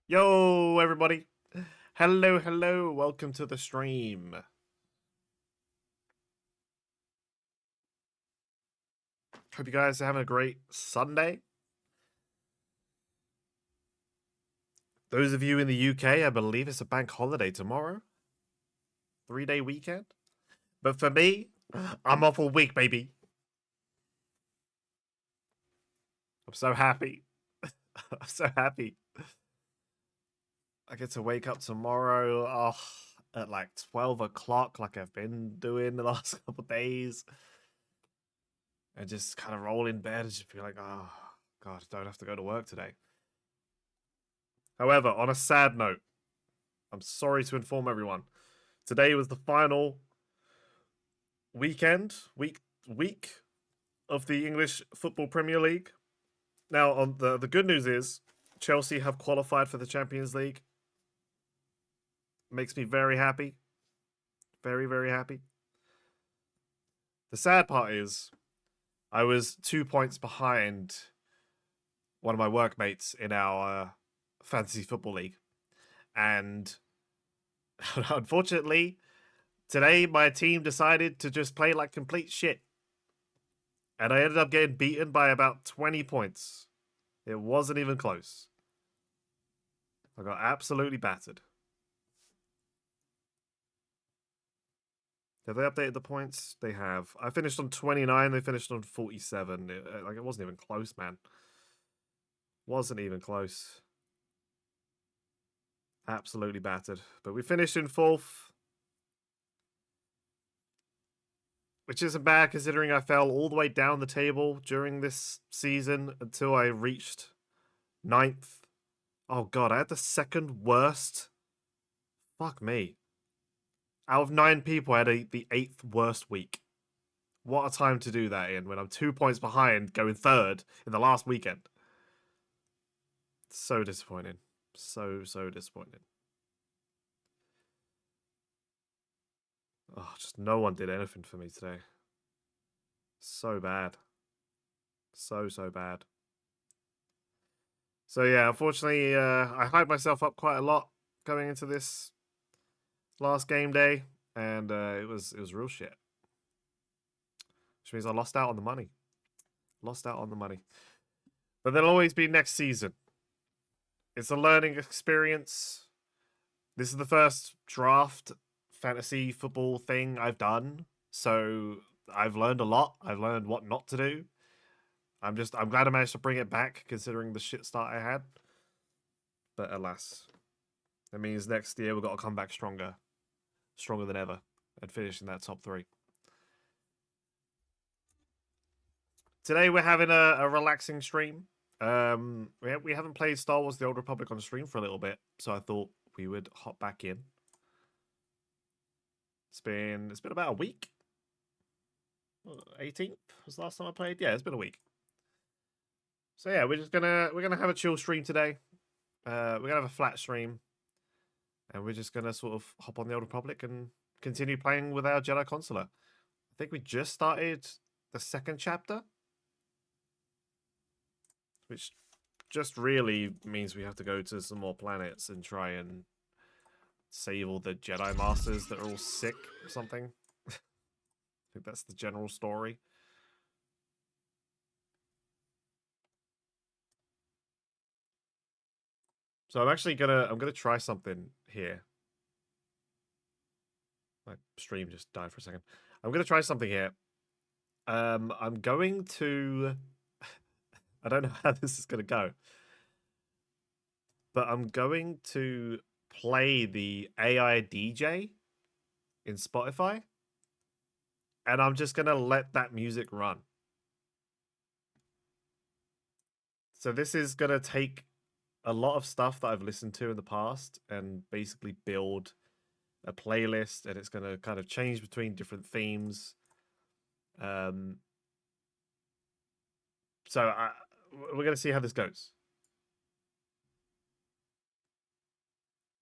Yo, everybody. Hello, hello. Welcome to the stream. Hope you guys are having a great Sunday. Those of you in the UK, I believe it's a bank holiday tomorrow. 3-day weekend. But for me, I'm off all week, baby. I'm so happy. I'm so happy. I get to wake up tomorrow at like 12 o'clock, like I've been doing the last couple of days. And just kind of roll in bed and just be like, oh, God, I don't have to go to work today. However, on a sad note, I'm sorry to inform everyone. Today was the final week of the English Football Premier League. Now, on the good news is Chelsea have qualified for the Champions League. Makes me very happy. Very, very happy. The sad part is I was 2 points behind one of my workmates in our fantasy football league. And unfortunately, today my team decided to just play like complete shit. And I ended up getting beaten by about 20 points. It wasn't even close. I got absolutely battered. Have they updated the points? They have. I finished on 29. They finished on 47. It wasn't even close, man. Wasn't even close. Absolutely battered. But we finished in 4th. Which isn't bad considering I fell all the way down the table during this season until I reached 9th. Oh god, I had the second worst. Fuck me. Out of 9 people, I had the 8th worst week. What a time to do that in when I'm 2 points behind going 3rd in the last weekend. So disappointing. So disappointing. Oh, just no one did anything for me today. So bad. So bad. So yeah, unfortunately, I hyped myself up quite a lot going into this last game day, and it was real shit. Which means I lost out on the money. Lost out on the money. But there'll always be next season. It's a learning experience. This is the first draft fantasy football thing I've done, so I've learned a lot. I've learned what not to do. I'm glad I managed to bring it back considering the shit start I had. But alas, that means next year we've got to come back stronger than ever, and finish in that top 3. Today we're having a relaxing stream. We haven't played Star Wars: The Old Republic on stream for a little bit, so I thought we would hop back in. It's been about a week. 18th was the last time I played. Yeah, it's been a week. So yeah, we're gonna have a chill stream today. We're gonna have a flat stream, and we're just gonna sort of hop on the Old Republic and continue playing with our Jedi Consular. I think we just started the 2nd chapter, which just really means we have to go to some more planets and try and save all the Jedi Masters that are all sick or something. I think that's the general story. So I'm gonna try something here. My stream just died for a second. I'm gonna try something here. I'm going to I don't know how this is gonna go. But I'm going to play the AI DJ in Spotify. And I'm just gonna let that music run. So this is gonna take a lot of stuff that I've listened to in the past and basically build a playlist, and it's gonna kind of change between different themes. So we're gonna see how this goes.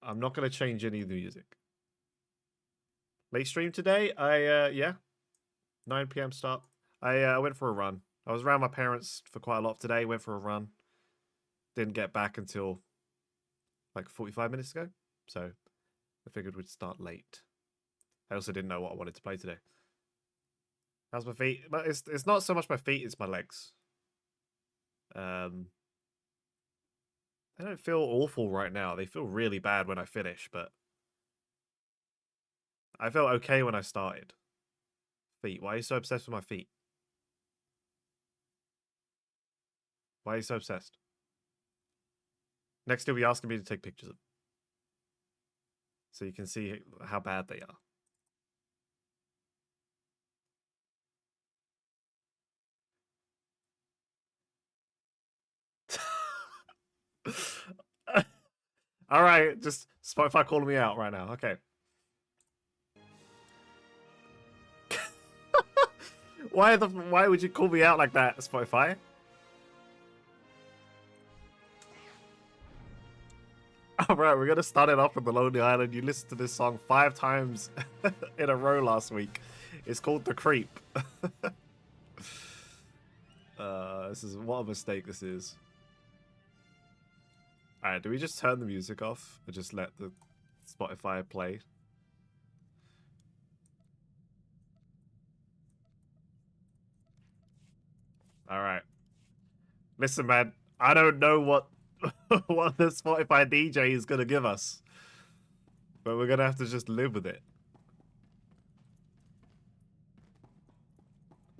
I'm not gonna change any of the music. Late stream today. Yeah, 9 p.m. start. I went for a run. I was around my parents for quite a lot today. Went for a run. Didn't get back until like 45 minutes ago. So I figured we'd start late. I also didn't know what I wanted to play today. How's my feet? But it's not so much my feet, it's my legs. I don't feel awful right now. They feel really bad when I finish, but I felt okay when I started. Feet. Why are you so obsessed with my feet? Why are you so obsessed? Next, you'll be asking me to take pictures of them, so you can see how bad they are. All right, just Spotify calling me out right now. Okay. Why would you call me out like that, Spotify? All right, we're gonna start it off with the Lonely Island. You listened to this song 5 times in a row last week. It's called The Creep. This is what a mistake this is. All right, do we just turn the music off and just let the Spotify play? All right. Listen, man, I don't know what what the Spotify DJ is gonna give us, but we're gonna have to just live with it.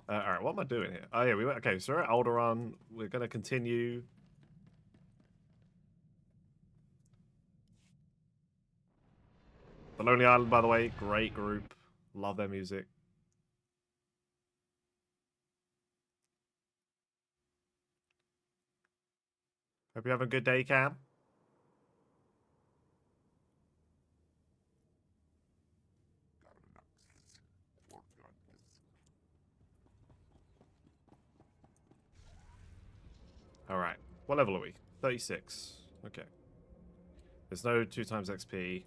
All right, what am I doing here? Oh yeah, we went. Okay, so we're at Alderaan. We're gonna continue. The Lonely Island, by the way, great group. Love their music. Hope you have a good day, Cam. All right, what level are we? 36. Okay. There's no 2 times XP.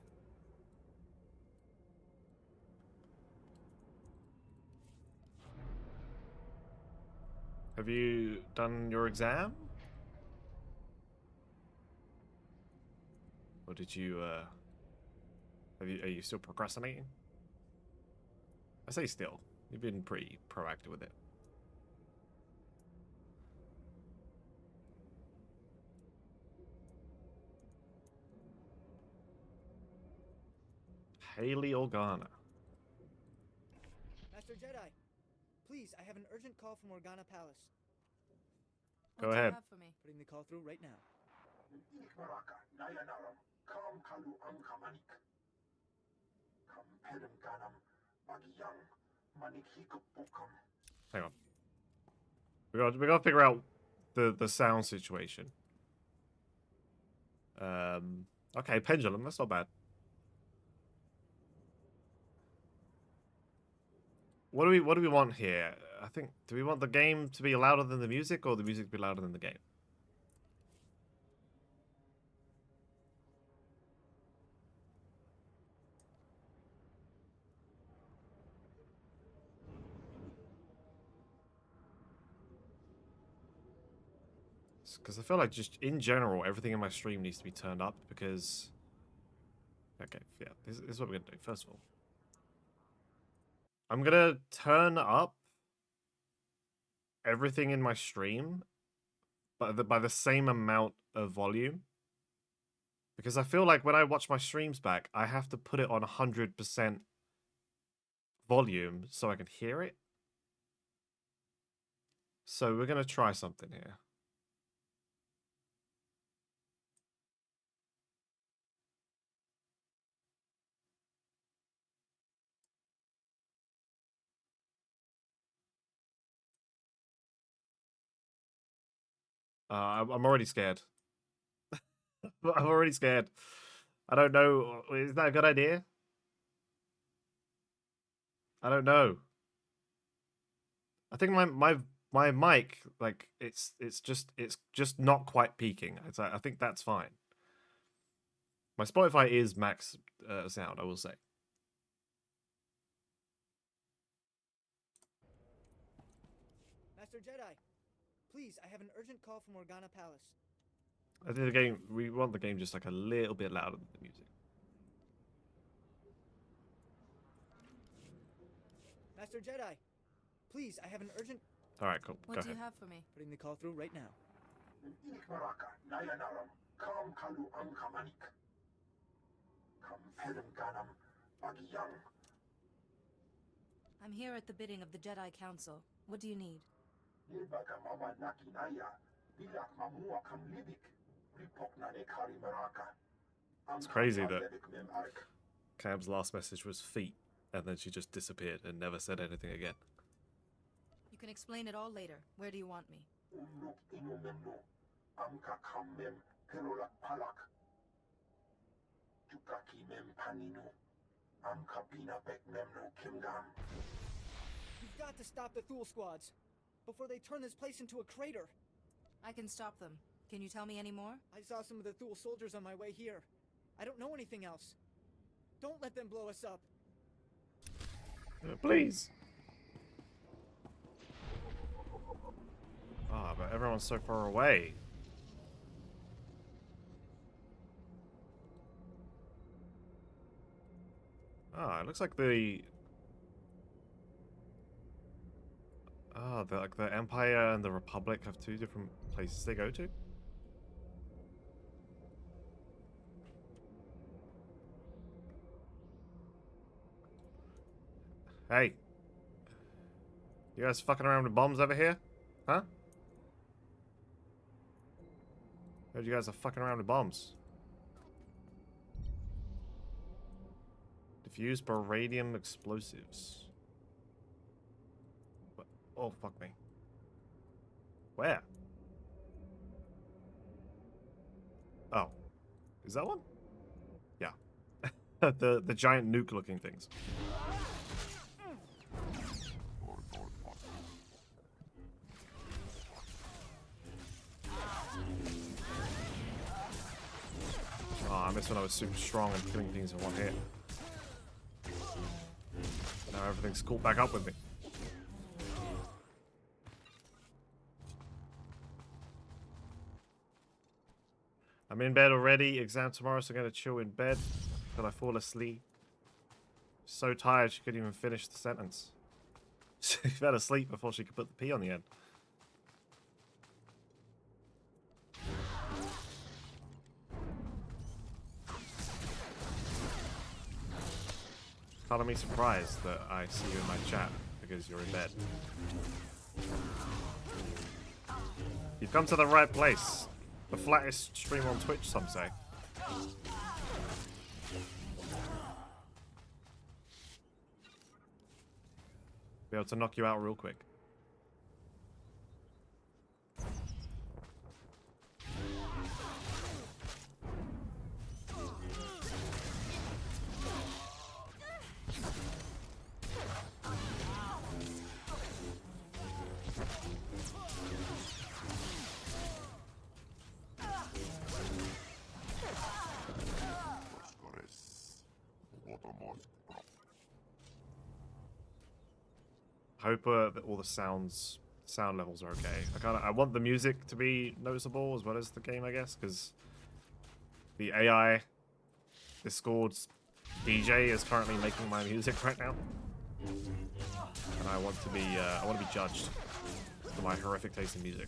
Have you done your exam? Or did you, are you still procrastinating? I say still. You've been pretty proactive with it. Haley Organa. Master Jedi, please, I have an urgent call from Organa Palace. Go ahead. What do you have for me? Putting the call through right now. Hang on. We gotta figure out the sound situation. Okay, pendulum. That's not bad. What do we want here? I think, do we want the game to be louder than the music, or the music to be louder than the game? Because I feel like just in general, everything in my stream needs to be turned up because. Okay, yeah, this is what we're gonna do. First of all, I'm gonna turn up everything in my stream, but by the same amount of volume. Because I feel like when I watch my streams back, I have to put it on 100% volume so I can hear it. So we're gonna try something here. I'm already scared. I'm already scared. I don't know. Is that a good idea? I don't know. I think my mic, like it's just not quite peaking. I think that's fine. My Spotify is max sound, I will say. Master Jedi, please, I have an urgent call from Organa Palace. I think the game. We want the game just like a little bit louder than the music. Master Jedi, please, I have an urgent... All right, cool. What Go do you ahead. have for me? Putting the call through right now. I'm here at the bidding of the Jedi Council. What do you need? It's crazy that Cam's last message was feet, and then she just disappeared and never said anything again. You can explain it all later. Where do you want me? You've got to stop the Thule squads before they turn this place into a crater. I can stop them. Can you tell me any more? I saw some of the Thule soldiers on my way here. I don't know anything else. Don't let them blow us up. Please. Ah, but everyone's so far away. Ah, it looks like the the Empire and the Republic have two different places they go to. Hey. You guys fucking around with bombs over here? Huh? Heard you guys are fucking around with bombs. Diffused baradium explosives. What? Oh, fuck me. Where? Oh. Is that one? Yeah. the giant nuke looking things. Oh, I missed when I was super strong and killing things in one hit. Now everything's caught back up with me. I'm in bed already. Exam tomorrow, so I'm gonna chill in bed till I fall asleep. So tired she couldn't even finish the sentence. She fell asleep before she could put the P on the end. Part of me surprised that I see you in my chat because you're in bed. You've come to the right place. The flattest stream on Twitch, some say. Be able to knock you out real quick. Hope that all the sound levels are okay. I want the music to be noticeable as well as the game, I guess, because the AI Discord's DJ is currently making my music right now, and I want to be judged for my horrific taste in music.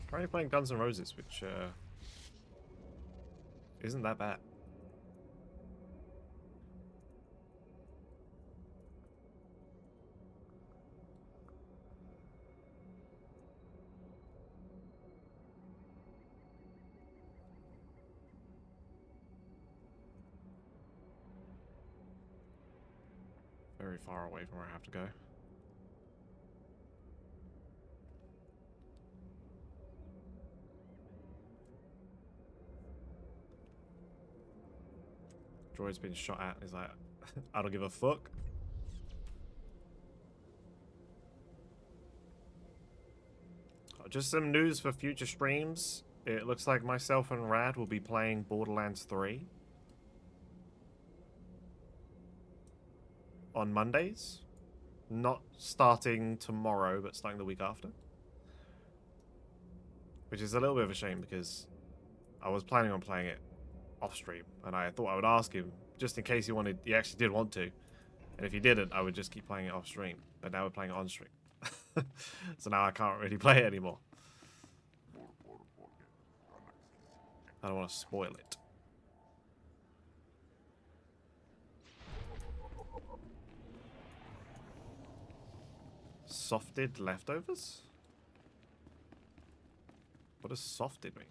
Currently playing Guns N' Roses, which isn't that bad. Very far away from where I have to go. Droid's been shot at. He's like, I don't give a fuck. Just some news for future streams. it looks like myself and Rad will be playing Borderlands 3 on Mondays. Not starting tomorrow, but starting the week after. Which is a little bit of a shame because I was planning on playing it off stream, and I thought I would ask him just in case he actually did want to. And if he didn't, I would just keep playing it off stream. But now we're playing it on stream. So now I can't really play it anymore. I don't want to spoil it. Softed leftovers? What does softed mean?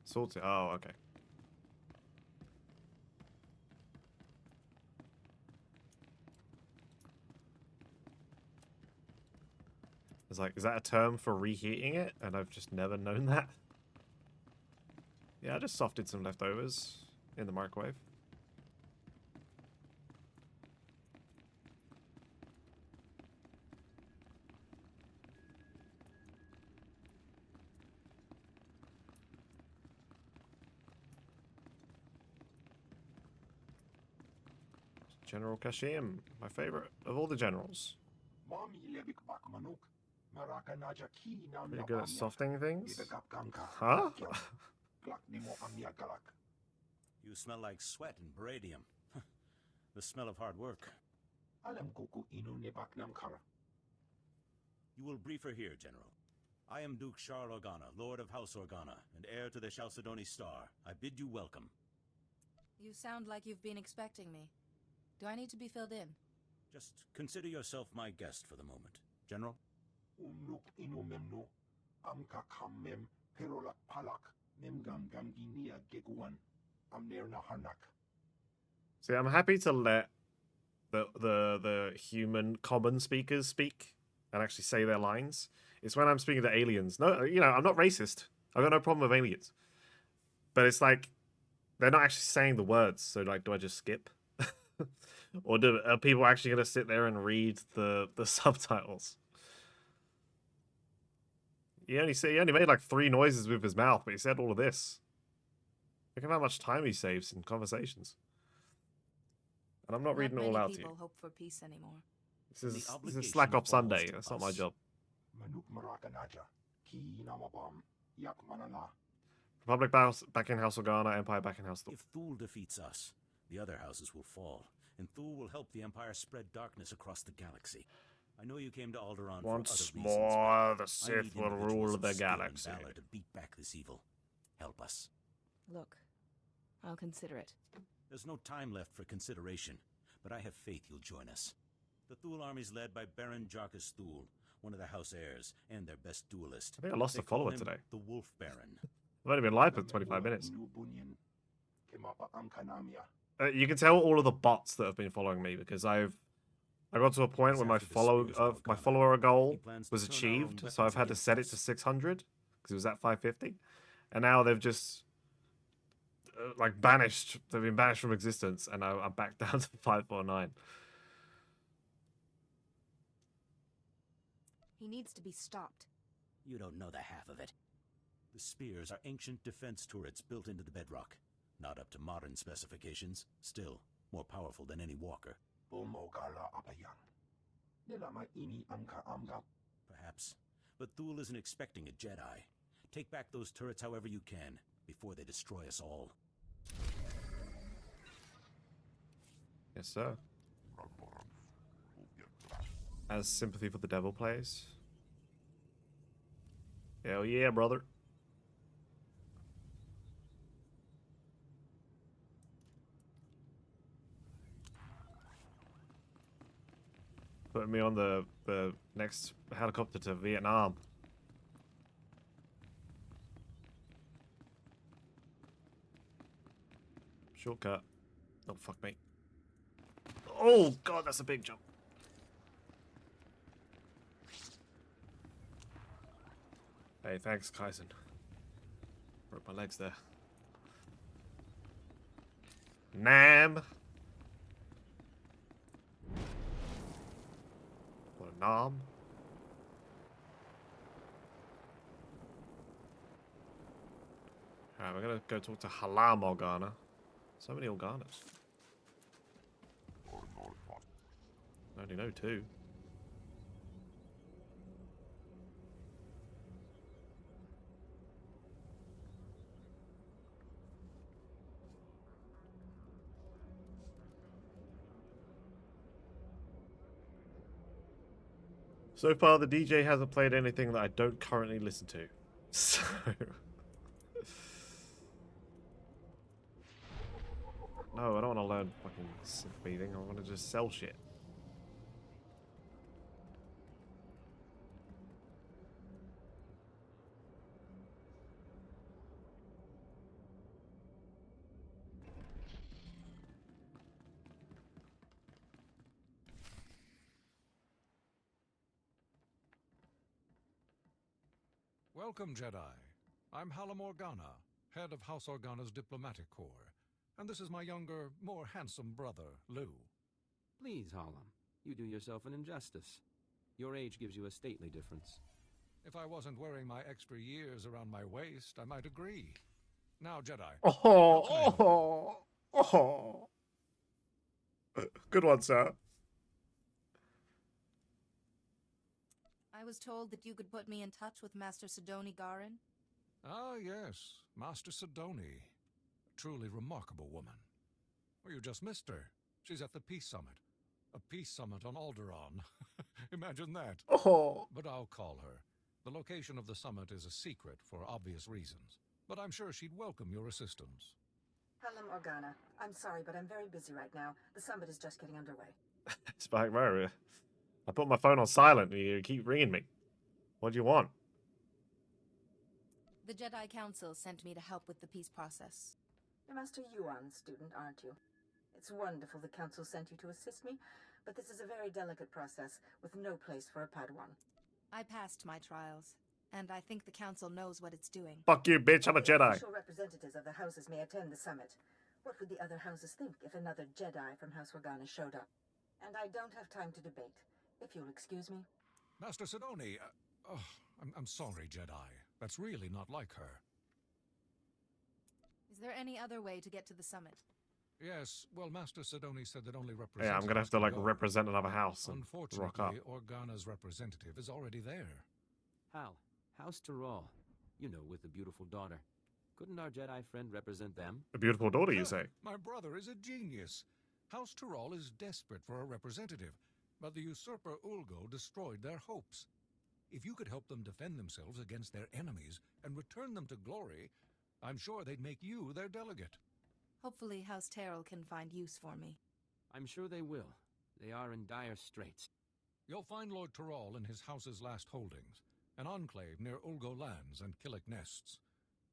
Salted. Oh, okay. It's like, is that a term for reheating it? And I've just never known that. Yeah, I just softed some leftovers in the microwave. General Kashim, my favorite of all the generals. Pretty good at softening things. Huh? You smell like sweat and beradium. The smell of hard work. You will brief her here, General. I am Duke Charles Organa, Lord of House Organa, and heir to the Chalcedony Star. I bid you welcome. You sound like you've been expecting me. Do I need to be filled in? Just consider yourself my guest for the moment, General. See, I'm happy to let the human common speakers speak and actually say their lines. It's when I'm speaking to aliens. No, you know, I'm not racist. I've got no problem with aliens. But it's like they're not actually saying the words. So like, do I just skip? Or are people actually going to sit there and read the subtitles? He only made like 3 noises with his mouth, but he said all of this. Look at how much time he saves in conversations. And I'm not reading it all out to you. People hope for peace anymore. This is Slack Ops Sunday. That's not my job. Republic back in House Organa, Empire back in House Thule. If Thule defeats us, the other houses will fall, and Thule will help the Empire spread darkness across the galaxy. I know you came to Alderaan Once for other reasons, more, the I Sith need will individuals rule of the skill and galaxy. valor to beat back this evil. Help us. Look, I'll consider it. There's no time left for consideration, but I have faith you'll join us. The Thule army's led by Baron Jarkus Thule, one of the House heirs, and their best duelist. I think I lost They a follower call him today. The Wolf Baron. I've only been live for 25 minutes. You can tell all of the bots that have been following me because I got to a point where my follower goal was achieved, so I've had to set it to 600 because it was at 550, and now they've just like banished. They've been banished from existence, and I'm back down to 549. He needs to be stopped. You don't know the half of it. The spears are ancient defense turrets built into the bedrock. Not up to modern specifications, still more powerful than any walker. Perhaps, but Thule isn't expecting a Jedi. Take back those turrets however you can, before they destroy us all. Yes, sir. As sympathy for the devil plays. Hell yeah, brother. Putting me on the next helicopter to Vietnam. Shortcut. Oh, fuck me. Oh, God, that's a big jump. Hey, thanks, Kaisen. Broke my legs there. Nam. What a Nam. Alright, we're gonna go talk to Halam Organa. So many Organas. I only know 2. So far, the DJ hasn't played anything that I don't currently listen to. So... No, I don't want to learn fucking synth beating. I want to just sell shit. Welcome, Jedi. I'm Halam Organa, head of House Organa's diplomatic corps. And this is my younger, more handsome brother, Lou. Please, Halam. You do yourself an injustice. Your age gives you a stately difference. If I wasn't wearing my extra years around my waist, I might agree. Now, Jedi. Oh. Good one, sir. I was told that you could put me in touch with Master Sidoni Garin. Ah, yes. Master Sidoni. Truly remarkable woman. Well, you just missed her. She's at the Peace Summit. A peace summit on Alderaan. Imagine that. Oh. But I'll call her. The location of the summit is a secret for obvious reasons. But I'm sure she'd welcome your assistance. Halam Organa, I'm sorry, but I'm very busy right now. The summit is just getting underway. It's back there. I put my phone on silent and you keep ringing me. What do you want? The Jedi Council sent me to help with the peace process. You're Master Yuan's student, aren't you? It's wonderful the Council sent you to assist me, but this is a very delicate process with no place for a Padawan. I passed my trials, and I think the Council knows what it's doing. Fuck you, bitch. I'm a The Jedi. official representatives of the houses may attend the summit. What would the other houses think if another Jedi from House Organa showed up? And I don't have time to debate. If you'll excuse me. Master Sidoni, I'm sorry, Jedi. That's really not like her. Is there any other way to get to the summit? Yes, well, Master Sidoni said that only representatives Yeah, I'm gonna have to can like go. represent another house and rock up. Unfortunately, Organa's representative is already there. Hal, House Tyrol. You know, with the beautiful daughter. Couldn't our Jedi friend represent them? A beautiful daughter, you say? My brother is a genius. House Tyrol is desperate for a representative, but the usurper Ulgo destroyed their hopes. If you could help them defend themselves against their enemies and return them to glory, I'm sure they'd make you their delegate. Hopefully House Terrell can find use for me. I'm sure they will. They are in dire straits. You'll find Lord Tyrol in his house's last holdings, an enclave near Ulgo lands and Killik nests.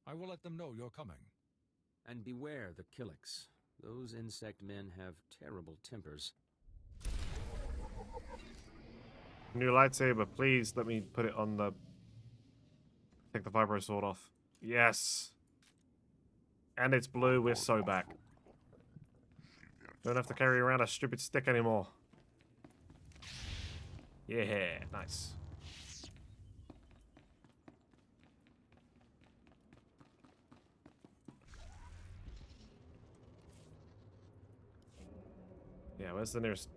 I will let them know you're coming. And beware the Killiks. Those insect men have terrible tempers. New lightsaber, please let me put it on the... Take the vibro sword off. Yes! And it's blue, we're so back. Don't have to carry around a stupid stick anymore. Yeah, nice. Yeah, where's the nearest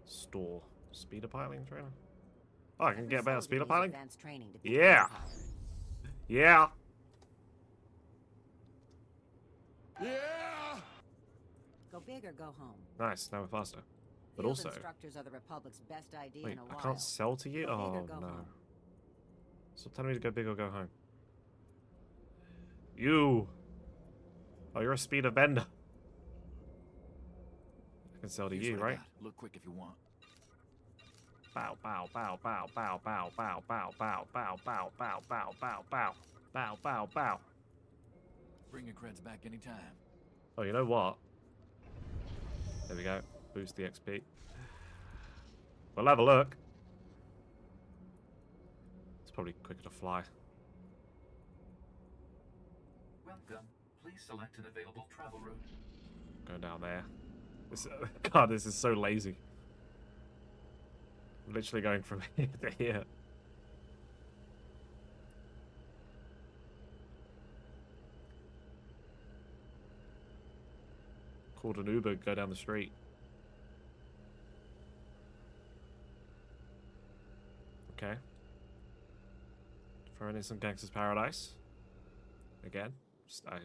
store? Speeder piling trainer? Oh, I can get better speeder piling? Yeah! Yeah! Yeah! Go big or go home. Nice, now we're faster. But Field also... instructors are the Republic's best idea Wait, in a I while. can't sell to you? Go big or Oh, go no. home. Stop telling me to go big or go home. You! Oh, you're a speeder bender. I can sell to Here's you, what I right? got. Look quick if you want. Bow, bow, bow, bow, bow, bow, bow, bow, bow, bow, bow, bow, bow, bow, bow, bow, bow, bow. Bring your creds back anytime. Oh, you know what? There we go. Boost the XP. We'll have a look. It's probably quicker to fly. Welcome. Please select an available travel route. Go down there. This, God, this is so lazy. Literally going from here to here. Called an Uber, go down the street. Okay. Throwing in some Gangster's Paradise. Again.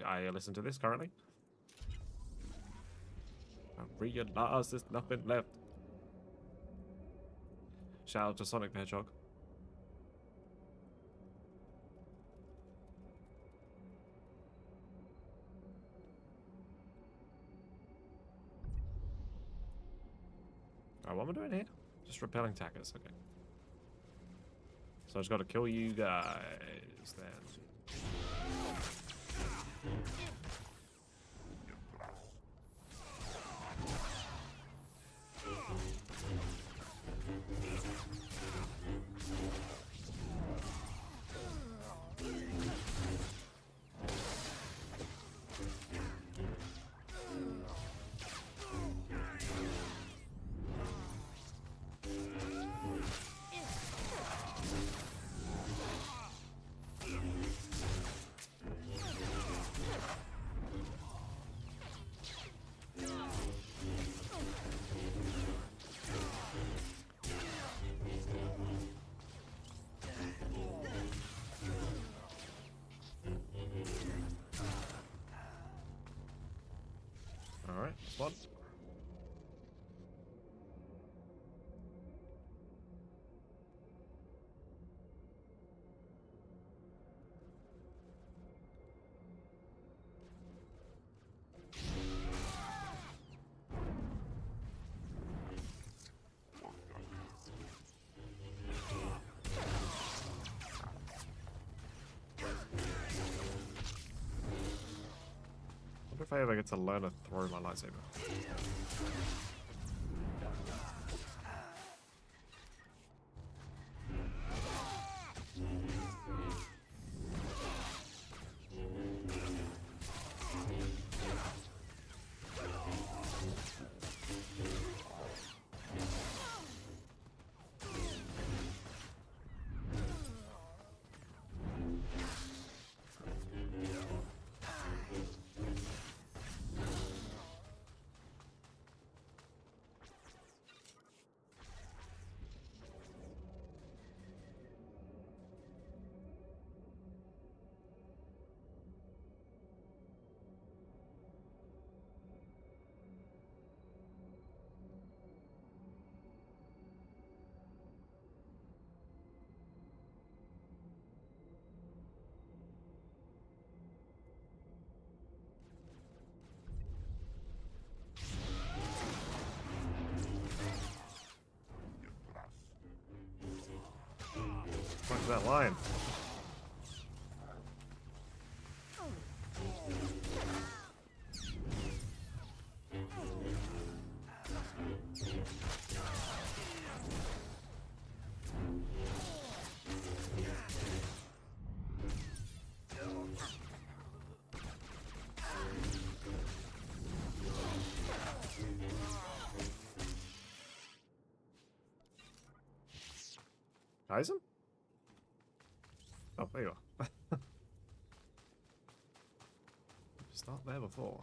I listen to this currently. I realize there's nothing left. Shout out to Sonic the Hedgehog. Alright, what am I doing here? Just repelling tackers, okay. So I just gotta kill you guys then. Alright, this one. I wonder if I ever get to learn to throw my lightsaber. What's that line? Tyson? Oh, there you are. Just not there before.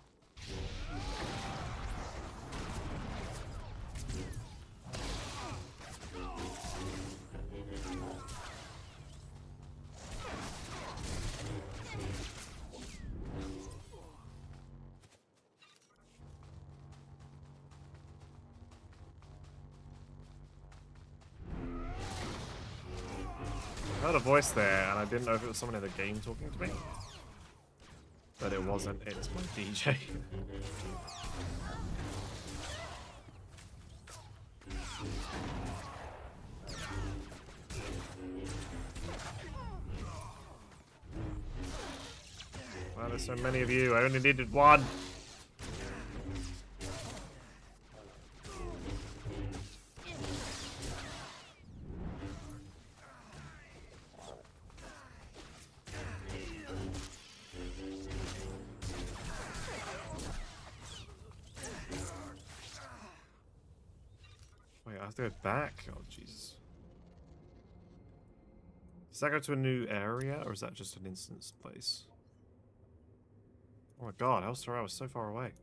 I heard a voice there, and I didn't know if it was someone in the game talking to me. But it wasn't, it's my DJ. Wow, there's so many of you, I only needed one. Wait, have to go back? Oh, Jesus. Does that go to a new area, or is that just an instance place? Oh my god, House Terrell was so far away.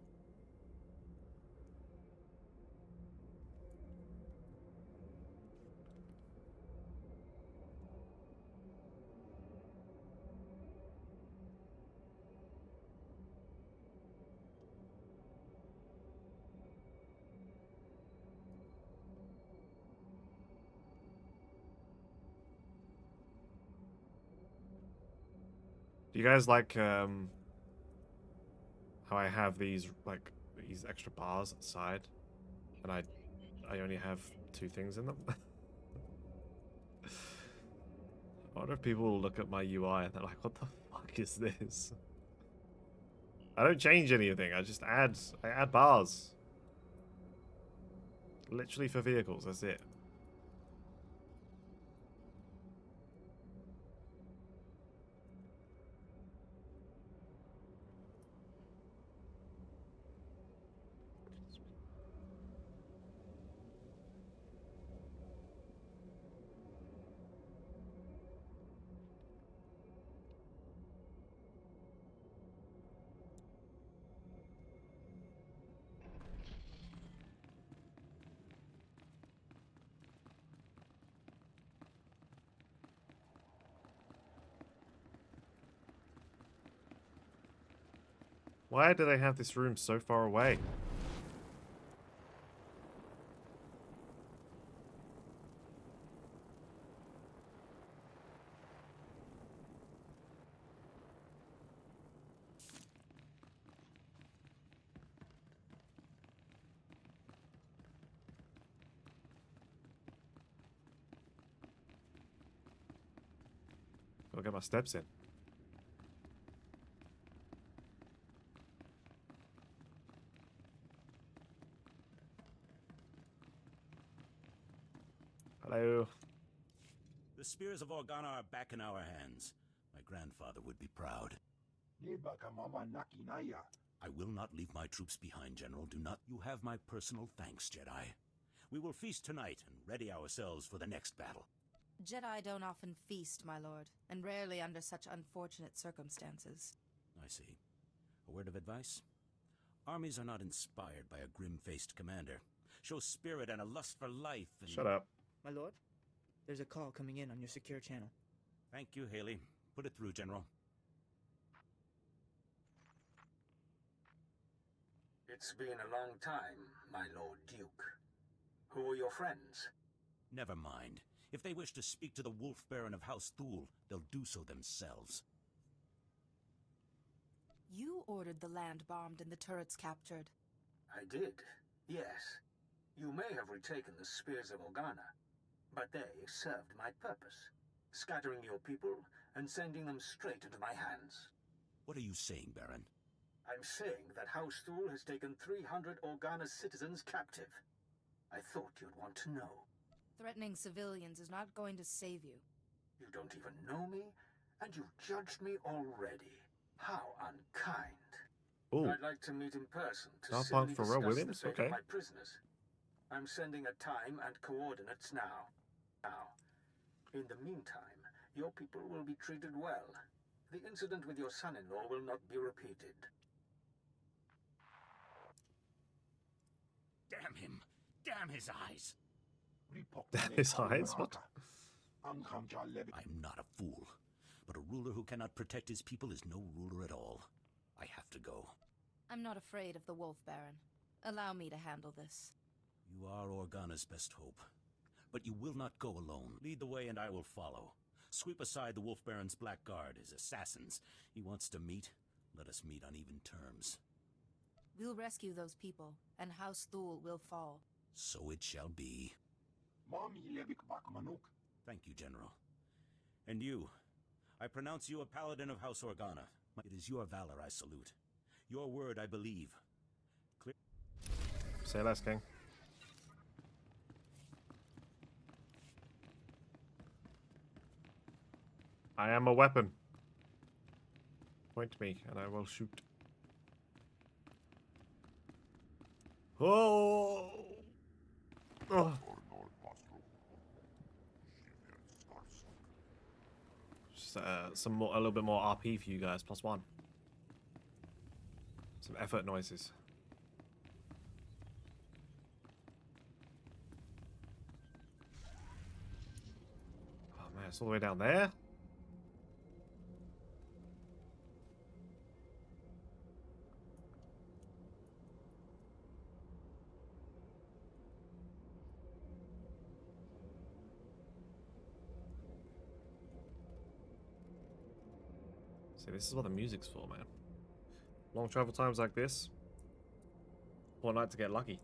Do you guys like how I have these these extra bars at the side, and I only have 2 things in them? I wonder if people will look at my UI and they're like, "What the fuck is this?" I don't change anything. I just add bars, literally for vehicles. That's it. Why do they have this room so far away? Gotta get my steps in. Hello. The spears of Organa are back in our hands. My grandfather would be proud. I will not leave my troops behind, General. Do not. You have my personal thanks, Jedi. We will feast tonight and ready ourselves for the next battle. Jedi don't often feast, my lord, and rarely under such unfortunate circumstances. I see. A word of advice? Armies are not inspired by a grim-faced commander. Show spirit and a lust for life and... Shut up. My lord, there's a call coming in on your secure channel. Thank you, Haley. Put it through, General. It's been a long time, my Lord Duke. Who are your friends? Never mind. If they wish to speak to the Wolf Baron of House Thule, they'll do so themselves. You ordered the land bombed and the turrets captured. I did, yes. You may have retaken the Spears of Organa, but they served my purpose, scattering your people and sending them straight into my hands. What are you saying, Baron? I'm saying that House Thule has taken 300 Organa citizens captive. I thought you'd want to know. Threatening civilians is not going to save you. You don't even know me, and you've judged me already. How unkind. Ooh. I'd like to meet in person to Starpunk civilly for discuss Williams? the fate Okay. of my prisoners. I'm sending a time and coordinates now. In the meantime, your people will be treated well. The incident with your son-in-law will not be repeated. Damn him! Damn his eyes! Damn his eyes? What? I'm not a fool, but a ruler who cannot protect his people is no ruler at all. I have to go. I'm not afraid of the Wolf Baron. Allow me to handle this. You are Organa's best hope. But you will not go alone. Lead the way and I will follow. Sweep aside the Wolf Baron's black guard, his assassins. He wants to meet. Let us meet on even terms. We'll rescue those people, and House Thule will fall. So it shall be. Thank you, General. And you. I pronounce you a paladin of House Organa. It is your valor I salute. Your word I believe. Clear. Say less, King. I am a weapon. Point me, and I will shoot. Oh! Oh! a little bit more RP for you guys, +1. Some effort noises. Oh man, it's all the way down there. See, this is what the music's for, man. Long travel times like this. One night to get lucky.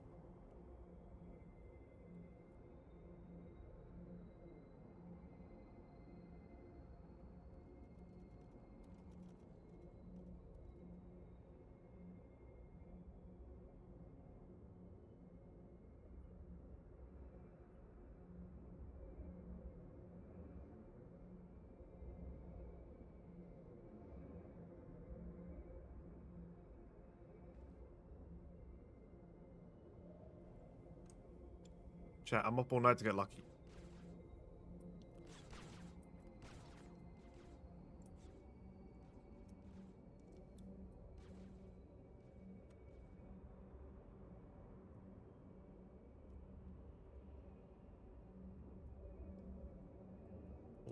Chat, I'm up all night to get lucky.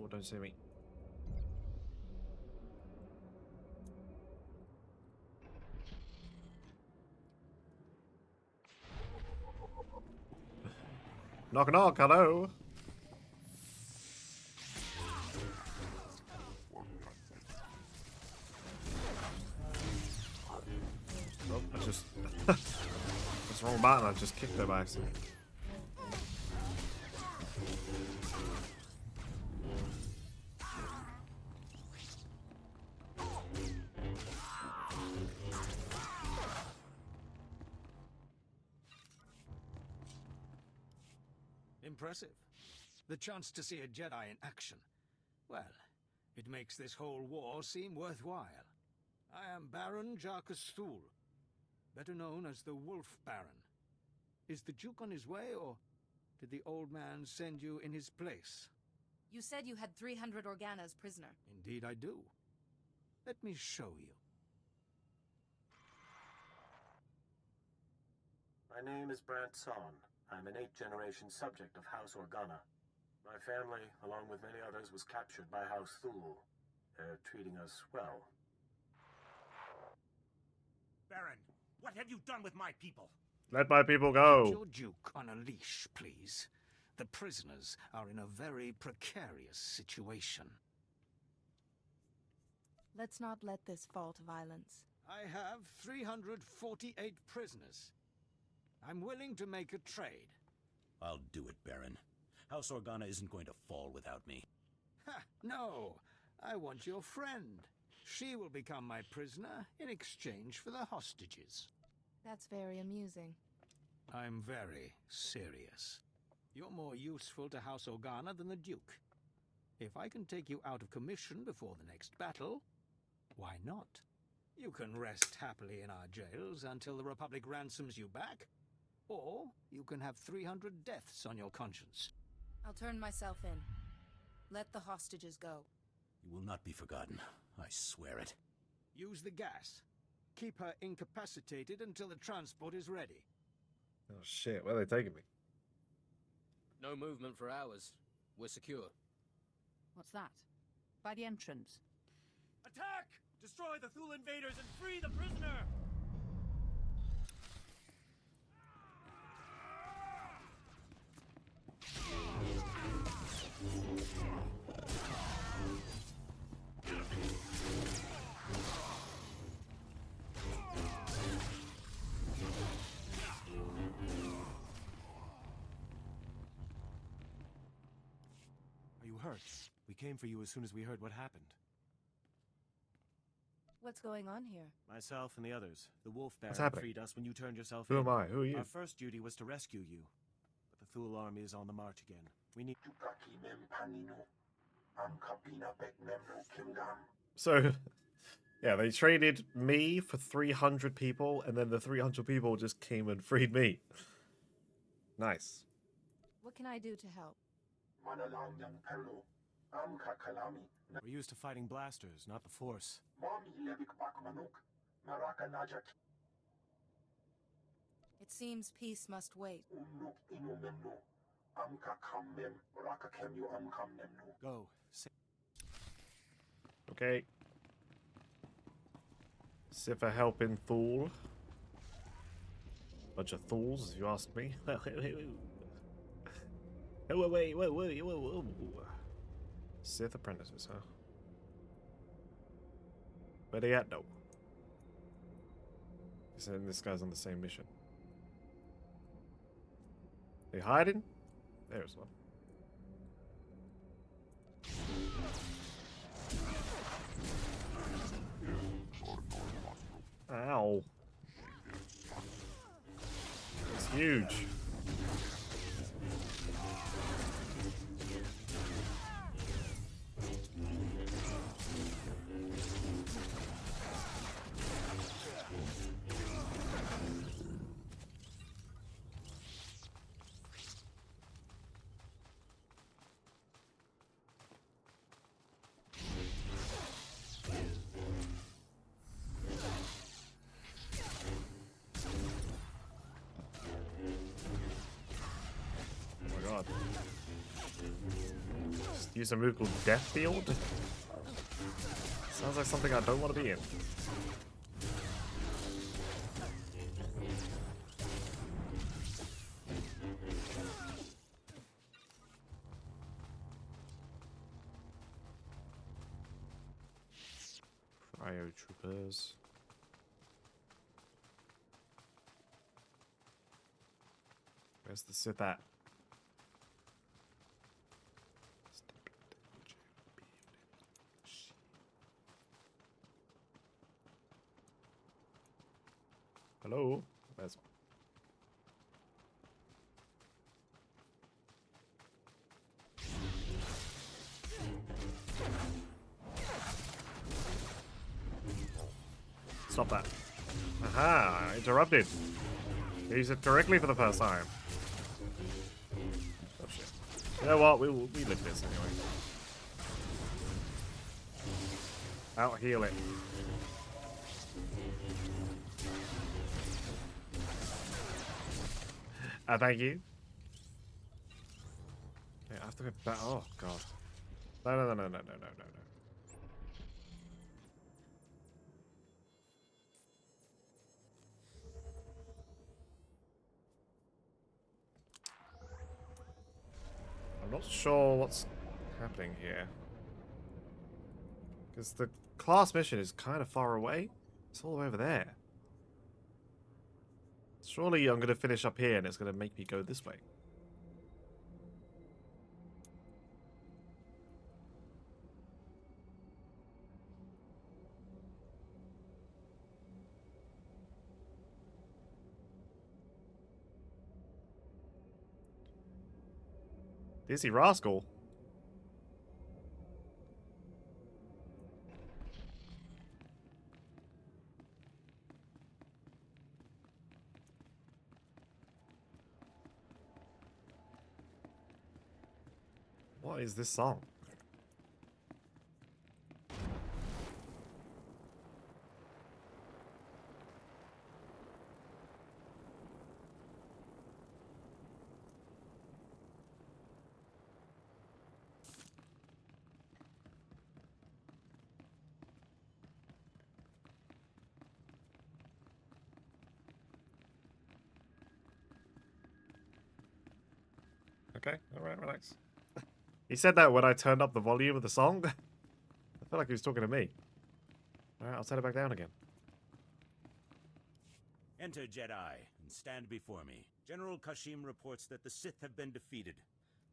Oh, don't see me. Knock knock, hello. Oh, I just that's the wrong button, I just kicked it by accident. Impressive. The chance to see a Jedi in action. Well, it makes this whole war seem worthwhile. I am Baron Jarkus Thul, better known as the Wolf Baron. Is the Duke on his way, or did the old man send you in his place? You said you had 300 Organas prisoner. Indeed I do. Let me show you. My name is Brant Son. I'm an 8th-generation subject of House Organa. My family, along with many others, was captured by House Thul. They're treating us well. Baron, what have you done with my people? Let my people Keep go. your Duke on a leash, please. The prisoners are in a very precarious situation. Let's not let this fall to violence. I have 348 prisoners. I'm willing to make a trade. I'll do it, Baron. House Organa isn't going to fall without me. Ha! No! I want your friend. She will become my prisoner in exchange for the hostages. That's very amusing. I'm very serious. You're more useful to House Organa than the Duke. If I can take you out of commission before the next battle, why not? You can rest happily in our jails until the Republic ransoms you back. Or you can have 300 deaths on your conscience. I'll turn myself in. Let the hostages go. You will not be forgotten. I swear it. Use the gas. Keep her incapacitated until the transport is ready. Oh shit, where are they taking me? No movement for hours. We're secure. What's that? By the entrance. Attack! Destroy the Thul invaders and free the prisoner! Are you hurt? We came for you as soon as we heard what happened. What's going on here? Myself and the others. The Wolf What's Baron happening? freed us when you turned yourself Who in. am I? Who are you? Our first duty was to rescue you. But the Thul army is on the march again. We need... So, yeah, they traded me for 300 people, and then the 300 people just came and freed me. Nice. What can I do to help? We're used to fighting blasters, not the Force. It seems peace must wait. Go. Okay. Sith are helping Thule. Bunch of Thules, if you ask me. Whoa. Sith apprentices, huh? Where they at, though? This guy's on the same mission. They hiding? There's one. Ow. It's huge. Use a move called Death Field? Sounds like something I don't want to be in. Cryo Troopers. Where's the Sith at? Hello? There's one. Stop that. Aha! Interrupted. Use it correctly for the first time. Oh shit. You know what? We live this anyway. Out heal it. Thank you. Yeah, I have to go back. Oh god. No. I'm not sure what's happening here. Because the class mission is kind of far away. It's all the way over there. Surely I'm going to finish up here and it's going to make me go this way. Dizzy Rascal. What is this song? Okay, alright, relax. He said that when I turned up the volume of the song. I felt like he was talking to me. Alright, I'll set it back down again. Enter, Jedi, and stand before me. General Kashim reports that the Sith have been defeated.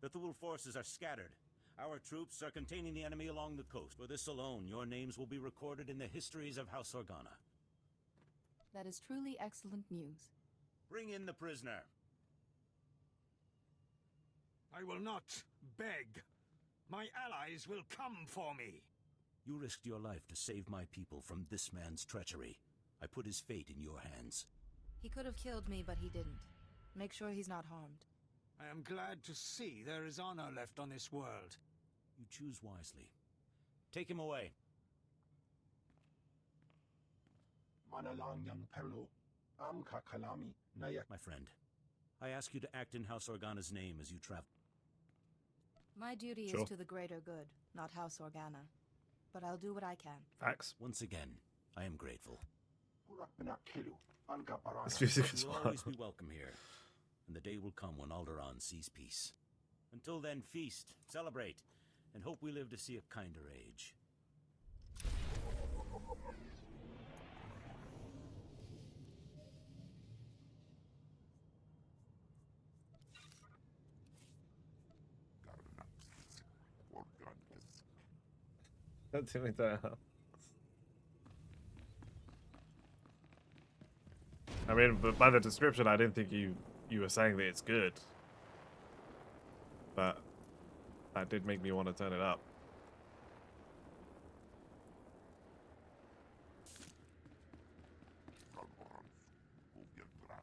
The Thule forces are scattered. Our troops are containing the enemy along the coast. For this alone, your names will be recorded in the histories of House Organa. That is truly excellent news. Bring in the prisoner. I will not beg. My allies will come for me. You risked your life to save my people from this man's treachery. I put his fate in your hands. He could have killed me, but he didn't. Make sure he's not harmed. I am glad to see there is honor left on this world. You choose wisely. Take him away. My friend, I ask you to act in House Organa's name as you travel. My duty Sure. is to the greater good, not House Organa. But I'll do what I can. Facts. Once again, I am grateful. This music is You will fun. always be welcome here, and the day will come when Alderaan sees peace. Until then, feast, celebrate, and hope we live to see a kinder age. Don't do me that. I mean, but by the description, I didn't think you were saying that it's good. But that did make me want to turn it up.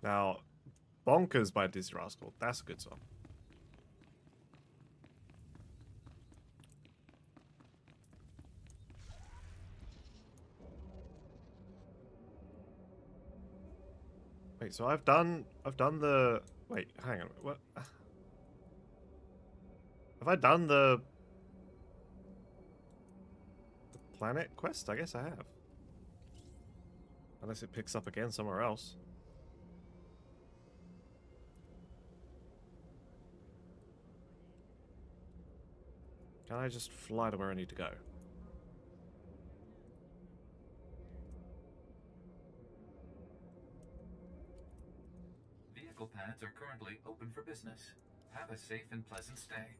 Now, Bonkers by Dizzy Rascal. That's a good song. Wait, so I've done the wait, hang on. What? Have I done the planet quest? I guess I have. Unless it picks up again somewhere else. Can I just fly to where I need to go? Vehicle pads are currently open for business. Have a safe and pleasant stay.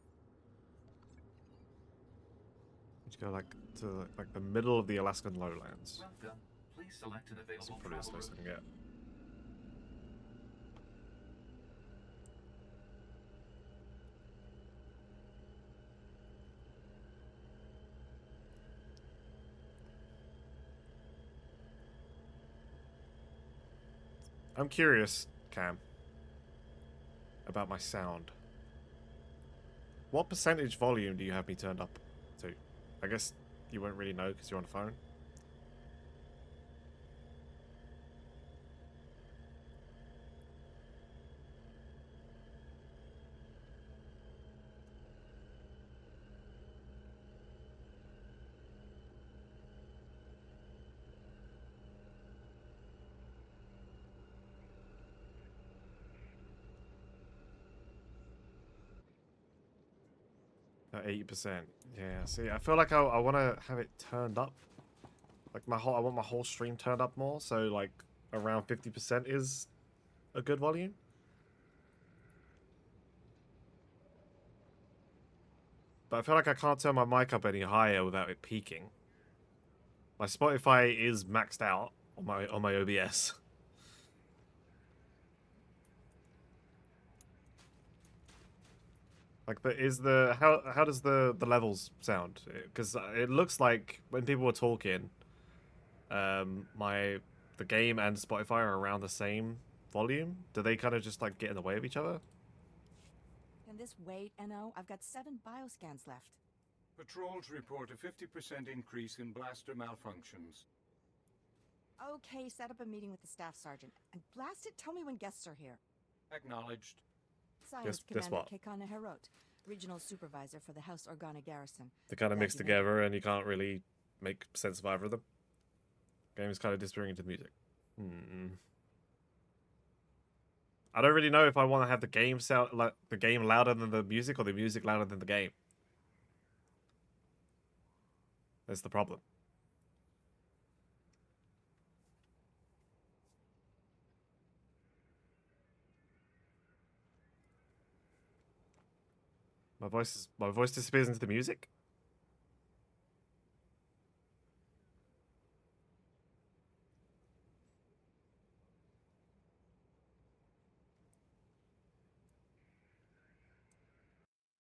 Just go like to like the middle of the Alaskan lowlands. Welcome. Please select an That's available probably as travel close as I route. can get. I'm curious, Cam, about my sound. What percentage volume do you have me turned up to? I guess you won't really know because you're on the phone. At 80%. Yeah, see, I feel like I want to have it turned up. Like I want my whole stream turned up more, so like around 50% is a good volume. But I feel like I can't turn my mic up any higher without it peaking. My Spotify is maxed out on my OBS. Like, but is the how does the levels sound? Because it looks like when people were talking, the game and Spotify are around the same volume. Do they kind of just like get in the way of each other? Can this wait, NO? I've got 7 bioscans left. Patrols report a 50% increase in blaster malfunctions. Okay, set up a meeting with the staff sergeant. And blast it, tell me when guests are here. Acknowledged. Science Guess Commander what? Kekana Herot, regional supervisor for the House Organa Garrison. They kind of Glad mix you made together, and you can't really make sense of either of them. Game is kind of disappearing into the music. I don't really know if I want to have the game sound like the game louder than the music or the music louder than the game. That's the problem. My voice disappears into the music.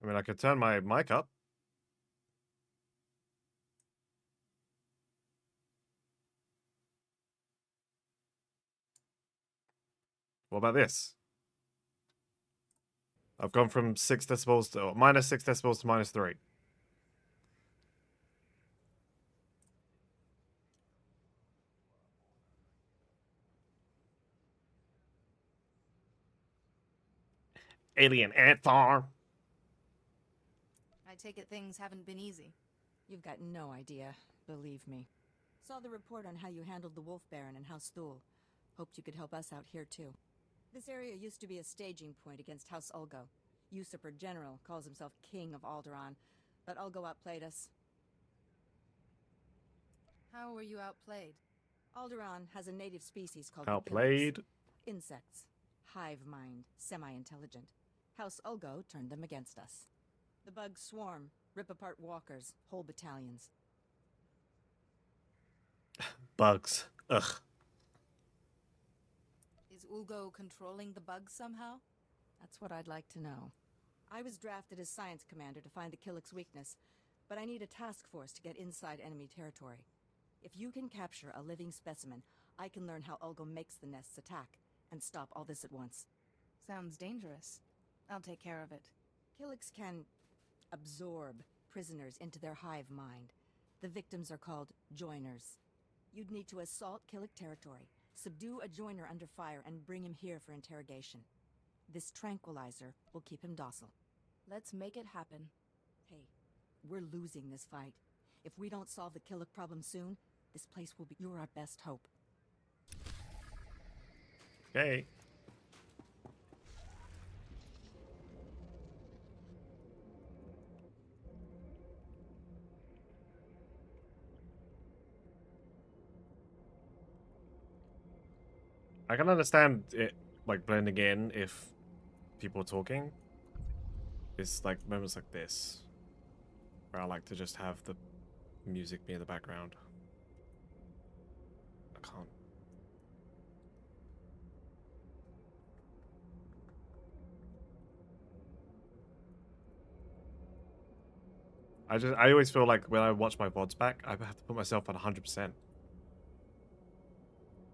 I mean, I could turn my mic up. What about this? I've gone from 6 decibels to minus 6 decibels to -3. Alien ant farm. I take it things haven't been easy. You've got no idea, believe me. Saw the report on how you handled the Wolf Baron and House Thule. Hoped you could help us out here too. This area used to be a staging point against House Ulgo. Usurper General calls himself King of Alderaan, but Ulgo outplayed us. How were you outplayed? Alderaan has a native species called Outplayed. the insects. Hive mind, semi-intelligent. House Ulgo turned them against us. The bugs swarm, rip apart walkers, whole battalions. Bugs. Ugh. Is Ulgo controlling the bugs somehow? That's what I'd like to know. I was drafted as science commander to find the Killik's weakness, but I need a task force to get inside enemy territory. If you can capture a living specimen, I can learn how Ulgo makes the nests attack, and stop all this at once. Sounds dangerous. I'll take care of it. Killiks can absorb prisoners into their hive mind. The victims are called joiners. You'd need to assault Killik territory, subdue a joiner under fire, and bring him here for interrogation. This tranquilizer will keep him docile. Let's make it happen. Hey, we're losing this fight. If we don't solve the Killik problem soon, this place will be... You're our best hope. Okay. I can understand it, like, blending in if people are talking. It's like moments like this where I like to just have the music be in the background. I can't. I always feel like when I watch my VODs back, I have to put myself on 100%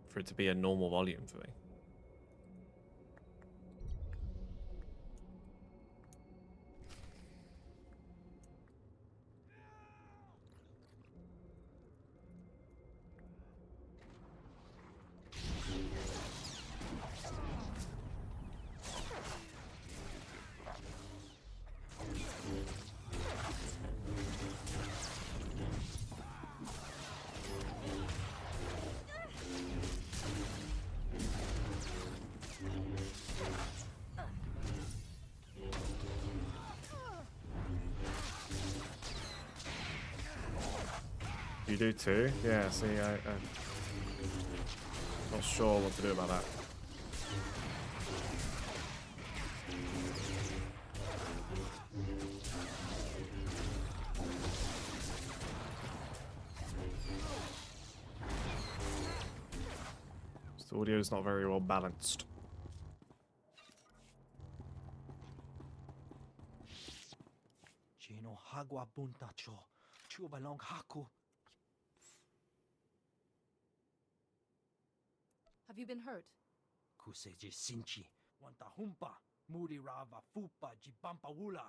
for it to be a normal volume for me. You do too? Yeah, see, I'm not sure what to do about that. The audio is not very well balanced. Have you been hurt? Kuseje sinchi, wanta humpa, muri rava fupa jibampa wula.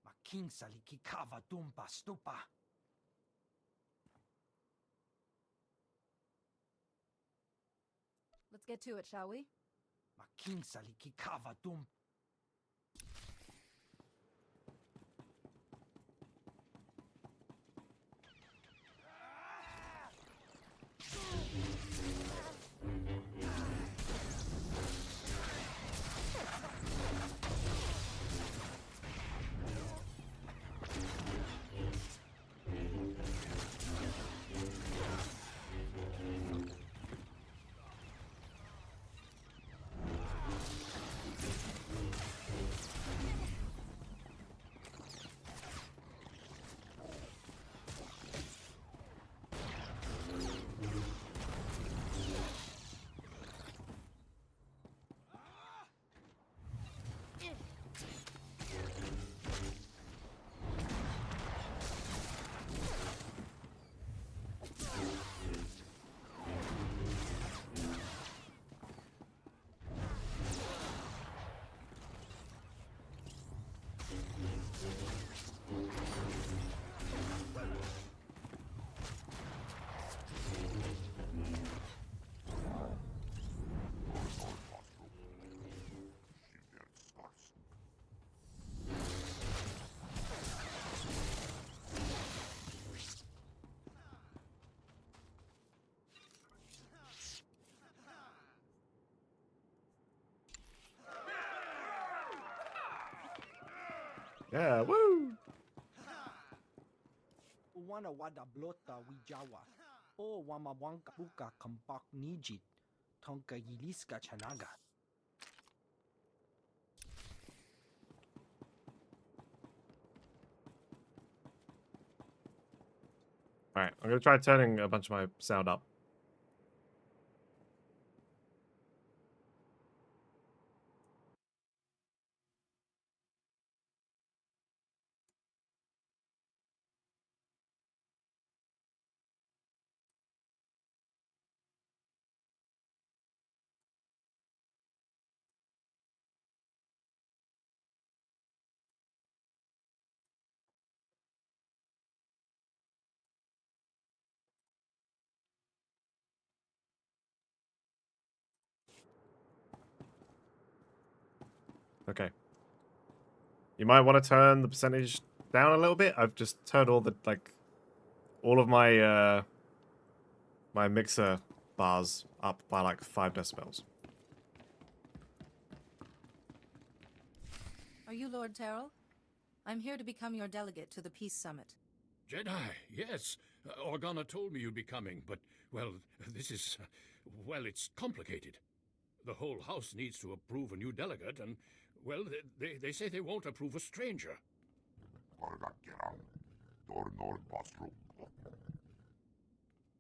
Making saliki kava dumpa stupa. Let's get to it, shall we? Making saliki kava dumpa. Yeah, woo! Wana wada blota wijawa. O wama wanka buka kambak nijit. Tonka yiliska chanaga. Alright, I'm gonna try turning a bunch of my sound up. Okay. You might want to turn the percentage down a little bit. I've just turned all the all of my my mixer bars up by like 5 decibels. Are you Lord Terrell? I'm here to become your delegate to the Peace Summit. Jedi, yes. Organa told me you'd be coming, but, well, this is... well, it's complicated. The whole house needs to approve a new delegate, and, well, they say they won't approve a stranger.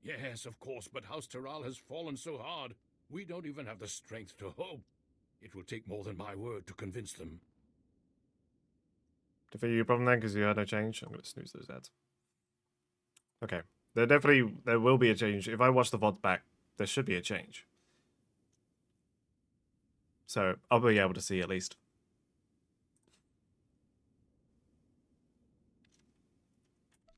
Yes, of course, but House Terral has fallen so hard, we don't even have the strength to hope. It will take more than my word to convince them. To figure your problem then, because you had no change, I'm going to snooze those ads. Okay. There will be a change. If I watch the VODs back, there should be a change. So, I'll be able to see at least.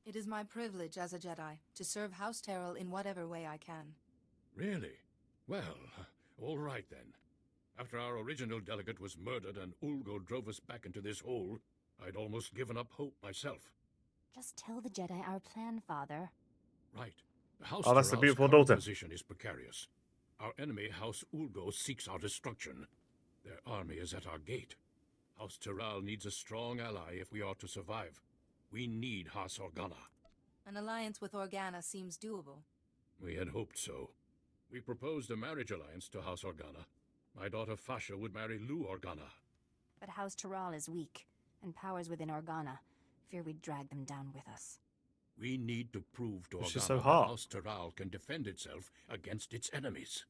It is my privilege as a Jedi to serve House Terrell in whatever way I can. Really? Well, all right then. After our original delegate was murdered and Ulgo drove us back into this hole, I'd almost given up hope myself. Just tell the Jedi our plan, Father. Right. House Oh, that's the Terrell's beautiful current daughter. position is precarious. Our enemy, House Ulgo, seeks our destruction. Their army is at our gate. House Terral needs a strong ally if we are to survive. We need House Organa. An alliance with Organa seems doable. We had hoped so. We proposed a marriage alliance to House Organa. My daughter Fasha would marry Lou Organa. But House Terral is weak, and powers within Organa. Fear we'd drag them down with us. We need to prove to It's Organa just so that hot. House Terral can defend itself against its enemies.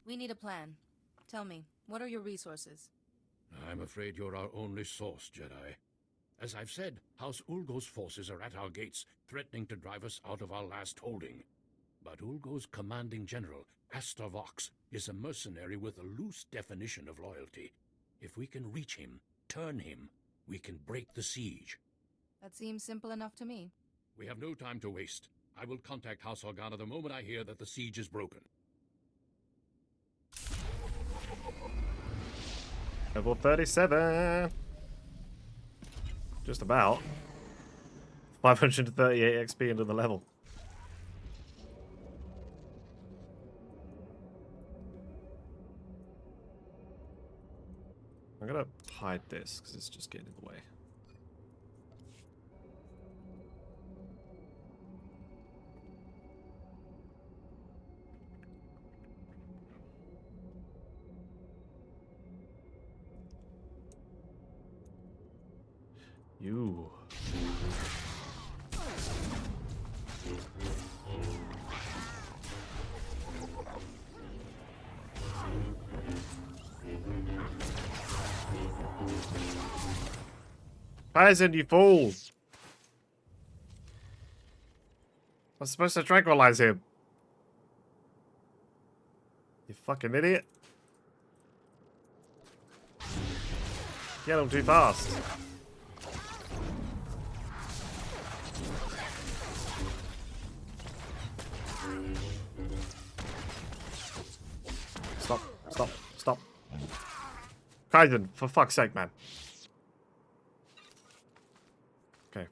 We need a plan. Tell me, what are your resources? I'm afraid you're our only source, Jedi. As I've said, House Ulgo's forces are at our gates, threatening to drive us out of our last holding. But Ulgo's commanding general, Astor Vox, is a mercenary with a loose definition of loyalty. If we can reach him, turn him, we can break the siege. That seems simple enough to me. We have no time to waste. I will contact House Organa the moment I hear that the siege is broken. Level 37. Just about. 538 XP into the level. I'm gonna hide this because it's just getting in the way. You. Tyson, you fool! I'm supposed to tranquilize him. You fucking idiot. Get him too fast. Stop, stop, stop. Kaiden, for fuck's sake, man. Okay.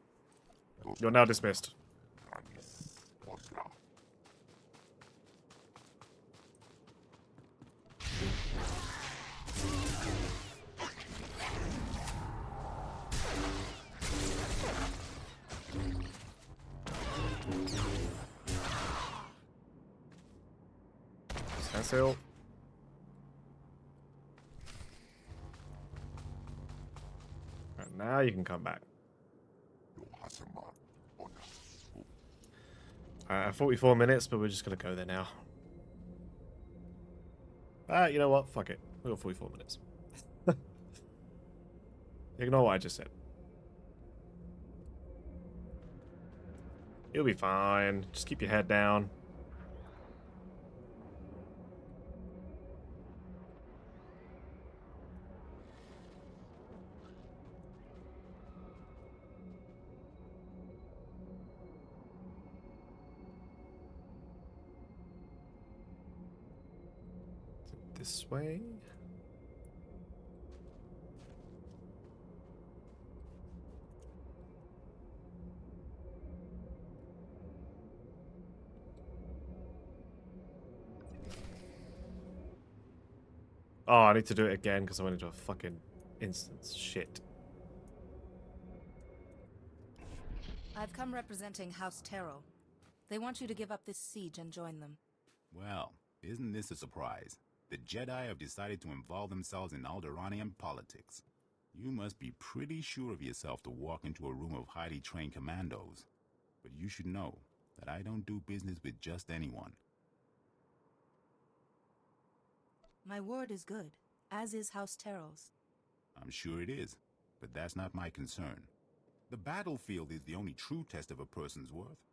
You're now dismissed. hill. Right, now you can come back. 44 minutes, but we're just gonna go there now. You know what? Fuck it. We got 44 minutes. Ignore what I just said. You'll be fine. Just keep your head down. This way. Oh, I need to do it again because I went into a fucking instance. Shit. I've come representing House Terrell. They want you to give up this siege and join them. Well, isn't this a surprise? The Jedi have decided to involve themselves in Alderaanian politics. You must be pretty sure of yourself to walk into a room of highly trained commandos. But you should know that I don't do business with just anyone. My word is good, as is House Terrell's. I'm sure it is, but that's not my concern. The battlefield is the only true test of a person's worth.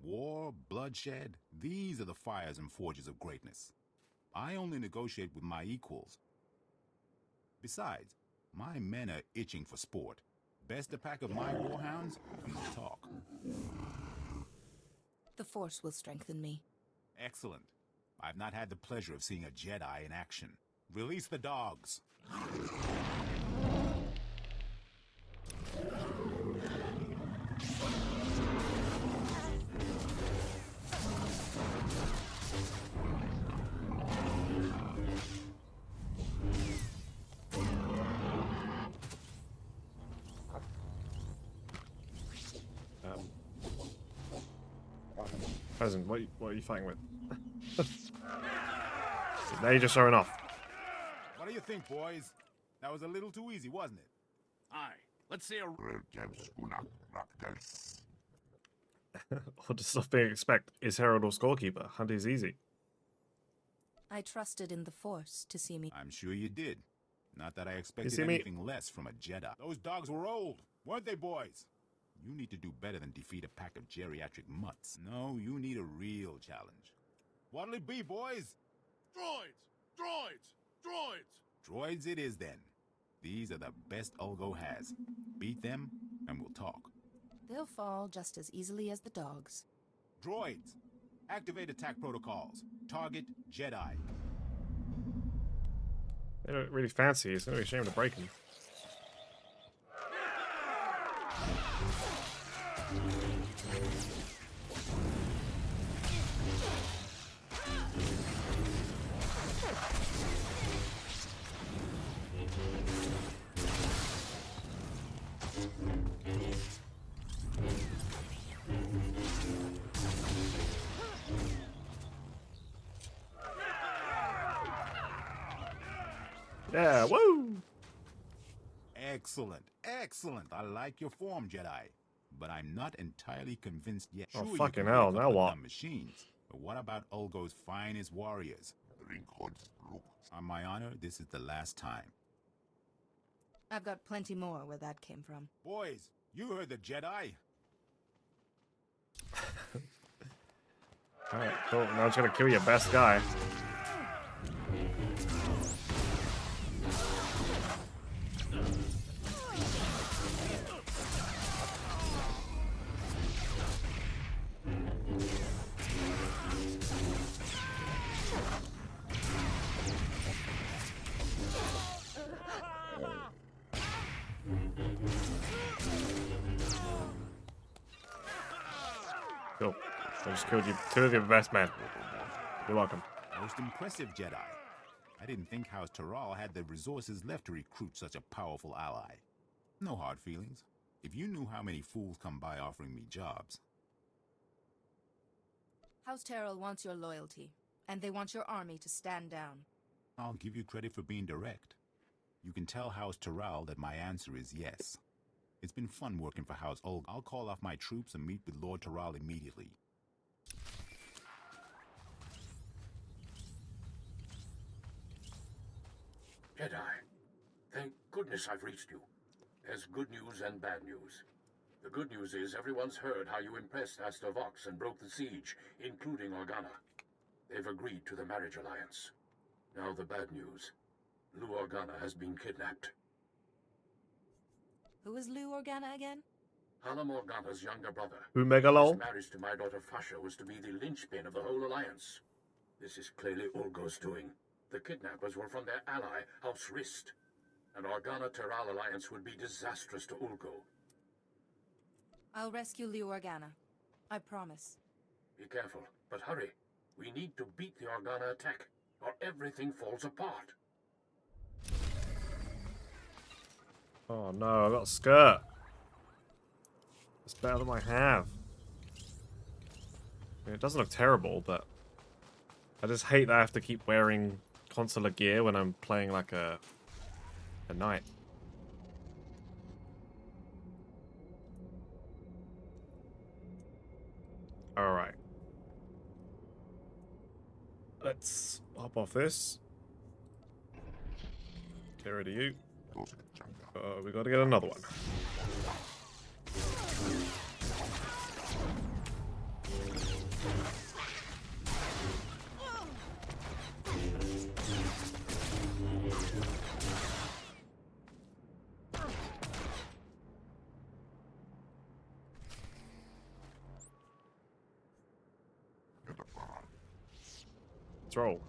War, bloodshed, these are the fires and forges of greatness. I only negotiate with my equals. Besides, my men are itching for sport. Best a pack of my warhounds, and we'll talk. The Force will strengthen me. Excellent. I've not had the pleasure of seeing a Jedi in action. Release the dogs. Present, what are you fighting with? Now you're just showing off. What do you think, boys? That was a little too easy, wasn't it? Aye. Let's see a... Or does something expect is Herald or scorekeeper? Hunt is easy. I trusted in the Force to see me. I'm sure you did. Not that I expected see me? anything less from a Jedi. Those dogs were old, weren't they, boys? You need to do better than defeat a pack of geriatric mutts. No, you need a real challenge. What'll it be, boys? Droids! Droids! Droids! Droids it is, then. These are the best Ulgo has. Beat them, and we'll talk. They'll fall just as easily as the dogs. Droids, activate attack protocols. Target Jedi. They look really fancy. It's gonna be a shame to break them. Yeah, woo! Excellent, excellent. I like your form, Jedi. But I'm not entirely convinced yet. Oh, Sure, fucking you can hell, beat a now couple of what? dumb machines. But what about Ulgo's finest warriors? On my honor, this is the last time. I've got plenty more where that came from. Boys, you heard the Jedi. Alright, cool. Now it's gonna kill your best guy. Cool. I just killed you. Two of your best men. You're welcome. Most impressive, Jedi. I didn't think House Terral had the resources left to recruit such a powerful ally. No hard feelings. If you knew how many fools come by offering me jobs. House Terrell wants your loyalty, And they want your army to stand down. I'll give you credit for being direct. You can tell House Terral that my answer is yes. It's been fun working for House Olga. I'll call off my troops and meet with Lord Terral immediately. Jedi, thank goodness I've reached you. There's good news and bad news. The good news is everyone's heard how you impressed Aster Vox and broke the siege, including Organa. They've agreed to the marriage alliance. Now the bad news. Lou Organa has been kidnapped. Who is Lou Organa again? Hallam Organa's younger brother. Who Megalol? His marriage to my daughter Fasha was to be the linchpin of the whole alliance. This is clearly Ulgo's doing. The kidnappers were from their ally, House Rist. An Organa-Terral alliance would be disastrous to Ulgo. I'll rescue Lou Organa. I promise. Be careful, but hurry. We need to beat the Organa attack, or everything falls apart. Oh no, I got a skirt. It's better than I have. I mean, it doesn't look terrible, but I just hate that I have to keep wearing consular gear when I'm playing like a knight. Alright. Let's hop off this. Get rid of you. We gotta get another one. Let's roll.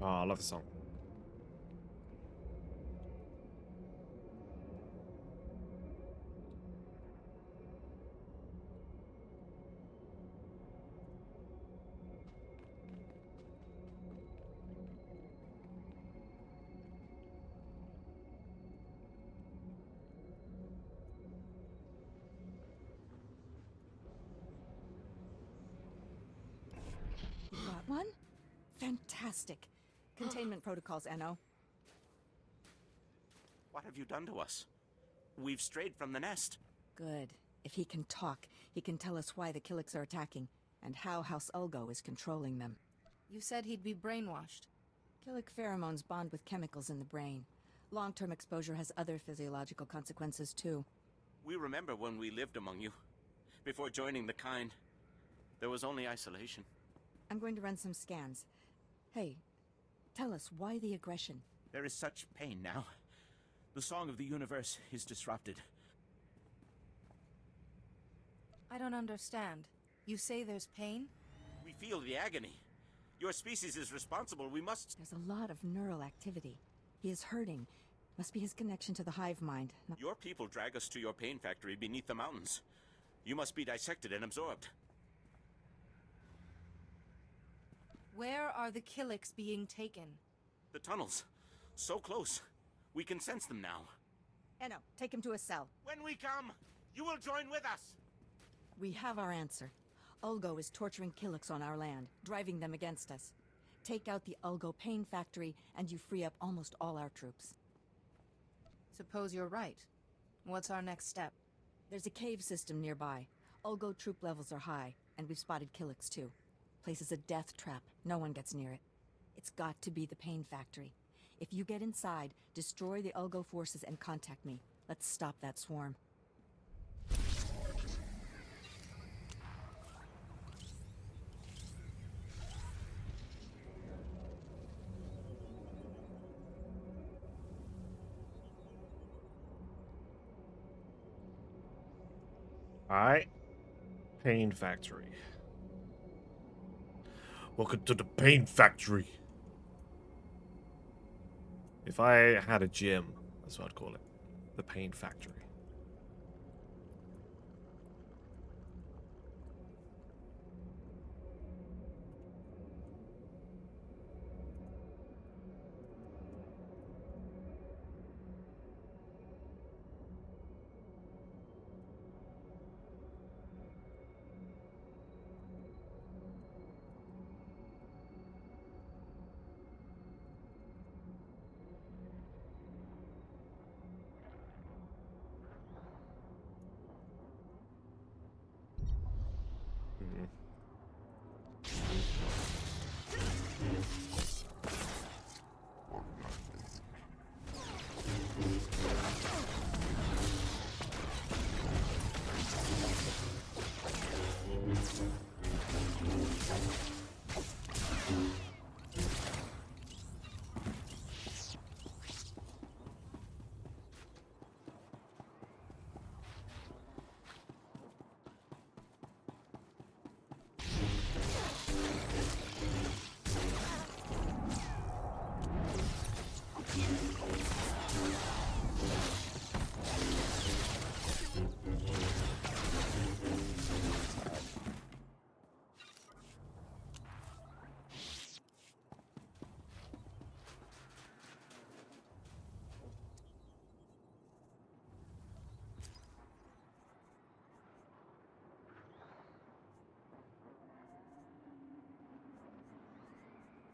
Oh, I love the song. You got one? Fantastic. Containment protocols, Enno. What have you done to us? We've strayed from the nest. Good. If he can talk, he can tell us why the Killiks are attacking, and how House Ulgo is controlling them. You said he'd be brainwashed. Killik pheromones bond with chemicals in the brain. Long-term exposure has other physiological consequences, too. We remember when we lived among you. Before joining the kind, there was only isolation. I'm going to run some scans. Hey, tell us, why the aggression? There is such pain now. The song of the universe is disrupted. I don't understand. You say there's pain? We feel the agony. Your species is responsible. We must... There's a lot of neural activity. He is hurting. Must be his connection to the hive mind. Your people drag us to your pain factory beneath the mountains. You must be dissected and absorbed. Where are the Killiks being taken? The tunnels. So close. We can sense them now. Enno, take him to a cell. When we come, you will join with us. We have our answer. Ulgo is torturing Killiks on our land, driving them against us. Take out the Ulgo pain factory, and you free up almost all our troops. Suppose you're right. What's our next step? There's a cave system nearby. Ulgo troop levels are high, and we've spotted Killiks too. Place is a death trap. No one gets near it. It's got to be the pain factory. If you get inside, destroy the Ulgo forces and contact me. Let's stop that swarm. Alright. Pain Factory. Welcome to the Pain Factory. If I had a gym, that's what I'd call it. The Pain Factory.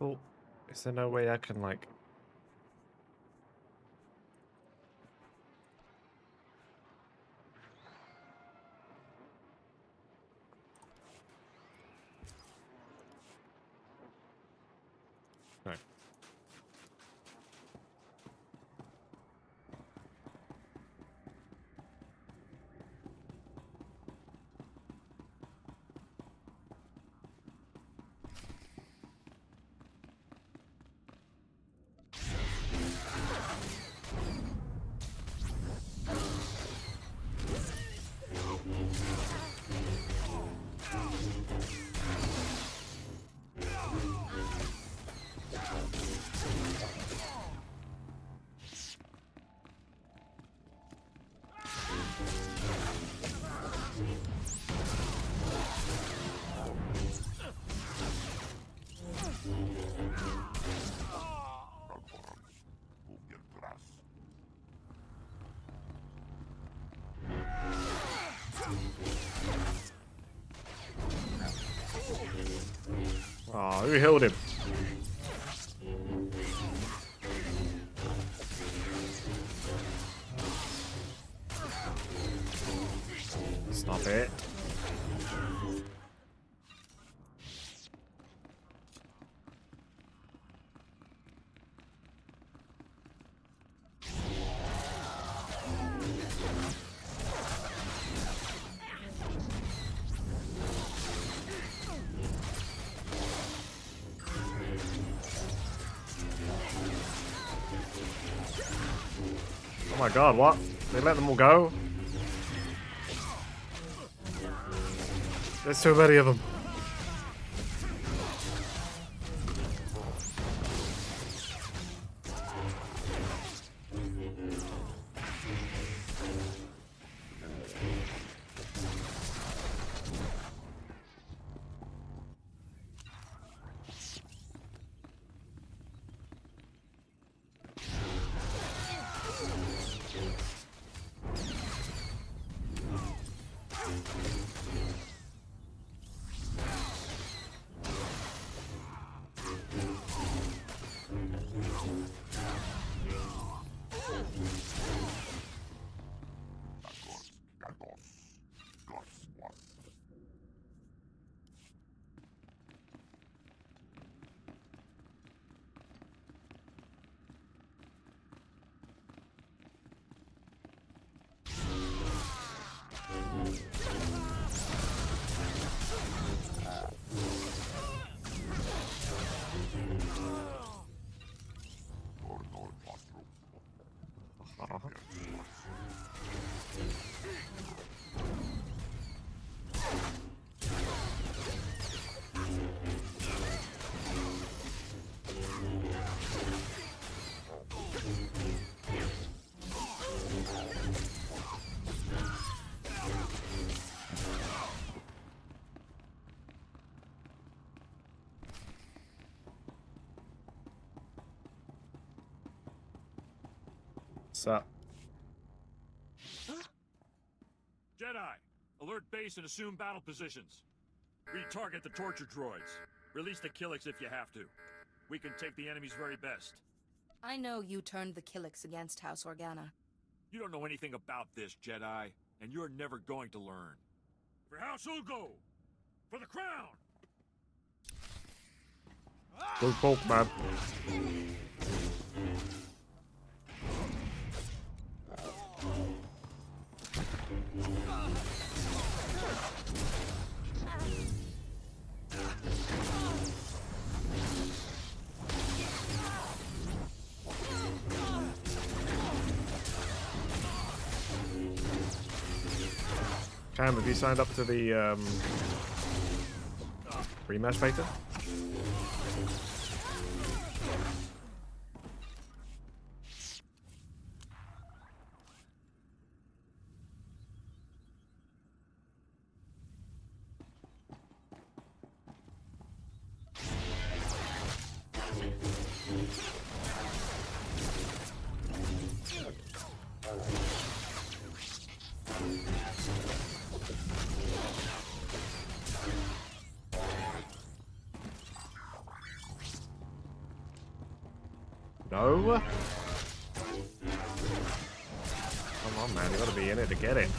Oh, is there no way I can, like... No. Oh, who healed him? Stop it. Oh my god, what? They let them all go? There's so many of them. What's up? Jedi, alert base and assume battle positions. Retarget the torture droids. Release the Killiks if you have to. We can take the enemy's very best. I know you turned the Killiks against House Organa. You don't know anything about this, Jedi, and you're never going to learn. For House Ulgo! For the crown! Good folk, man. Cam, have you signed up to the rematch beta? No? Come on, man. You gotta be in it to get it.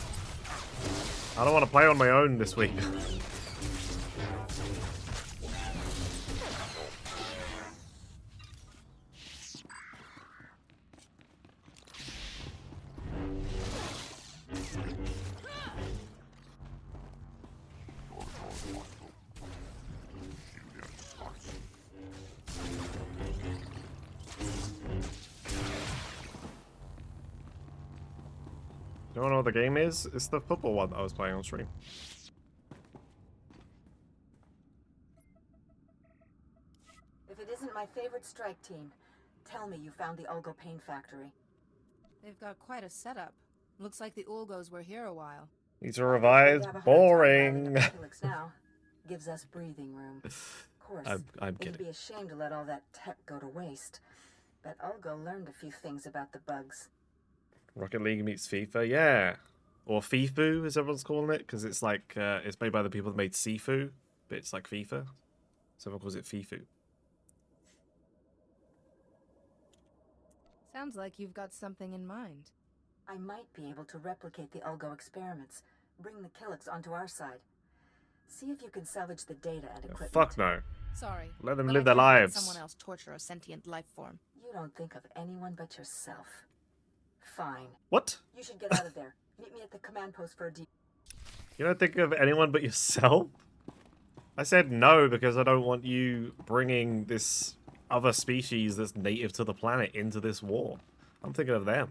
I don't want to play on my own this week. You don't know what the game is? It's the football one that I was playing on stream. If it isn't my favorite strike team, tell me you found the Ulgo Pain Factory. They've got quite a setup. Looks like the Ulgos were here a while. Need to revise. Boring. Now gives us breathing room. Of course, I'm it'd kidding. be a shame to let all that tech go to waste. But Ulgo learned a few things about the bugs. Rocket League meets FIFA, yeah. Or FIFU, as everyone's calling it, because it's like, it's made by the people that made Sifu, but it's like FIFA. So everyone calls it FIFU. Sounds like you've got something in mind. I might be able to replicate the Ulgo experiments, bring the Killiks onto our side. See if you can salvage the data and equipment. Fuck no. Sorry. Let them but live I their can't let lives. Someone else torture a sentient life form. You don't think of anyone but yourself. Fine. What? You should get out of there. Meet me at the command post for a deep. You don't think of anyone but yourself? I said no because I don't want you bringing this other species that's native to the planet into this war. I'm thinking of them.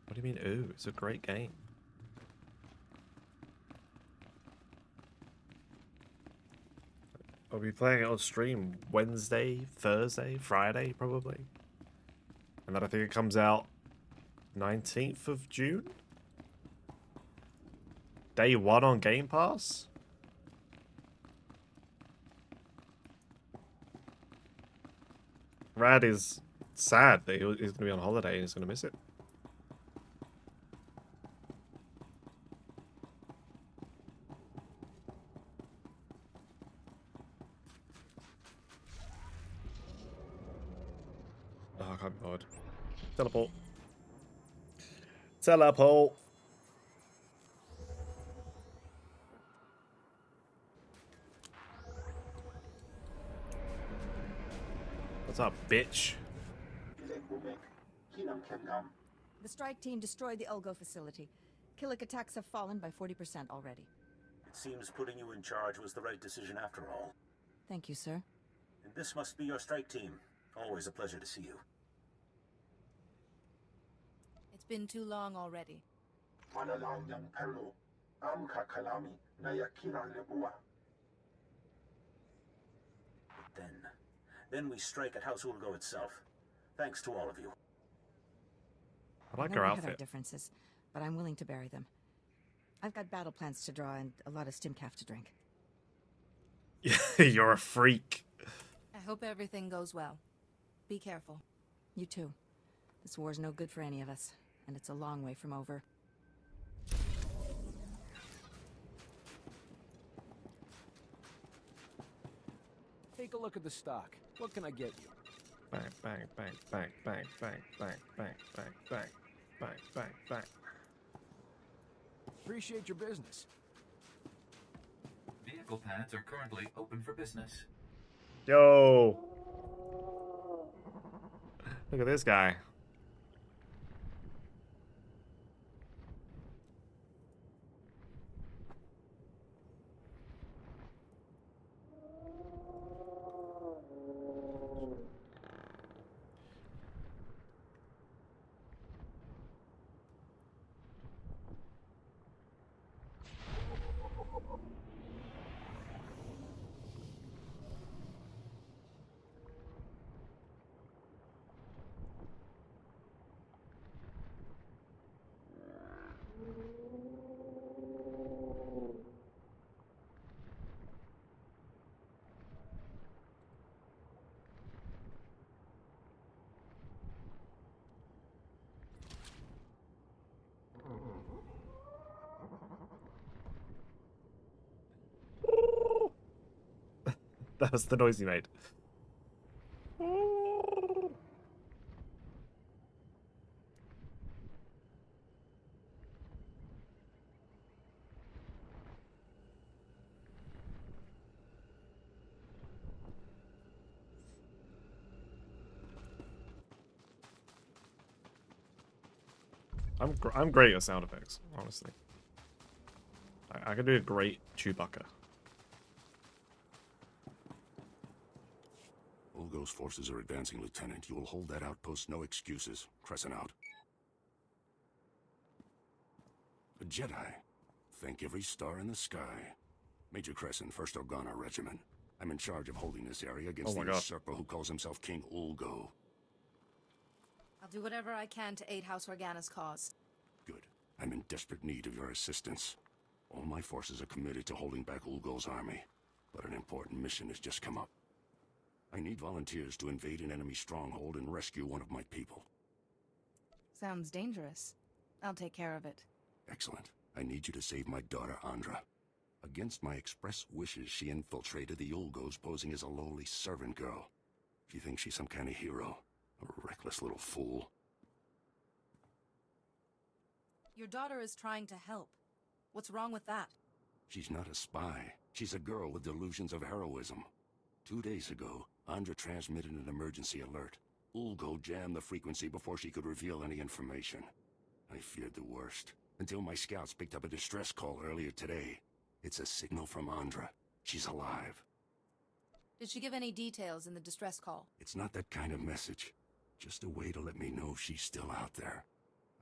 What do you mean, ooh? It's a great game. I'll be playing it on stream Wednesday, Thursday, Friday, probably. And then I think it comes out 19th of June? Day 1 on Game Pass? Rad is sad that he's going to be on holiday and he's going to miss it. Oh, I can't be bothered. Teleport. Teleport. What's up, bitch? The strike team destroyed the Ulgo facility. Killik attacks have fallen by 40% already. It seems putting you in charge was the right decision after all. Thank you, sir. And this must be your strike team. Always a pleasure to see you. It's been too long already. But then we strike at House Ulgo itself. Thanks to all of you. I like know her we had our outfit. differences, but I'm willing to bury them. I've got battle plans to draw and a lot of stimcaf to drink. You're a freak. I hope everything goes well. Be careful. You too. This war's no good for any of us, and it's a long way from over. Take a look at the stock. What can I get you? Bang, bang, bang, bang, bang, bang, bang, bang, bang, bang, bang, bang, bang. Appreciate your business. Vehicle pads are currently open for business. Yo. Look at this guy. That was the noise he made. I'm great at sound effects, honestly. I could do a great Chewbacca. Ulgo's forces are advancing, Lieutenant. You will hold that outpost, no excuses. Crescent out. A Jedi. Thank every star in the sky. Major Crescent, 1st Organa Regiment. I'm in charge of holding this area against the usurper who calls himself King Ulgo. I'll do whatever I can to aid House Organa's cause. Good. I'm in desperate need of your assistance. All my forces are committed to holding back Ulgo's army, but an important mission has just come up. I need volunteers to invade an enemy stronghold and rescue one of my people. Sounds dangerous. I'll take care of it. Excellent. I need you to save my daughter, Andra. Against my express wishes, she infiltrated the Ulgos posing as a lowly servant girl. She thinks she's some kind of hero. A reckless little fool. Your daughter is trying to help. What's wrong with that? She's not a spy. She's a girl with delusions of heroism. 2 days ago, Andra transmitted an emergency alert. Ulgo jammed the frequency before she could reveal any information. I feared the worst, until my scouts picked up a distress call earlier today. It's a signal from Andra. She's alive. Did she give any details in the distress call? It's not that kind of message. Just a way to let me know she's still out there.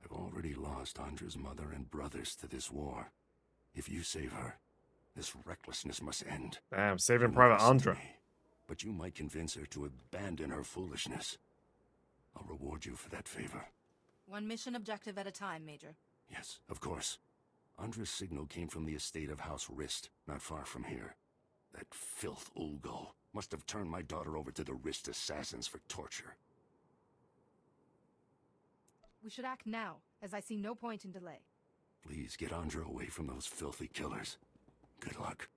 I've already lost Andra's mother and brothers to this war. If you save her, this recklessness must end. Damn, saving Private Andra. But you might convince her to abandon her foolishness. I'll reward you for that favor. One mission objective at a time, Major. Yes, of course. Andra's signal came from the estate of House Rist, not far from here. That filth Ulgo must have turned my daughter over to the Rist assassins for torture. We should act now, as I see no point in delay. Please get Andra away from those filthy killers. Good luck.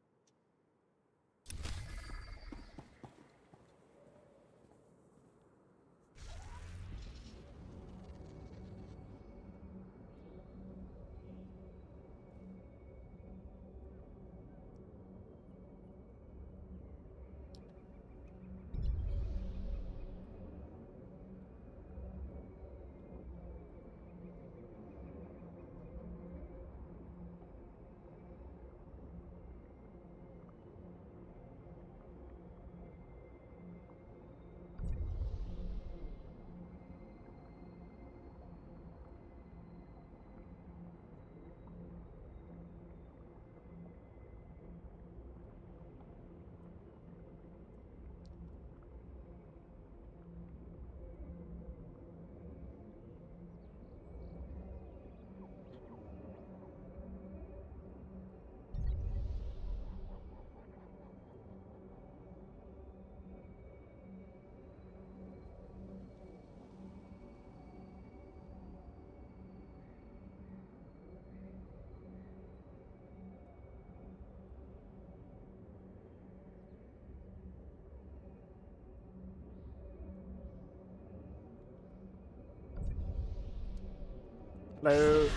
No.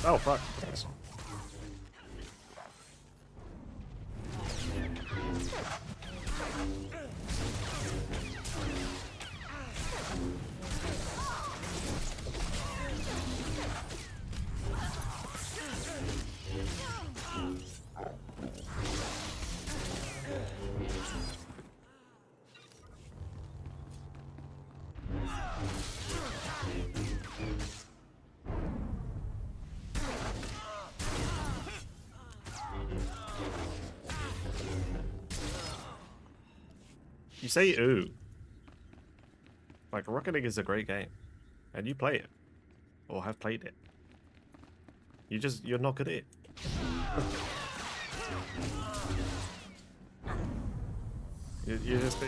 Oh, fuck. You say ooh. Like, Rocket League is a great game. And you play it. Or have played it. You're not good at it.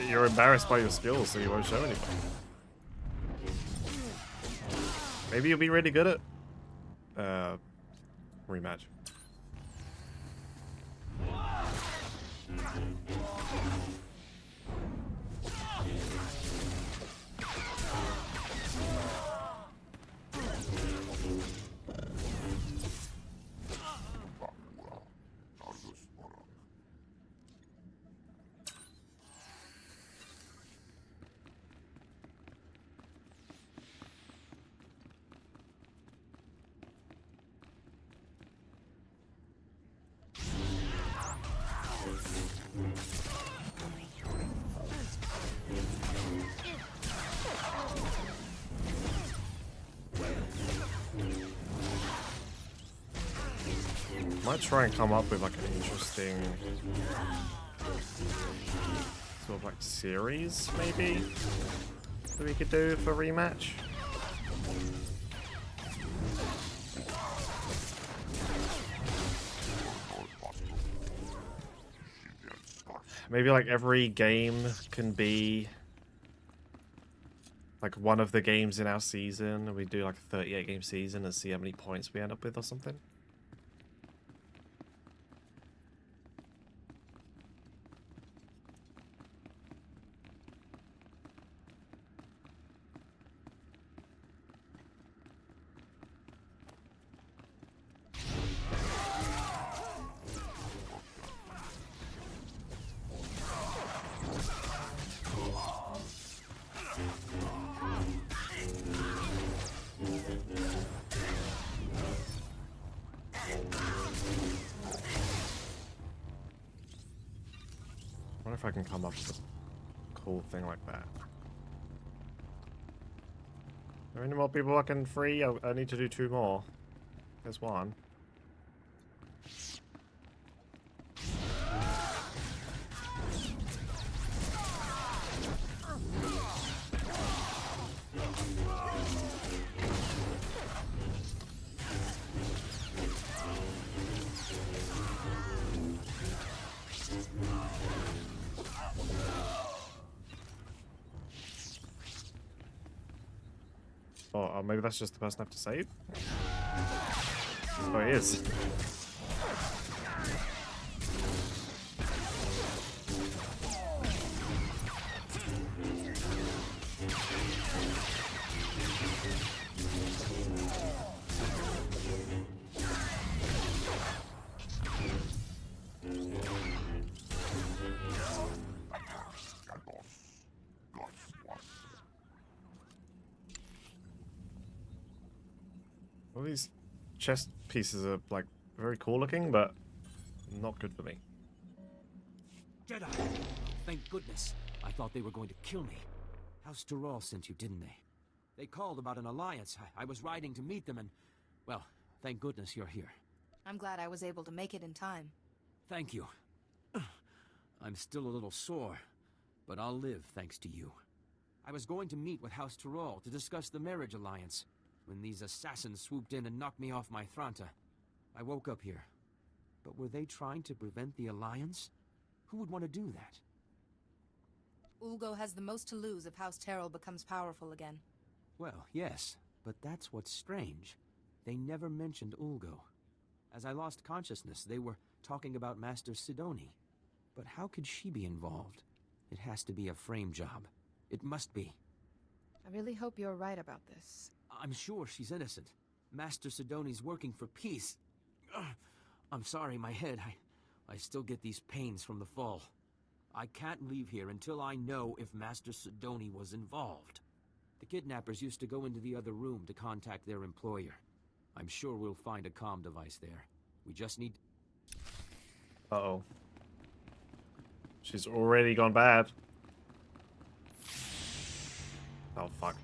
You're embarrassed by your skills, so you won't show anyone. Maybe you'll be really good at rematch. Might try and come up with like an interesting sort of like series maybe that we could do for rematch. Maybe like every game can be like one of the games in our season, and we do like a 38 game season and see how many points we end up with or something. I wonder if I can come up with a cool thing like that. Are there any more people I can free? I need to do 2 more. There's one. Oh, maybe that's just the person I have to save? Oh, he is. All these chest pieces are like very cool looking, but not good for me. Jedi! Thank goodness. I thought they were going to kill me. House Tyrell sent you, didn't they? They called about an alliance. I was riding to meet them and... well, thank goodness you're here. I'm glad I was able to make it in time. Thank you. I'm still a little sore, but I'll live thanks to you. I was going to meet with House Tyrell to discuss the marriage alliance when these assassins swooped in and knocked me off my Thranta. I woke up here. But were they trying to prevent the alliance? Who would want to do that? Ulgo has the most to lose if House Tyrell becomes powerful again. Well, yes, but that's what's strange. They never mentioned Ulgo. As I lost consciousness, they were talking about Master Sidoni. But how could she be involved? It has to be a frame job. It must be. I really hope you're right about this. I'm sure she's innocent. Master Sidoni's working for peace. I'm sorry, my head. I still get these pains from the fall. I can't leave here until I know if Master Sidoni was involved. The kidnappers used to go into the other room to contact their employer. I'm sure we'll find a comm device there. We just need... Uh-oh. She's already gone bad. Oh, fuck.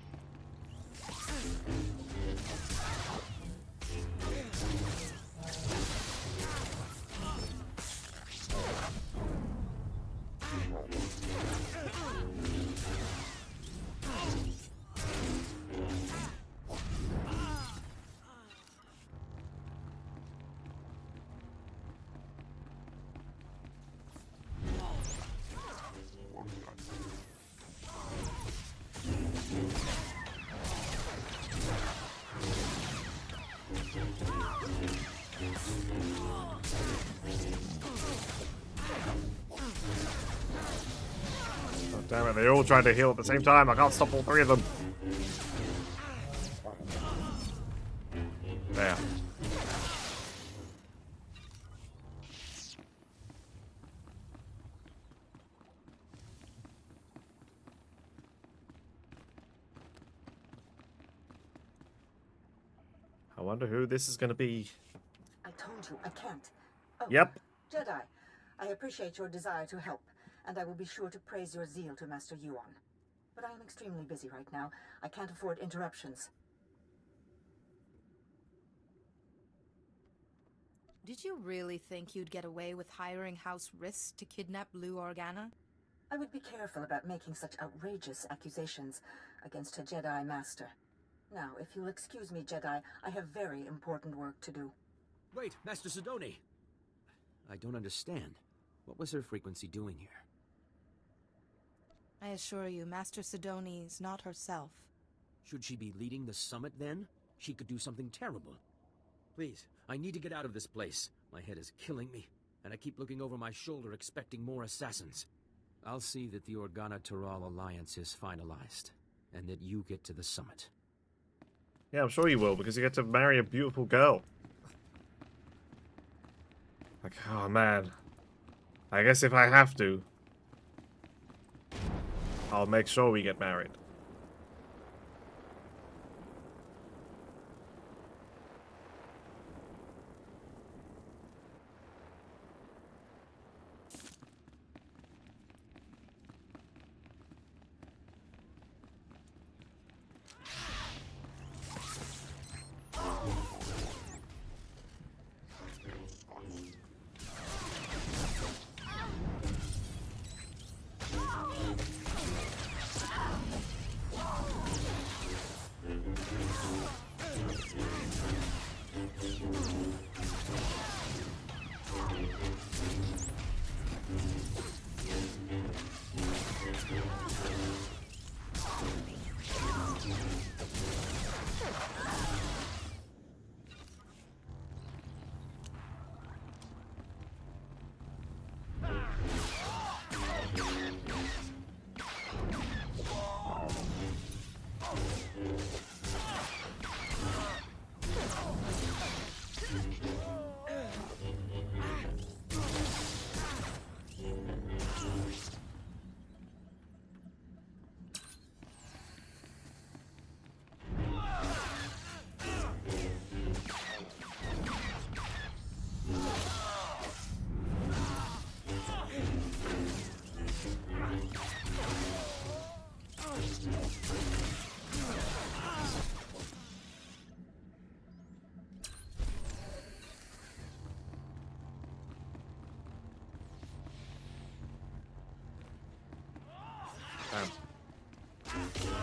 Oh, damn it, they're all trying to heal at the same time. I can't stop all three of them. There. I wonder who this is going to be. I told you, I can't. Oh, Yep. Jedi, I appreciate your desire to help, and I will be sure to praise your zeal to Master Yuan. But I am extremely busy right now. I can't afford interruptions. Did you really think you'd get away with hiring House Riss to kidnap Lou Organa? I would be careful about making such outrageous accusations against a Jedi Master. Now, if you'll excuse me, Jedi, I have very important work to do. Wait, Master Sidoni! I don't understand. What was her frequency doing here? I assure you, Master Sidoni's not herself. Should she be leading the summit, then? She could do something terrible. Please, I need to get out of this place. My head is killing me, and I keep looking over my shoulder expecting more assassins. I'll see that the Organa-Taral alliance is finalized, and that you get to the summit. Yeah, I'm sure you will, because you get to marry a beautiful girl. Like, oh man. I guess if I have to, I'll make sure we get married.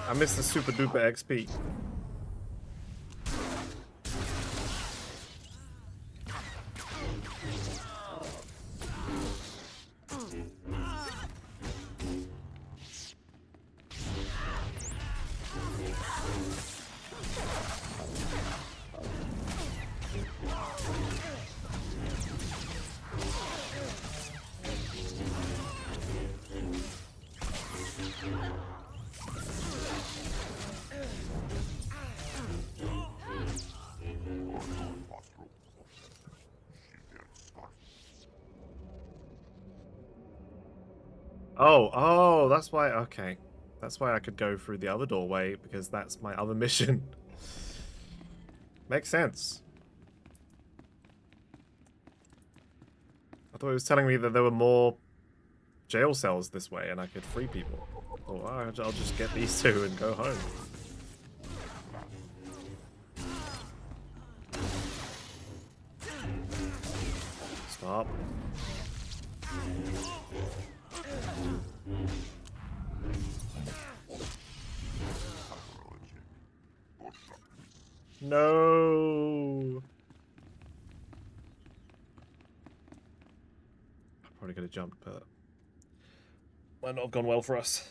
I missed the super duper XP. Oh, that's why. Okay, that's why I could go through the other doorway because that's my other mission. Makes sense. I thought it was telling me that there were more jail cells this way and I could free people. Oh, alright, I'll just get these two and go home. Stop. No. I probably could have jumped, but might not have gone well for us.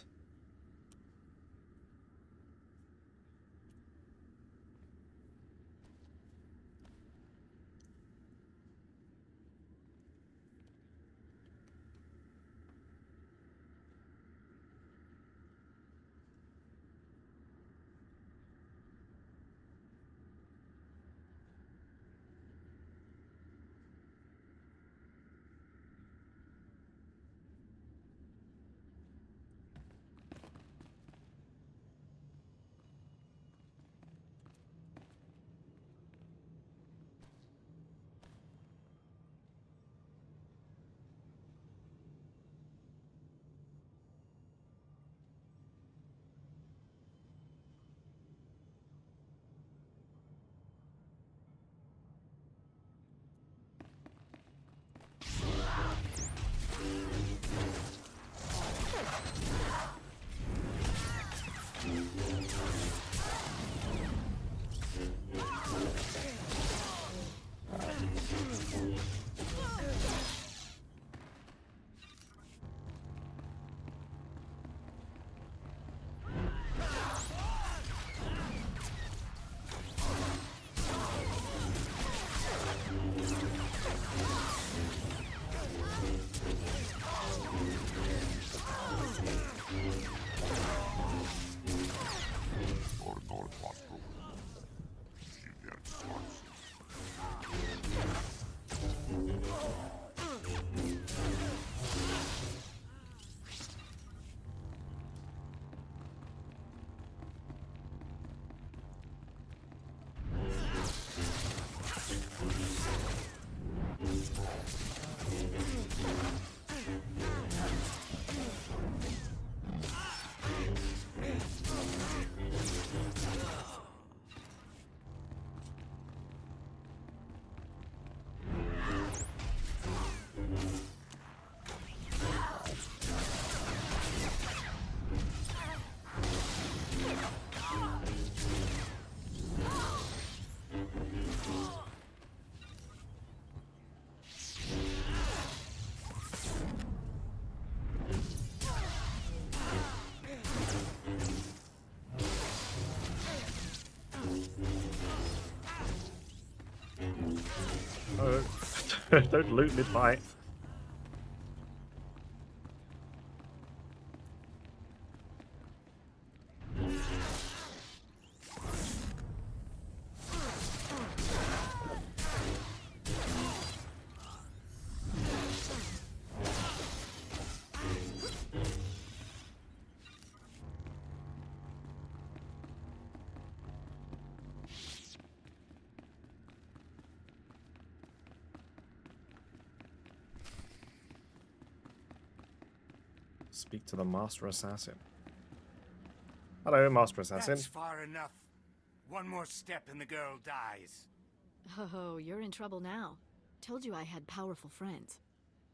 Oh, don't loot mid-fight. Speak to the Master Assassin. Hello, Master Assassin. That's far enough. One more step and the girl dies. Oh, you're in trouble now. Told you I had powerful friends.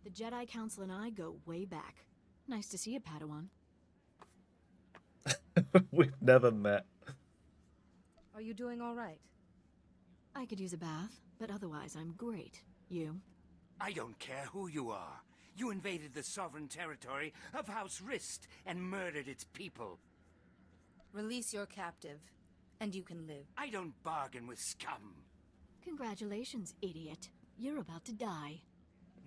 The Jedi Council and I go way back. Nice to see you, Padawan. We've never met. Are you doing all right? I could use a bath, but otherwise I'm great. You? I don't care who you are. You invaded the sovereign territory of House Rist and murdered its people. Release your captive, and you can live. I don't bargain with scum. Congratulations, idiot. You're about to die.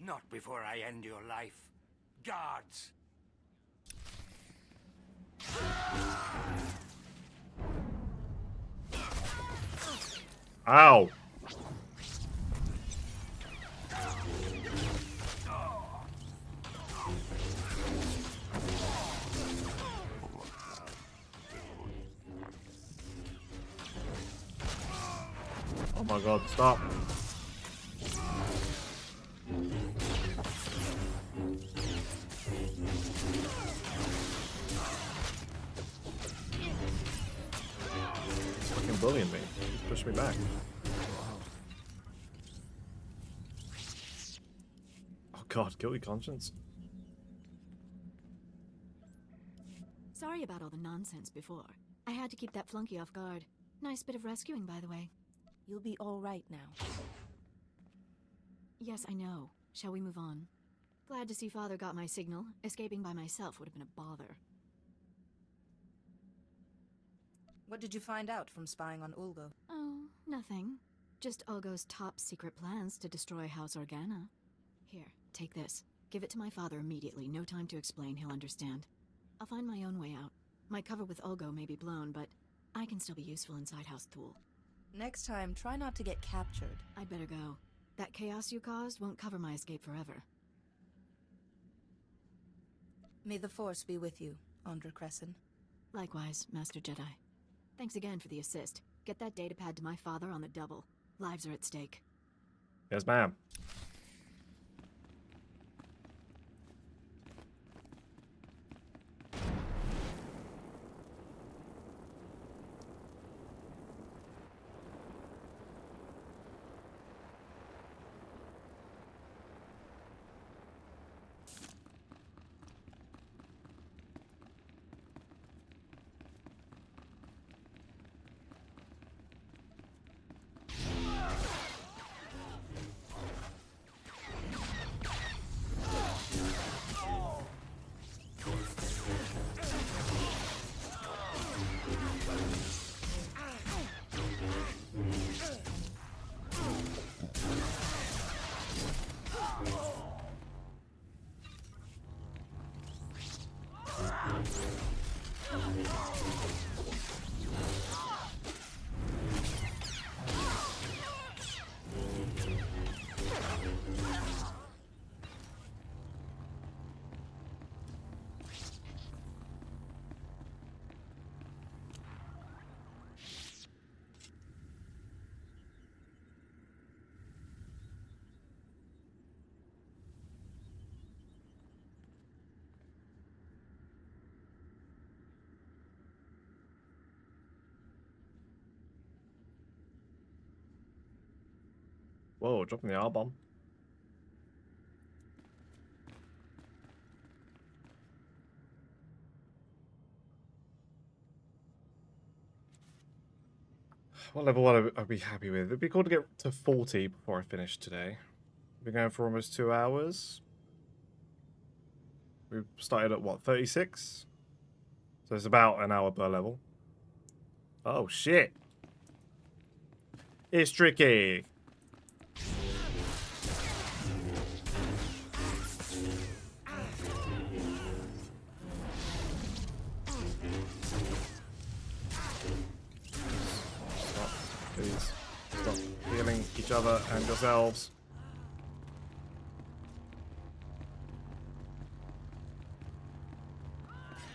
Not before I end your life. Guards! Ow! my god, stop. He's fucking bullying me. He's pushed me back. Oh god, guilty conscience. Sorry about all the nonsense before. I had to keep that flunky off guard. Nice bit of rescuing, by the way. You'll be all right now. Yes, I know. Shall we move on? Glad to see Father got my signal. Escaping by myself would have been a bother. What did you find out from spying on Ulgo? Oh, nothing. Just Ulgo's top secret plans to destroy House Organa. Here, take this. Give it to my father immediately. No time to explain, he'll understand. I'll find my own way out. My cover with Ulgo may be blown, but I can still be useful inside House Thule. Next time, try not to get captured. I'd better go. That chaos you caused won't cover my escape forever. May the Force be with you, Andre Crescent. Likewise, Master Jedi. Thanks again for the assist. Get that datapad to my father on the double. Lives are at stake. Yes, ma'am. Whoa, dropping the R-bomb. What level would I be happy with? It'd be cool to get to 40 before I finish today. We've been going for almost 2 hours. We started at what, 36? So it's about an hour per level. Oh shit. It's tricky. Stop, please. Stop healing each other and yourselves.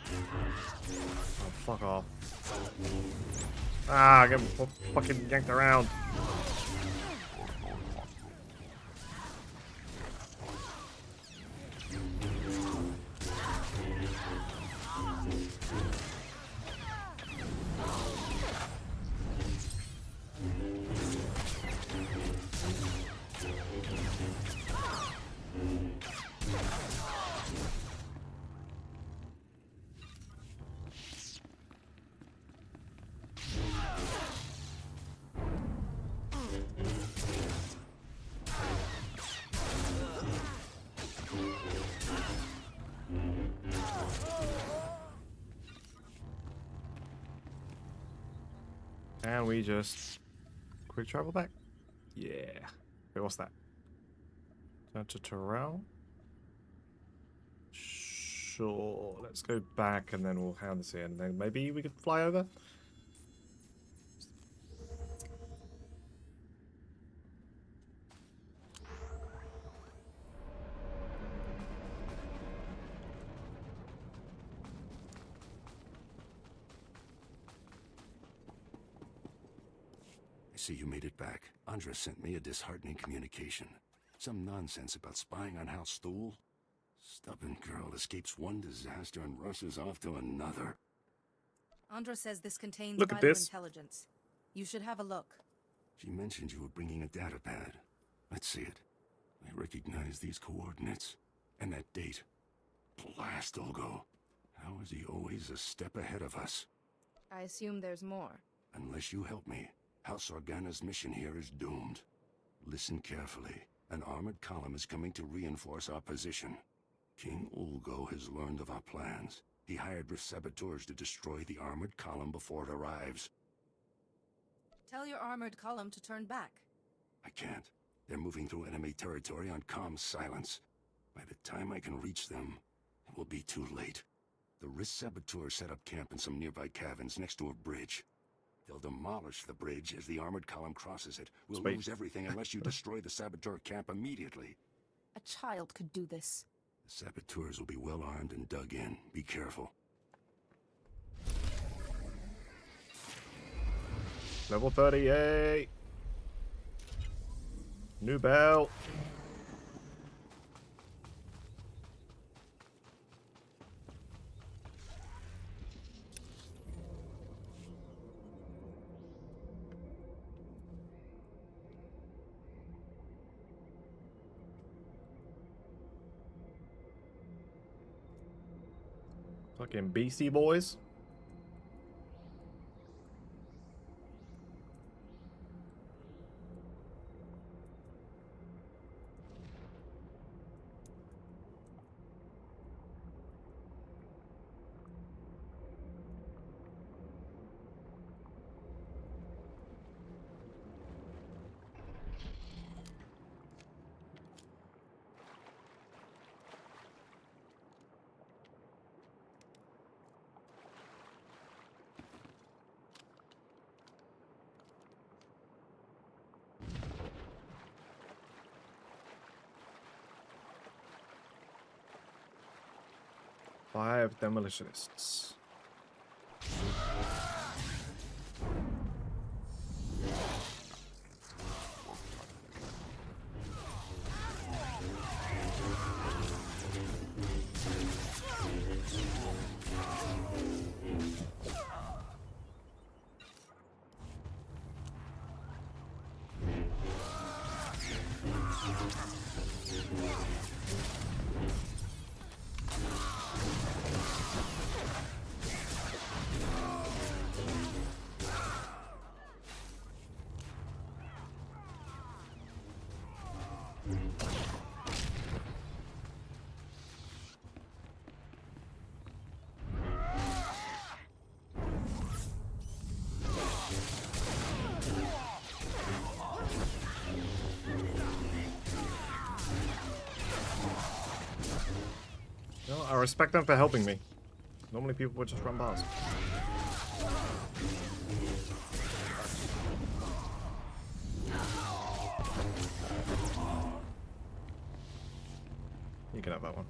Oh, fuck off. Ah, I get fucking yanked around. And we just quick travel back. Yeah. Wait, what's that? Turn to Terrell. Sure. Let's go back and then we'll hand this in. Then maybe we could fly over. see you made it back. Andra sent me a disheartening communication. Some nonsense about spying on House Thule. Stubborn girl escapes one disaster and rushes off to another. Andra says this contains Look at vital this. intelligence. You should have a look. She mentioned you were bringing a data pad. Let's see it. I recognize these coordinates. And that date. Blast Ulgo. How is he always a step ahead of us? I assume there's more. Unless you help me, House Organa's mission here is doomed. Listen carefully. An armored column is coming to reinforce our position. King Ulgo has learned of our plans. He hired saboteurs to destroy the armored column before it arrives. Tell your armored column to turn back. I can't. They're moving through enemy territory on comm silence. By the time I can reach them, it will be too late. The Risk saboteurs set up camp in some nearby caverns next to a bridge. They'll demolish the bridge as the armored column crosses it. We'll lose everything unless you destroy the saboteur camp immediately. A child could do this. The saboteurs will be well armed and dug in. Be careful. Level 38. New belt. Fucking Beastie Boys. Five demolitionists. No, I respect them for helping me. Normally people would just run past. You can have that one.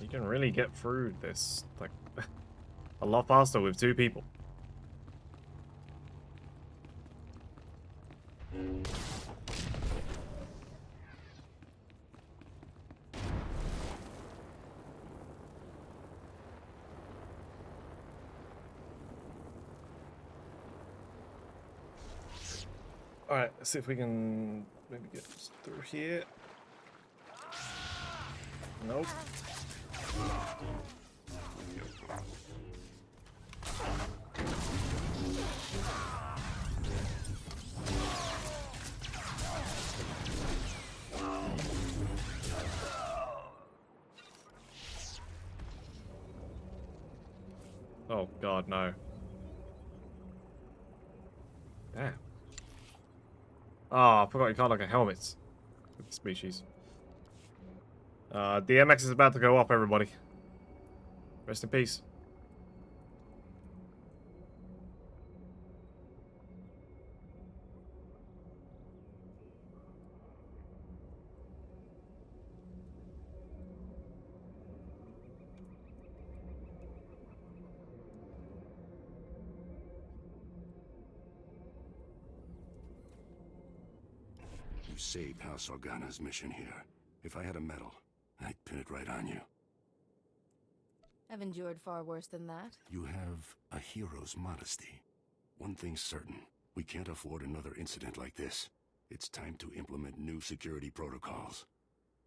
You can really get through this like a lot faster with two people. Alright, let's see if we can maybe get through here. Nope. Oh god, no. Damn. Oh, I forgot you can't look at helmets with the species. DMX is about to go up, everybody. Rest in peace. You saved House Organa's mission here. If I had a medal, I'd pin it right on you. I've endured far worse than that. You have a hero's modesty. One thing's certain. We can't afford another incident like this. It's time to implement new security protocols.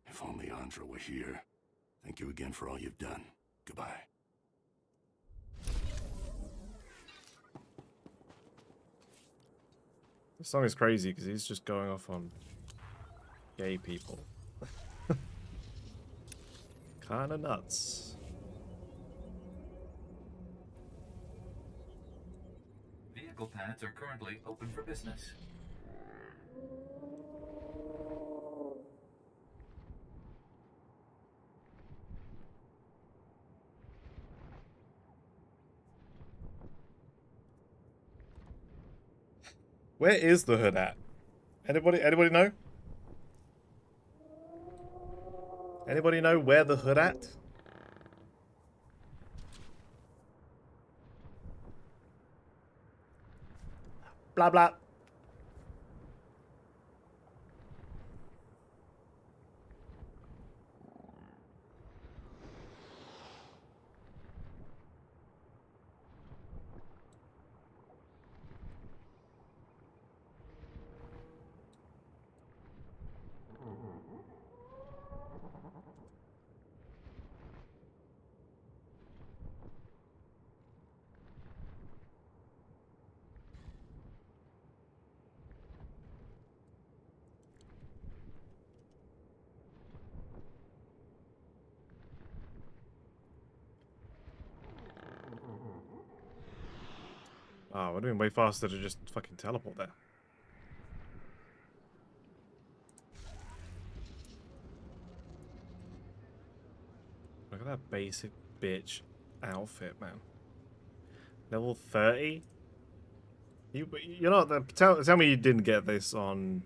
If only Andra were here. Thank you again for all you've done. Goodbye. This song is crazy because he's just going off on gay people. Kinda nuts. Vehicle pads are currently open for business. Where is the hood at? Anybody know? Anybody know where the hood at? Blah blah. Oh, would have been way faster to just fucking teleport there. Look at that basic bitch outfit, man. Level 30? You're not the tell me you didn't get this on.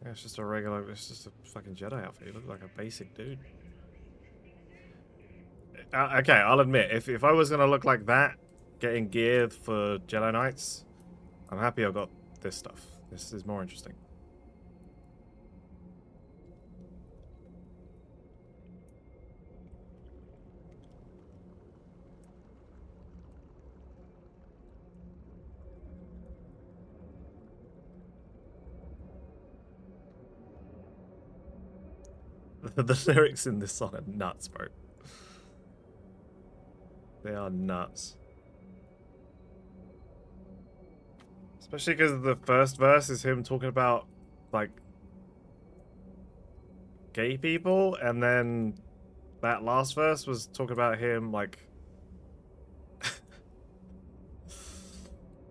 Yeah, it's just a regular. It's just a fucking Jedi outfit. You look like a basic dude. Okay, I'll admit, if I was gonna look like that, getting geared for Jedi Knights, I'm happy I got this stuff. This is more interesting. The lyrics in this song are nuts, bro. They are nuts. Especially because the first verse is him talking about, like, gay people, and then that last verse was talking about him, like,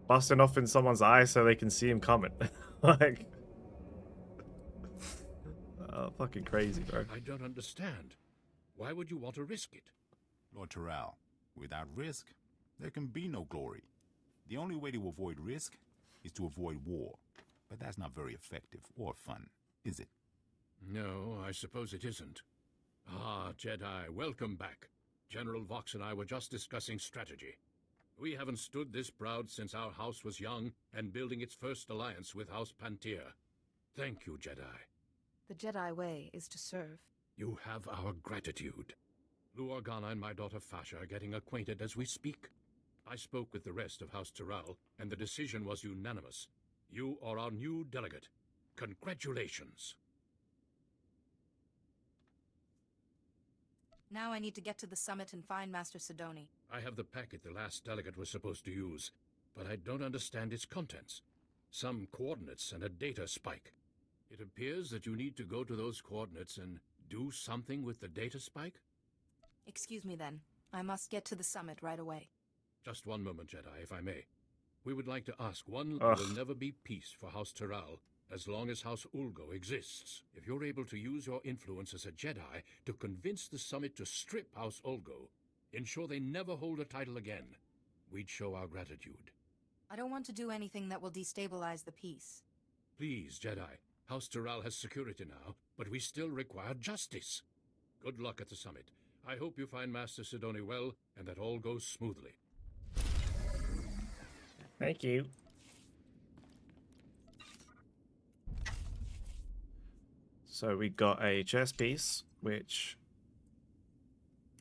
busting off in someone's eye so they can see him coming. Like, fucking crazy, bro. I don't understand. Why would you want to risk it? Lord Terrell, without risk, there can be no glory. The only way to avoid risk is to avoid war. But that's not very effective or fun, is it? No, I suppose it isn't. Ah, Jedi, welcome back. General Vox and I were just discussing strategy. We haven't stood this proud since our house was young and building its first alliance with House Pantir. Thank you, Jedi. The Jedi way is to serve. You have our gratitude. Lou Organa and my daughter Fasha are getting acquainted as we speak. I spoke with the rest of House Tyrell, and the decision was unanimous. You are our new delegate. Congratulations. Now I need to get to the summit and find Master Sidoni. I have the packet the last delegate was supposed to use, but I don't understand its contents. Some coordinates and a data spike. It appears that you need to go to those coordinates and do something with the data spike? Excuse me then. I must get to the summit right away. Just one moment, Jedi, if I may. We would like to ask one. Ugh. There will never be peace for House Terral as long as House Ulgo exists. If you're able to use your influence as a Jedi to convince the summit to strip House Ulgo, ensure they never hold a title again, we'd show our gratitude. I don't want to do anything that will destabilize the peace. Please, Jedi. House Terral has security now, but we still require justice. Good luck at the summit. I hope you find Master Sidoni well, and that all goes smoothly. Thank you. So we got a chest piece, which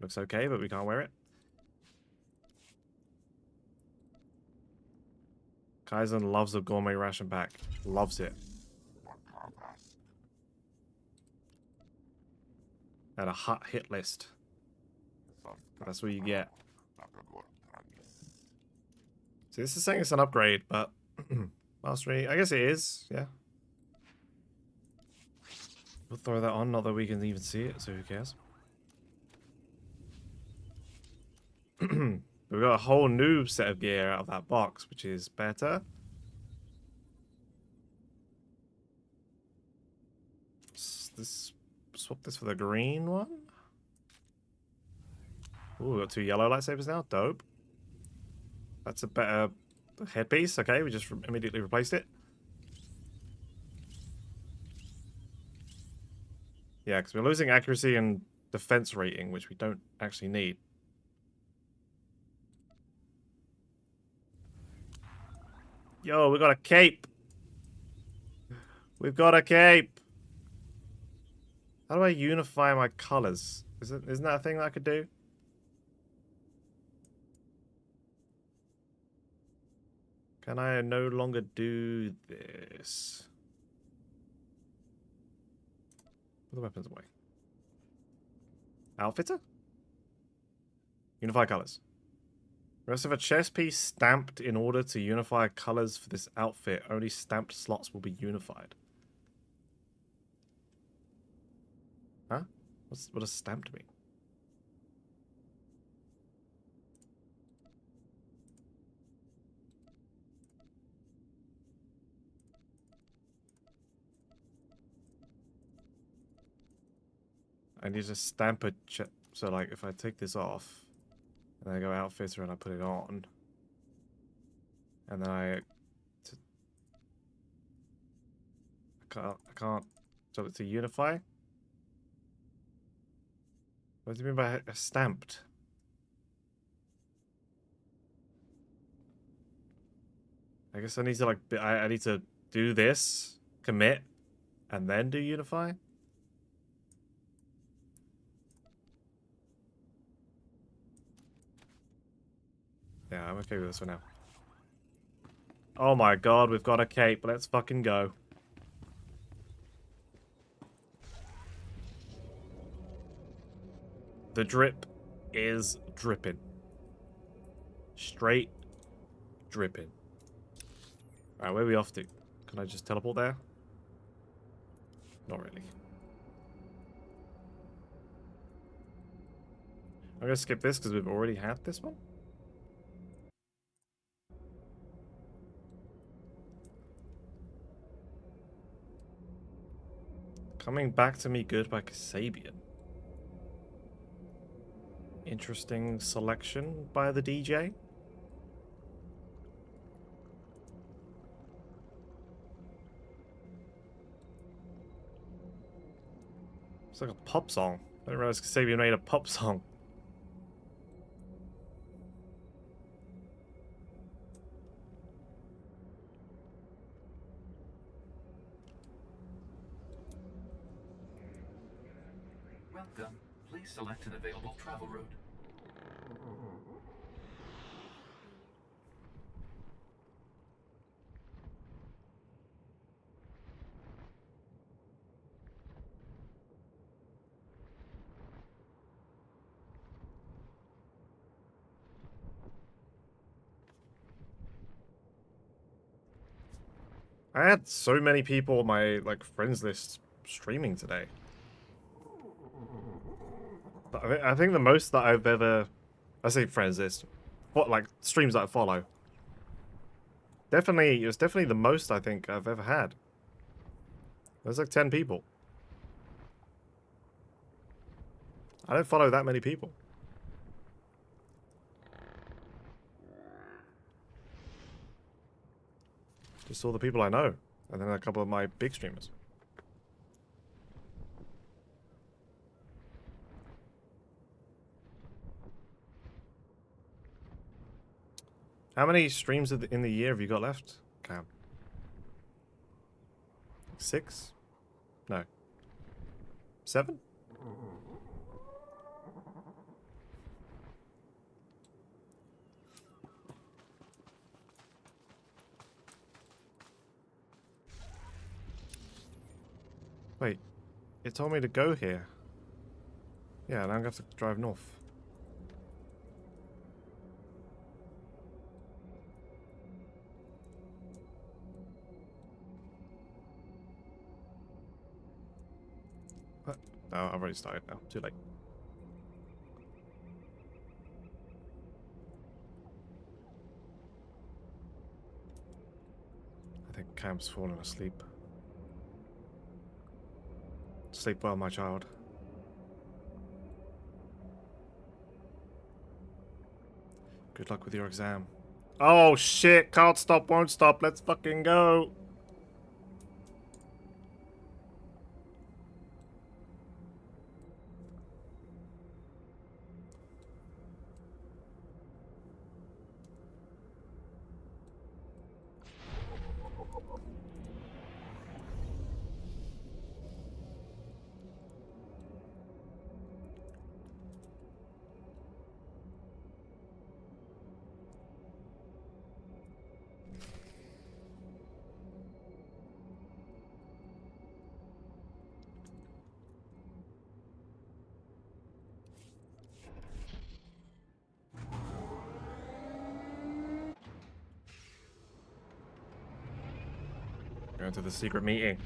looks okay, but we can't wear it. Kaizen loves a gourmet ration pack. Loves it. And a hot hit list. That's what you get. See, this is saying it's an upgrade, but mastery, I guess it is, yeah. We'll throw that on, not that we can even see it, so who cares? We've got a whole new set of gear out of that box, which is better. Swap this for the green one. Ooh, we got 2 yellow lightsabers now. Dope. That's a better headpiece. Okay, we just immediately replaced it. Yeah, because we're losing accuracy and defense rating, which we don't actually need. Yo, we got a cape. We've got a cape. How do I unify my colors? Isn't that a thing that I could do? Can I no longer do this? Put the weapons away. Outfitter? Unify colors. Rest of a chest piece stamped in order to unify colors for this outfit. Only stamped slots will be unified. Huh? What does stamped mean? I need to stamp a chest. So, like, if I take this off, and then I go outfitter and I put it on, and then I can't tell it to unify. What do you mean by stamped? I guess I need to, like, I need to do this, commit, and then do unify? Yeah, I'm okay with this for now. Oh my god, we've got a cape. Let's fucking go. The drip is dripping. Straight dripping. Alright, where are we off to? Can I just teleport there? Not really. I'm gonna skip this because we've already had this one. Coming Back to Me Good by Kasabian. Interesting selection by the DJ. It's like a pop song. I didn't realize Kasabian made a pop song. Welcome. Please select an available travel route. I had so many people on my like friends list streaming today. But I think the most that I've ever, I say friends list, what like streams that I follow. Definitely, it was definitely the most I think I've ever had. There's like 10 people. I don't follow that many people. Just all the people I know, and then a couple of my big streamers. How many streams in the year have you got left, Cam? 6? No. 7? Wait, it told me to go here. Yeah, now I'm gonna have to drive north. What? No, I've already started now. Too late. I think Cam's fallen asleep. Sleep well, my child. Good luck with your exam. Oh shit! Can't stop, won't stop. Let's fucking go. Going to the secret meeting.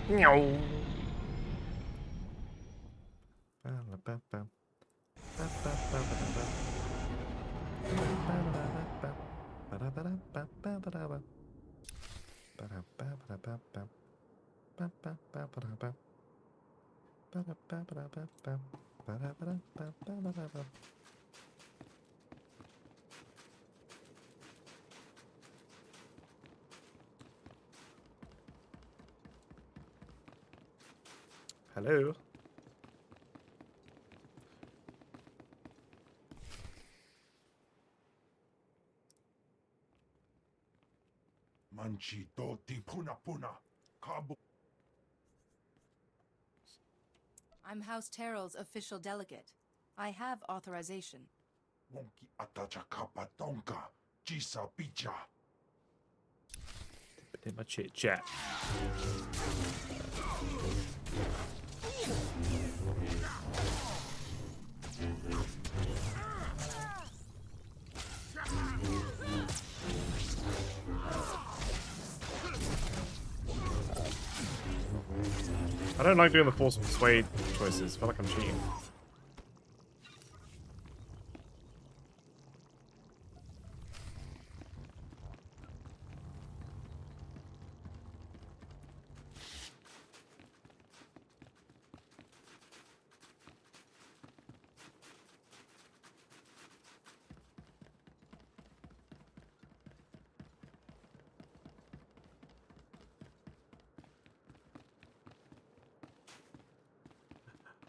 No. Hello. Manchi doti puna puna. Kabu. I'm House Terrell's official delegate. I have authorization. Wonki atacha kapa tonka. Jisa picha. In my chit chat. I don't like doing the force persuade choices. I feel like I'm cheating.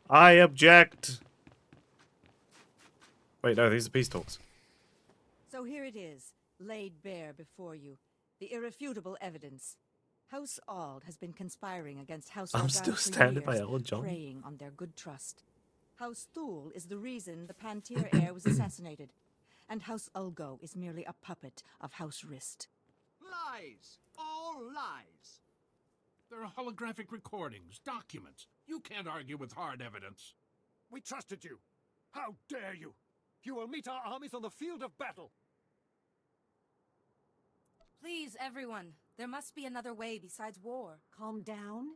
I object. Wait, no, these are peace talks. So here it is, laid bare before you. The irrefutable evidence. House Ald has been conspiring against House I'm Organ still for standing by years, Eld, John. preying on their good trust. House Thule is the reason the Pantier heir was assassinated. And House Ulgo is merely a puppet of House Rist. Lies! All lies! There are holographic recordings, documents. You can't argue with hard evidence. We trusted you. How dare you? You will meet our armies on the field of battle. Please, everyone. There must be another way besides war. Calm down.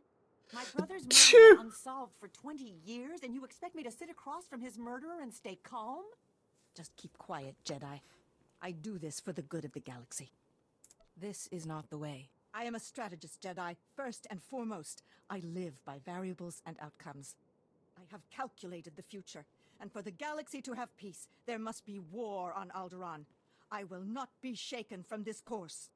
My brother's murder went unsolved for 20 years, and you expect me to sit across from his murderer and stay calm? Just keep quiet, Jedi. I do this for the good of the galaxy. This is not the way. I am a strategist, Jedi, first and foremost. I live by variables and outcomes. I have calculated the future, and for the galaxy to have peace, there must be war on Alderaan. I will not be shaken from this course.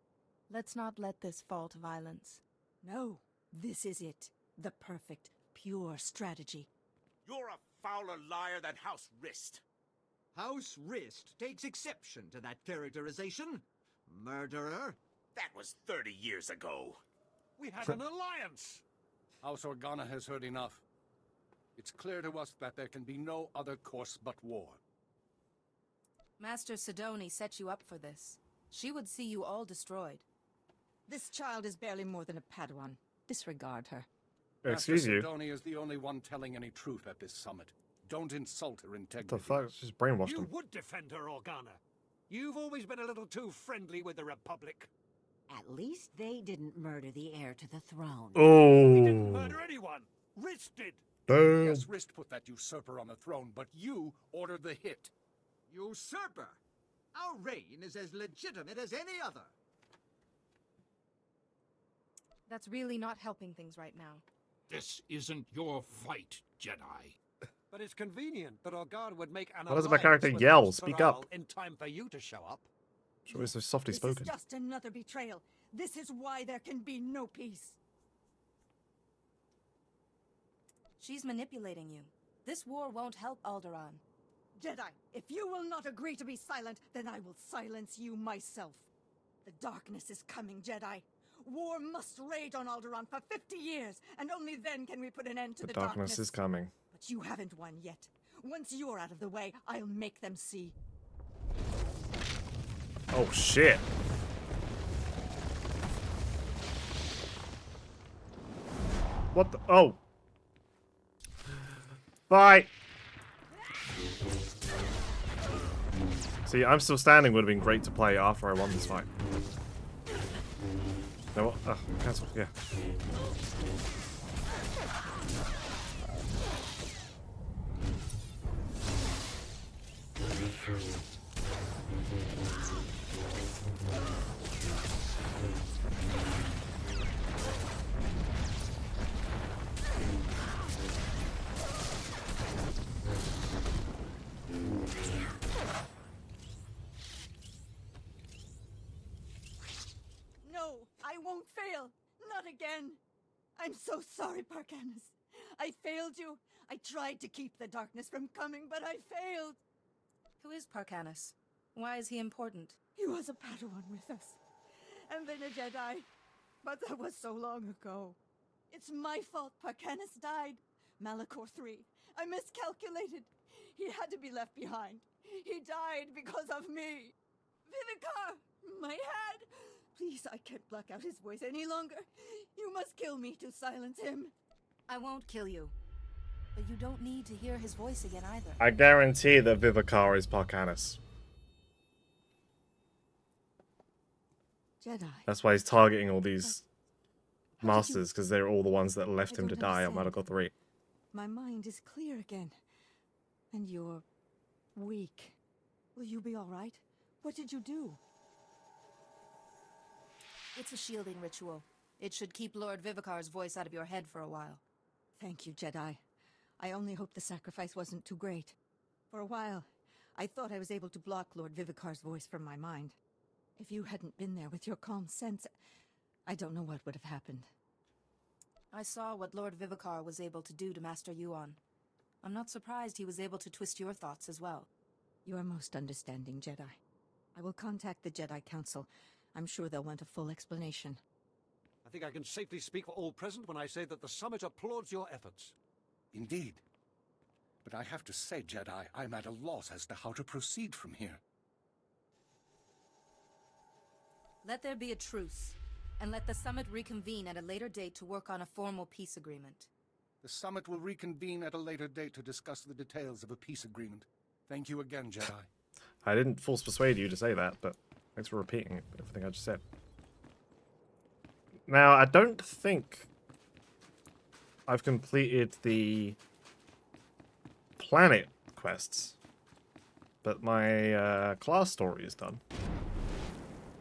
Let's not let this fall to violence. No, this is it. The perfect, pure strategy. You're a fouler liar than House Rist. House Rist takes exception to that characterization. Murderer. That was 30 years ago. We had an alliance! House Organa has heard enough. It's clear to us that there can be no other course but war. Master Sidoni set you up for this. She would see you all destroyed. This child is barely more than a Padawan. Disregard her. Excuse you. Master Sidoni is the only one telling any truth at this summit. Don't insult her integrity. What the fuck? Just brainwashed You him. would defend her, Organa. You've always been a little too friendly with the Republic. At least they didn't murder the heir to the throne. Oh. We didn't murder anyone. Rist did. Damn. Yes, Rist put that usurper on the throne, but you ordered the hit. Usurper? Our reign is as legitimate as any other. That's really not helping things right now. This isn't your fight, Jedi. But it's convenient that Organa would make an Why doesn't my alliance character with yell? House Speak Tyrell up. in time for you to show up. Sure, it's so softly This spoken. is just another betrayal. This is why there can be no peace. She's manipulating you. This war won't help Alderaan. Jedi, if you will not agree to be silent, then I will silence you myself. The darkness is coming, Jedi. War must rage on Alderaan for 50 years, and only then can we put an end to The the darkness is coming. But you haven't won yet. Once you're out of the way, I'll make them see. Oh shit. What the? Oh. Bye. See, I'm still standing would have been great to play after I won this fight. No, what? Cancel. Yeah. No, I won't fail. Not again. I'm so sorry, Parkanis. I failed you. I tried to keep the darkness from coming, but I failed. Who is Parkanis? Why is he important? He was a Padawan with us. And then a Jedi. But that was so long ago. It's my fault Parkanis died. Malachor III. I miscalculated. He had to be left behind. He died because of me. Vivicar! My head! Please, I can't block out his voice any longer. You must kill me to silence him. I won't kill you. But you don't need to hear his voice again either. I guarantee that Vivicar is Parkanis. Jedi. That's why he's targeting all these masters, because they're all the ones that left him to die on Medical 3. My mind is clear again. And you're weak. Will you be all right? What did you do? It's a shielding ritual. It should keep Lord Vivicar's voice out of your head for a while. Thank you, Jedi. I only hope the sacrifice wasn't too great. For a while, I thought I was able to block Lord Vivicar's voice from my mind. If you hadn't been there with your calm sense, I don't know what would have happened. I saw what Lord Vivicar was able to do to Master Yuan. I'm not surprised he was able to twist your thoughts as well. You are most understanding, Jedi. I will contact the Jedi Council. I'm sure they'll want a full explanation. I think I can safely speak for all present when I say that the summit applauds your efforts. Indeed. But I have to say, Jedi, I'm at a loss as to how to proceed from here. Let there be a truce, and let the summit reconvene at a later date to work on a formal peace agreement. The summit will reconvene at a later date to discuss the details of a peace agreement. Thank you again, Jedi. I didn't force persuade you to say that, but thanks for repeating everything I just said. Now, I don't think I've completed the planet quests, but my class story is done.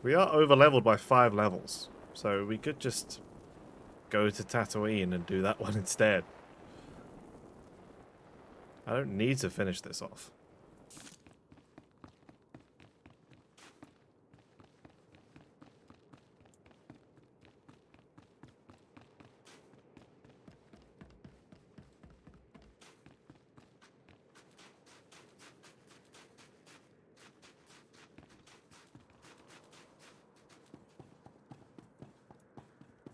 We are over-leveled by 5 levels, so we could just go to Tatooine and do that one instead. I don't need to finish this off.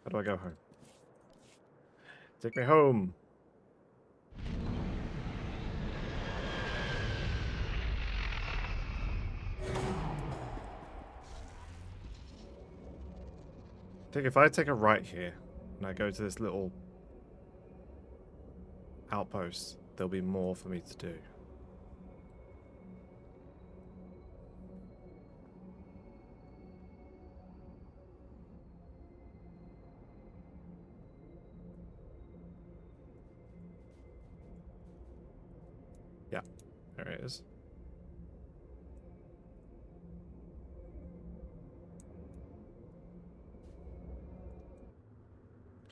How do I go home? Take me home. I think if I take a right here and I go to this little outpost, there'll be more for me to do. Yeah, there it is.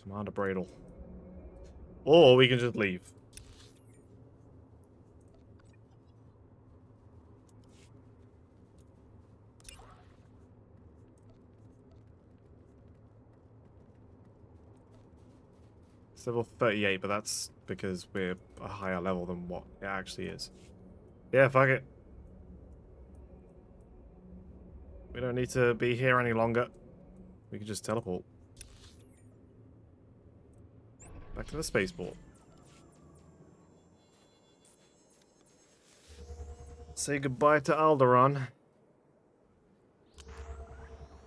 Commander Bradle. Or we can just leave. It's level 38, but that's because we're a higher level than what it actually is. Yeah, fuck it. We don't need to be here any longer. We can just teleport. Back to the spaceport. Say goodbye to Alderaan.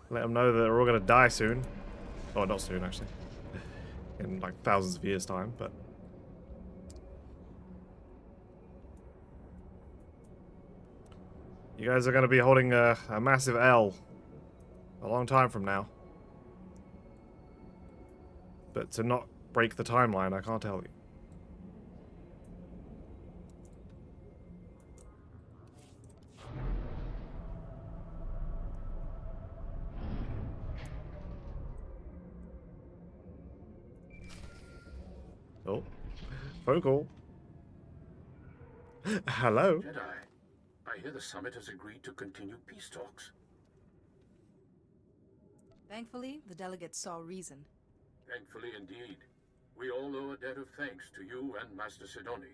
Let them know that we're all going to die soon. Oh, not soon, actually. In like thousands of years' time, but... You guys are going to be holding a massive L a long time from now. But to not break the timeline, I can't tell you. Oh, phone call. Hello? Jedi, I hear the summit has agreed to continue peace talks. Thankfully, the delegates saw reason. Thankfully indeed. We all owe a debt of thanks to you and Master Sidoni.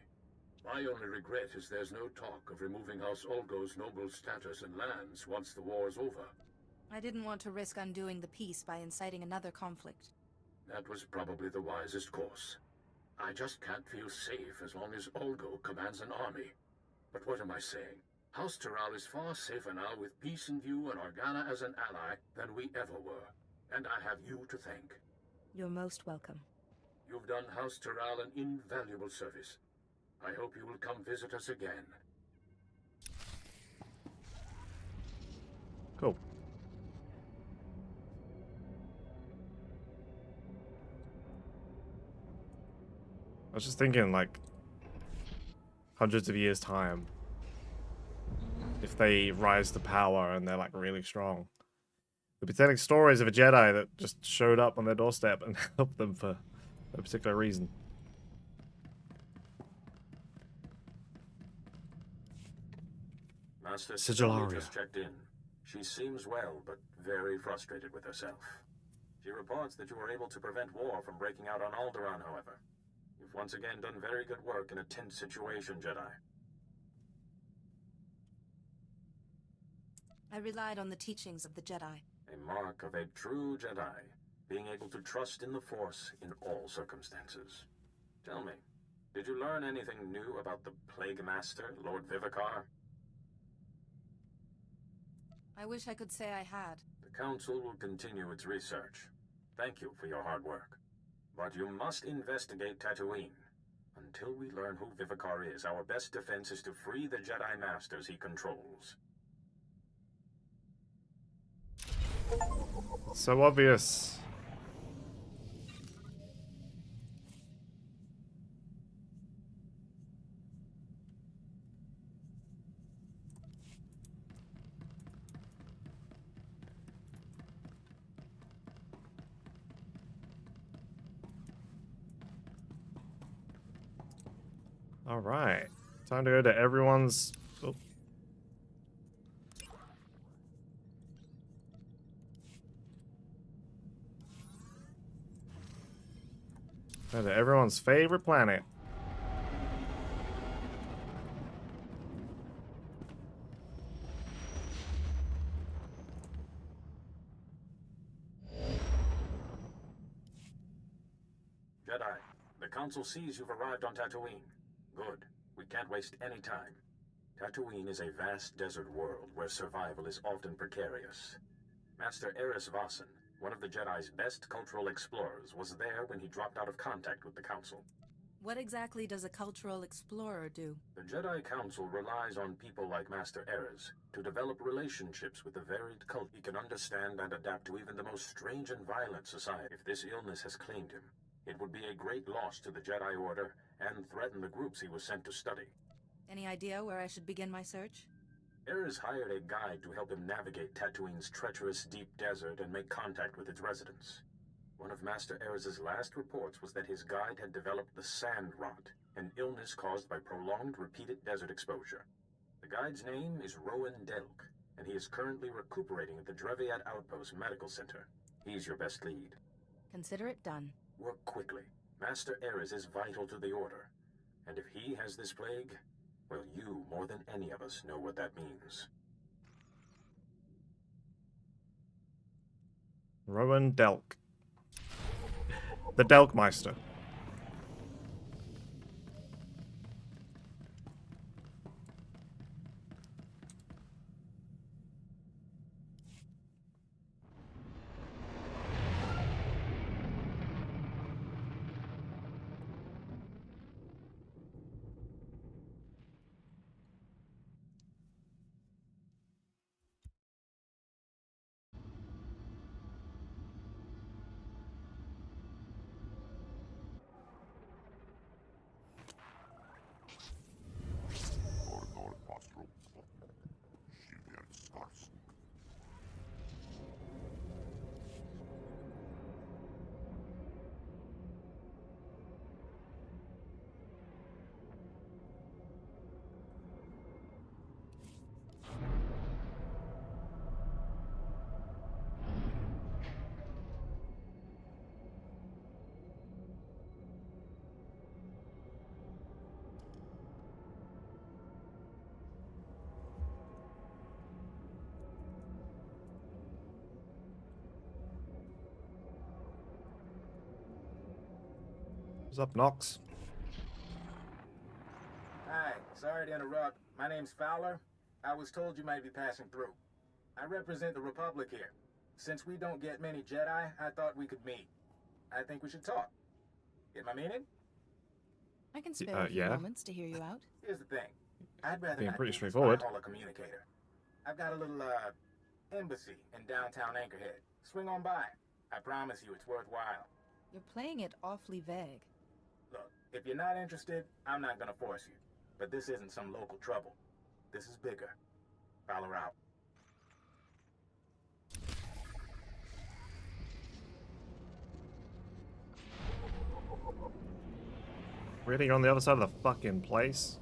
My only regret is there's no talk of removing House Olgo's noble status and lands once the war is over. I didn't want to risk undoing the peace by inciting another conflict. That was probably the wisest course. I just can't feel safe as long as Olgo commands an army. But what am I saying? House Tyrell is far safer now with peace in view and Organa as an ally than we ever were. And I have you to thank. You're most welcome. You've done House Tyrell an invaluable service. I hope you will come visit us again. Cool. I was just thinking, like, hundreds of years' time, if they rise to power and they're, like, really strong, they'll be telling stories of a Jedi that just showed up on their doorstep and helped them for a particular reason. Master Sigillaria. Sidoni just checked in. She seems well, but very frustrated with herself. She reports that you were able to prevent war from breaking out on Alderaan, however. You've once again done very good work in a tense situation, Jedi. I relied on the teachings of the Jedi. A mark of a true Jedi, being able to trust in the Force in all circumstances. Tell me, did you learn anything new about the Plague Master, Lord Vivicar? I wish I could say I had. The Council will continue its research. Thank you for your hard work. But you must investigate Tatooine. Until we learn who Vivicar is, our best defense is to free the Jedi Masters he controls. So obvious. All right. Time to go to everyone's... Oh. Go to everyone's favorite planet. Jedi, the Council sees you've arrived on Tatooine. Good. We can't waste any time. Tatooine is a vast desert world where survival is often precarious. Master Eris Vossen, one of the Jedi's best cultural explorers, was there when he dropped out of contact with the Council. What exactly does a cultural explorer do? The Jedi Council relies on people like Master Eris to develop relationships with the varied cult. He can understand and adapt to even the most strange and violent society. If this illness has claimed him, it would be a great loss to the Jedi Order and threaten the groups he was sent to study. Any idea where I should begin my search? Eris hired a guide to help him navigate Tatooine's treacherous deep desert and make contact with its residents. One of Master Eris's last reports was that his guide had developed the sand rot, an illness caused by prolonged repeated desert exposure. The guide's name is Rowan Delk, and he is currently recuperating at the Dreviat Outpost Medical Center. He's your best lead. Consider it done. Work quickly. Master Eris is vital to the Order, and if he has this plague, well, you, more than any of us, know what that means. Rowan Delk. The Delkmeister. What's up, Nox? Hi, sorry to interrupt. My name's Fowler. I was told you might be passing through. I represent the Republic here. Since we don't get many Jedi, I thought we could meet. I think we should talk. Get my meaning? I can spare a few moments to hear you out. Here's the thing. I'd rather Being not pretty be straightforward. a communicator. I've got a little, embassy in downtown Anchorhead. Swing on by. I promise you it's worthwhile. You're playing it awfully vague. Look, if you're not interested, I'm not gonna force you. But this isn't some local trouble. This is bigger. Fowler out. Really? You're on the other side of the fucking place?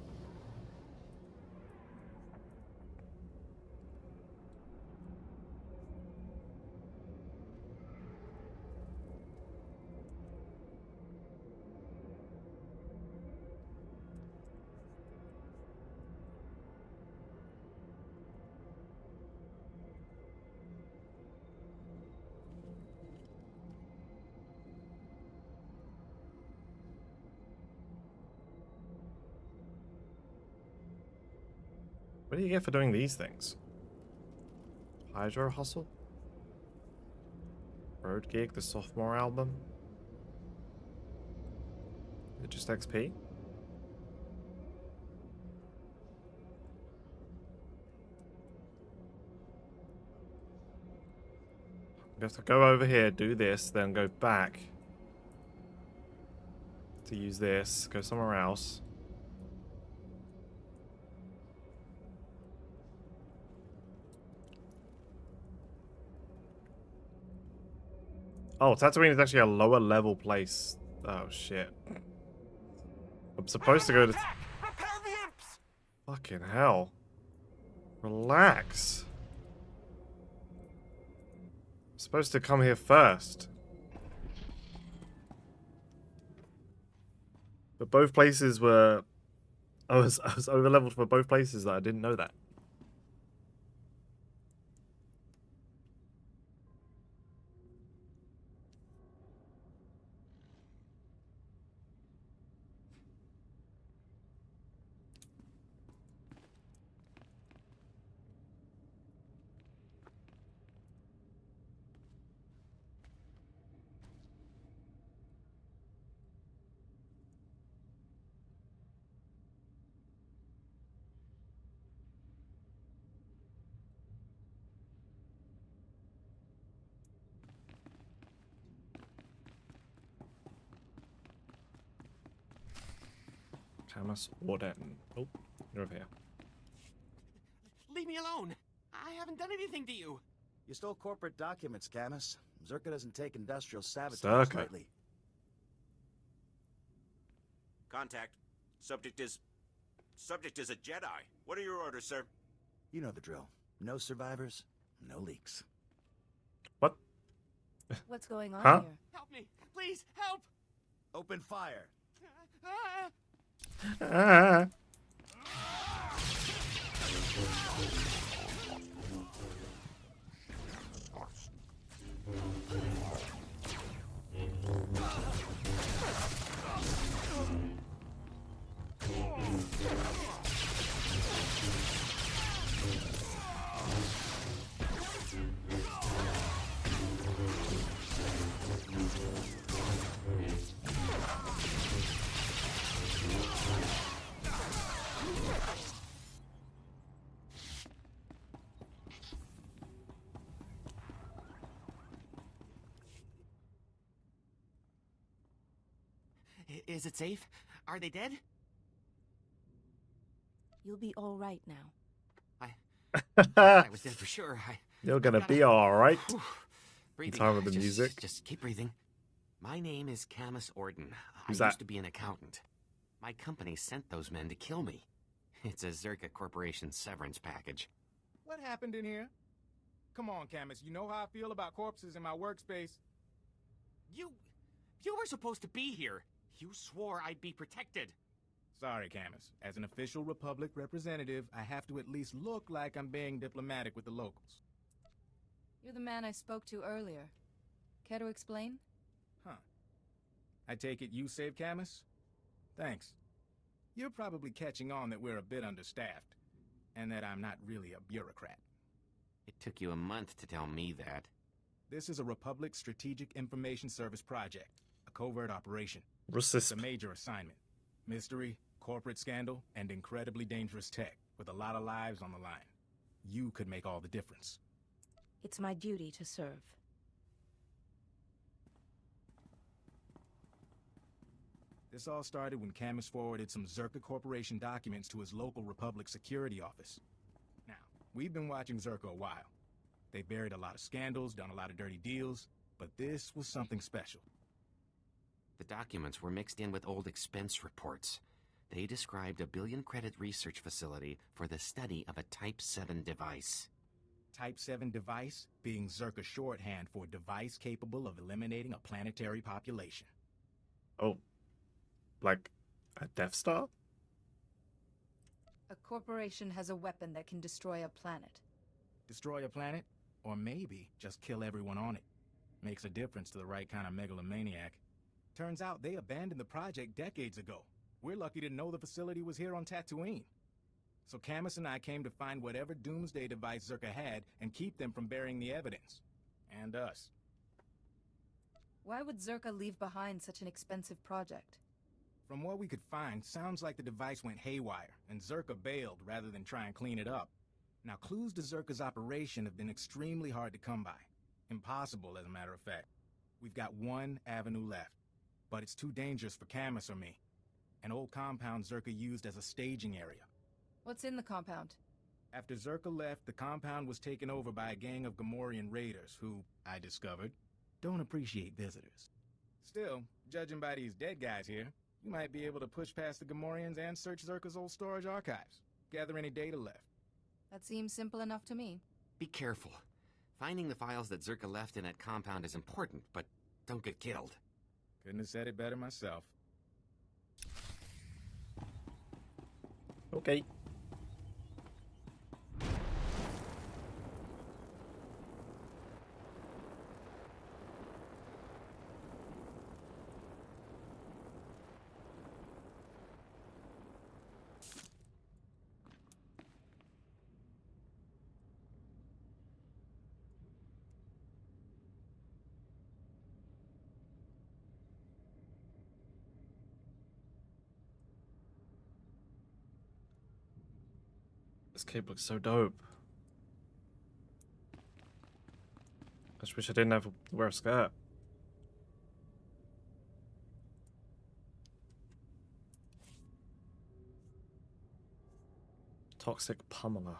What do you get for doing these things? Hydro Hustle? Road Gig, the sophomore album? Is it just XP? You have to go over here, do this, then go back to use this, go somewhere else. Oh, Tatooine is actually a lower level place. Oh, shit. I'm supposed to go to... Fucking hell. Relax. I'm supposed to come here first. But both places were... I was over leveled for both places that I didn't know that. Camus Warden. Oh, you're over here. Leave me alone! I haven't done anything to you! You stole corporate documents, Camus. Zerka doesn't take industrial sabotage Zerka. lightly. Contact. Subject is a Jedi. What are your orders, sir? You know the drill. No survivors, no leaks. What? What's going on Huh? here? Help me! Please, help! Open fire. Ah. Is it safe? Are they dead? You'll be all right now. I was dead for sure. You're gonna be alright. Breathing. Time with the music. Just keep breathing. My name is Camus Orden. Who's I that? used to be an accountant. My company sent those men to kill me. It's a Zerka Corporation severance package. What happened in here? Come on, Camus. You know how I feel about corpses in my workspace. You were supposed to be here. You swore I'd be protected. Sorry, Camus. As an official Republic representative, I have to at least look like I'm being diplomatic with the locals. You're the man I spoke to earlier. Care to explain? Huh. I take it you saved Camus? Thanks. You're probably catching on that we're a bit understaffed, and that I'm not really a bureaucrat. It took you a month to tell me that. This is a Republic Strategic Information Service project, a covert operation. Resist. It's a major assignment. Mystery, corporate scandal, and incredibly dangerous tech, with a lot of lives on the line. You could make all the difference. It's my duty to serve. This all started when Camus forwarded some Zerka Corporation documents to his local Republic security office. Now, we've been watching Zerka a while. They buried a lot of scandals, done a lot of dirty deals, but this was something special. The documents were mixed in with old expense reports. They described a billion-credit research facility for the study of a Type 7 device. Type 7 device being Zerka shorthand for device capable of eliminating a planetary population. Oh. Like a Death Star? A corporation has a weapon that can destroy a planet. Destroy a planet? Or maybe just kill everyone on it. Makes a difference to the right kind of megalomaniac. Turns out they abandoned the project decades ago. We're lucky to know the facility was here on Tatooine. So Camus and I came to find whatever doomsday device Zerka had and keep them from burying the evidence. And us. Why would Zerka leave behind such an expensive project? From what we could find, sounds like the device went haywire, and Zerka bailed rather than try and clean it up. Now, clues to Zerka's operation have been extremely hard to come by. Impossible, as a matter of fact. We've got one avenue left, but it's too dangerous for Camus or me. An old compound Zerka used as a staging area. What's in the compound? After Zerka left, the compound was taken over by a gang of Gamorrean raiders who, I discovered, don't appreciate visitors. Still, judging by these dead guys here, you might be able to push past the Gamorreans and search Zerka's old storage archives. gather any data left. That seems simple enough to me. Be careful. Finding the files that Zerka left in that compound is important, but don't get killed. Couldn't have said it better myself. Okay. This cape looks so dope. I just wish I didn't have to wear a skirt. Toxic pummeler.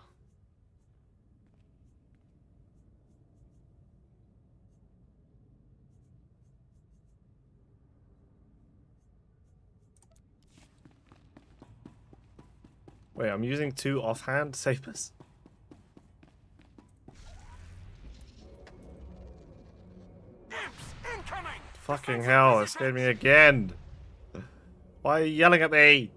Wait, I'm using 2 offhand sabers? Fucking hell, it scared me again. Why are you yelling at me?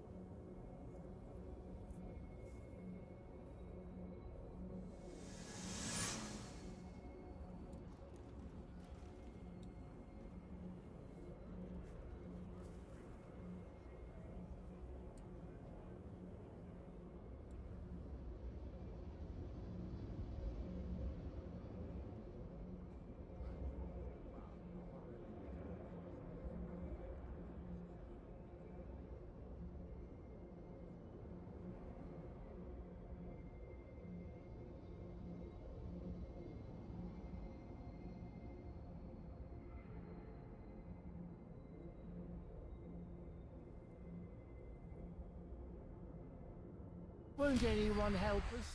Won't anyone help us?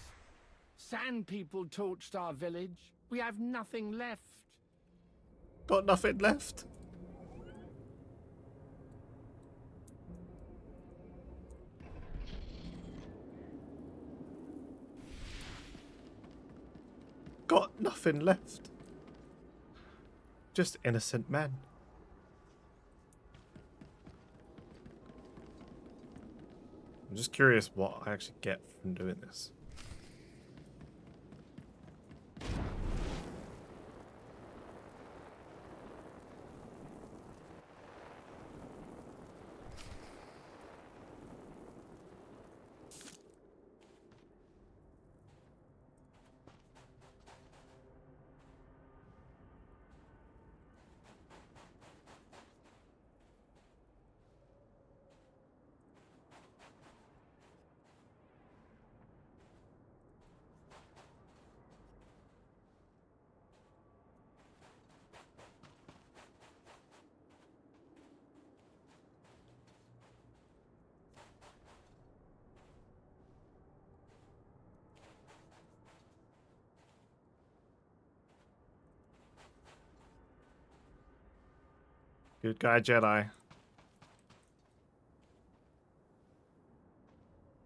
Sand people torched our village. We have nothing left. Got nothing left. Got nothing left. Just innocent men. I'm just curious what I actually get from doing this. Good guy, Jedi.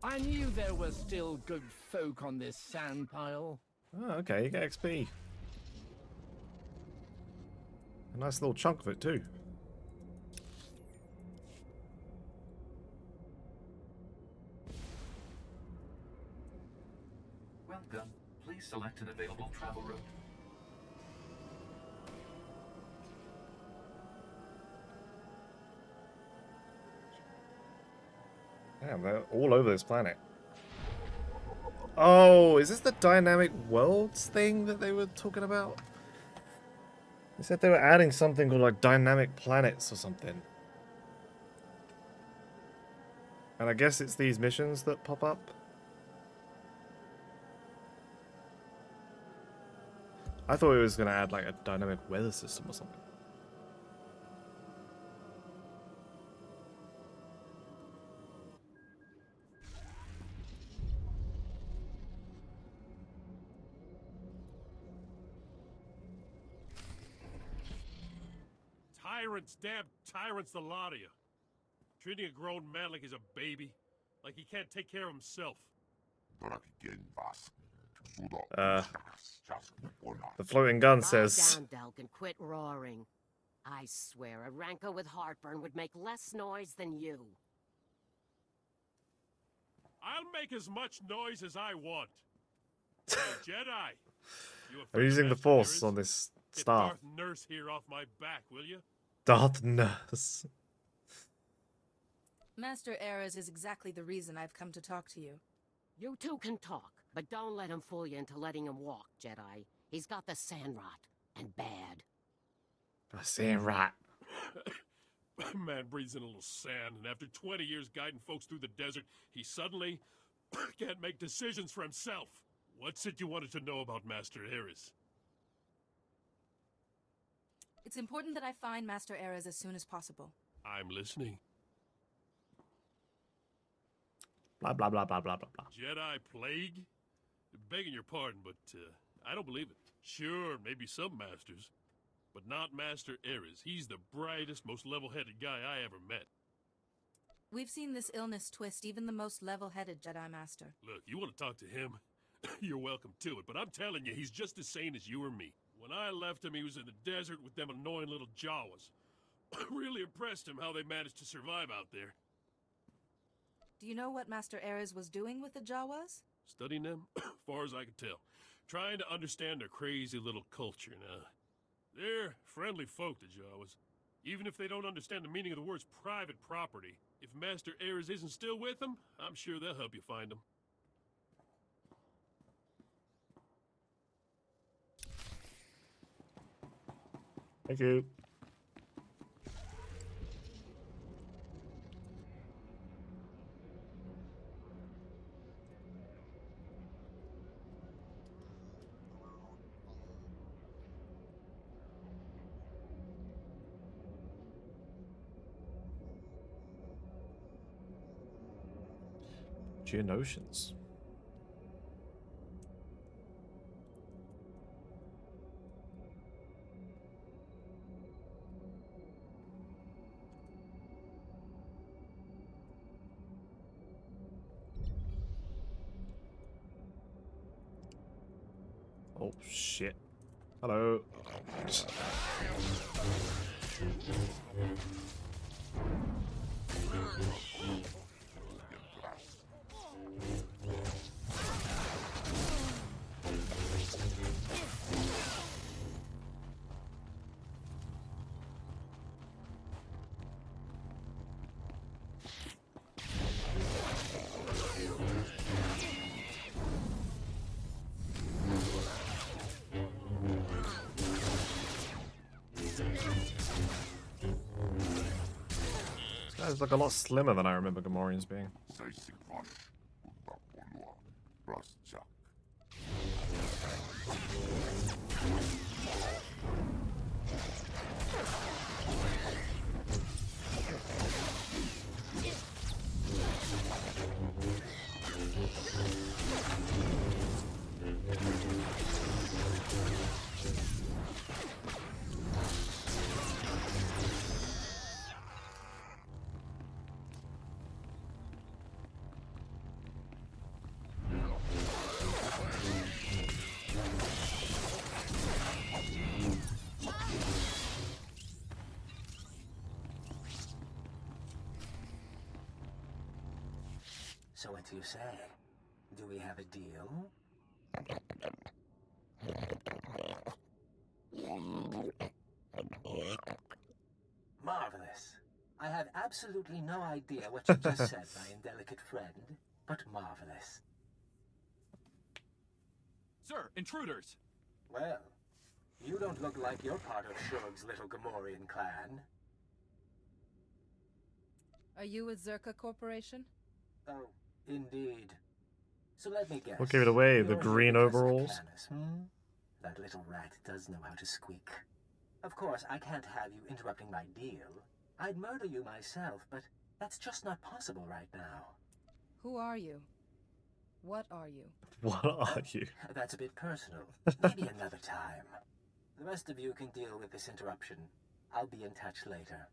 I knew there were still good folk on this sand pile. Oh, okay, you get XP. A nice little chunk of it, too. Welcome. Please select an available travel route. Damn, they're all over this planet. Oh, is this the dynamic worlds thing that they were talking about? They said they were adding something called like dynamic planets or something. And I guess it's these missions that pop up. I thought it was going to add like a dynamic weather system or something. Tyrants, damn tyrants, the lot of you. Treating a grown man like he's a baby. Like he can't take care of himself. The floating gun Calm says, down, Delk, and quit roaring. I swear a Ranko with heartburn would make less noise than you. I'll make as much noise as I want. Hey, Jedi! You I'm using the Force on this Get staff. Darth Nurse here off my back, will you? Darth Nurse. Master Erez is exactly the reason I've come to talk to you. You two can talk, but don't let him fool you into letting him walk, Jedi. He's got the sand rot, and bad. A sand rat. Man breathes in a little sand, and after 20 years guiding folks through the desert, he suddenly can't make decisions for himself. What's it you wanted to know about Master Erez? It's important that I find Master Erez as soon as possible. I'm listening. Blah, blah, blah, blah, blah, blah, blah. Jedi plague? Begging your pardon, but I don't believe it. Sure, maybe some masters, but not Master Erez. He's the brightest, most level-headed guy I ever met. We've seen this illness twist even the most level-headed Jedi Master. Look, you want to talk to him? You're welcome to it, but I'm telling you, he's just as sane as you or me. When I left him, he was in the desert with them annoying little Jawas. Really impressed him how they managed to survive out there. Do you know what Master Erez was doing with the Jawas? Studying them, far as I can tell. Trying to understand their crazy little culture now. They're friendly folk, the Jawas. Even if they don't understand the meaning of the words private property, if Master Erez isn't still with them, I'm sure they'll help you find them. Thank you. Geonosians. Oh shit. Hello. It's like a lot slimmer than I remember Gamorreans being. So what do you say? Do we have a deal? Marvelous. I have absolutely no idea what you just said, my indelicate friend, but marvelous. Sir, intruders! Well, you don't look like you're part of Shug's little Gamorrean clan. Are you with Zerka Corporation? Oh, indeed. So let me guess. What gave it away? You're The here green because of overalls? Canis, That little rat does know how to squeak. Of course, I can't have you interrupting my deal. I'd murder you myself, but that's just not possible right now. Who are you? What are you? What are you? That's a bit personal. Maybe another time. The rest of you can deal with this interruption. I'll be in touch later.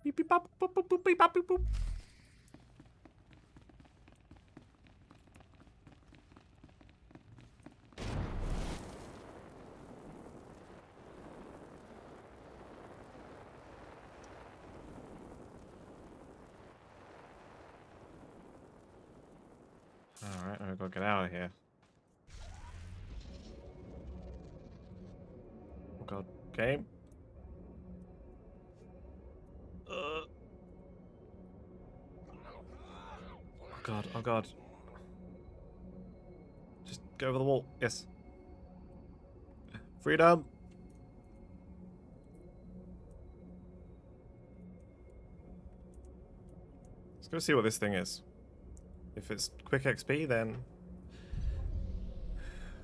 Beep beep bop boop boop boop beep bop beep boop. Alright, I've got to get out of here. Oh god. Game. Oh god, oh god. Just go over the wall. Yes. Freedom! Let's go see what this thing is. If it's quick XP, then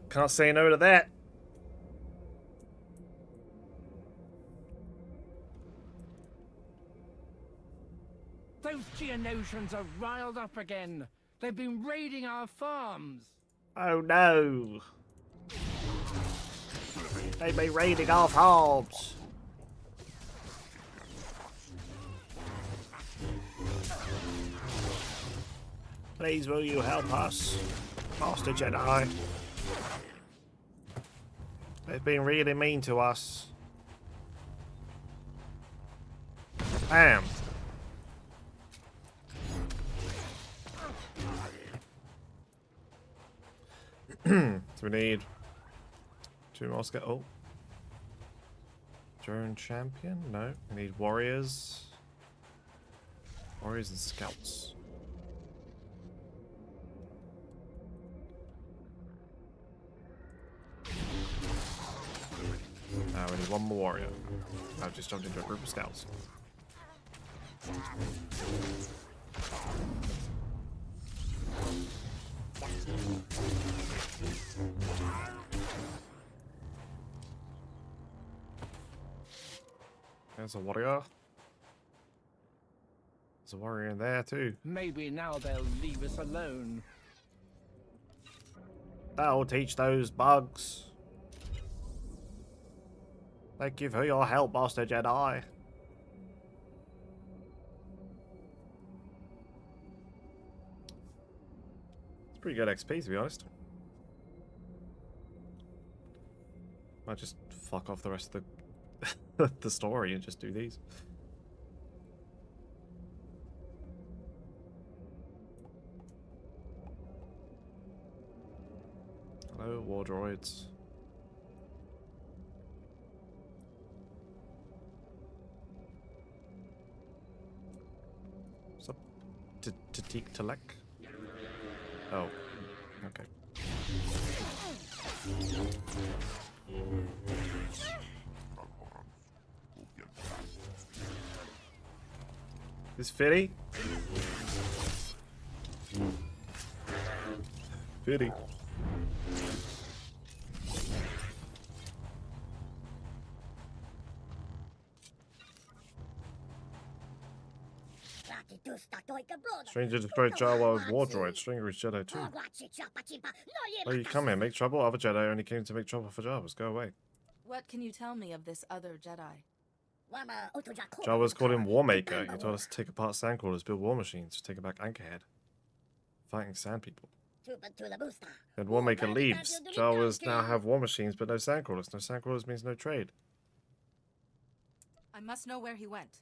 can't say no to that. Those Geonosians are riled up again. They've been raiding our farms. Oh no! They've been raiding our farms. Please, will you help us, Master Jedi? They've been really mean to us. Bam! So we need 2 more oh. Drone champion? No. We need warriors. Warriors and scouts. Now we need 1 more warrior. I've just jumped into a group of scouts. There's a warrior. There's a warrior in there too. Maybe now they'll leave us alone. That'll teach those bugs. Thank you for your help, Master Jedi. It's pretty good XP, to be honest. Might just fuck off the rest of the the story and just do these. Hello, war droids. What's up? Tatik Talek? Oh, okay. Is Fitty? Fitty. Stranger destroyed Jawa with war droid. Stringer is Jedi too. Oh, you come here, make trouble. Other Jedi only came to make trouble for Jawas. Go away. What can you tell me of this other Jedi? Jawas called him Warmaker. He told us to take apart sandcrawlers, build war machines, to take it back Anchorhead. Fighting sand people. Then Warmaker leaves. Jawas now have war machines, but no sandcrawlers. No sandcrawlers means no trade. I must know where he went.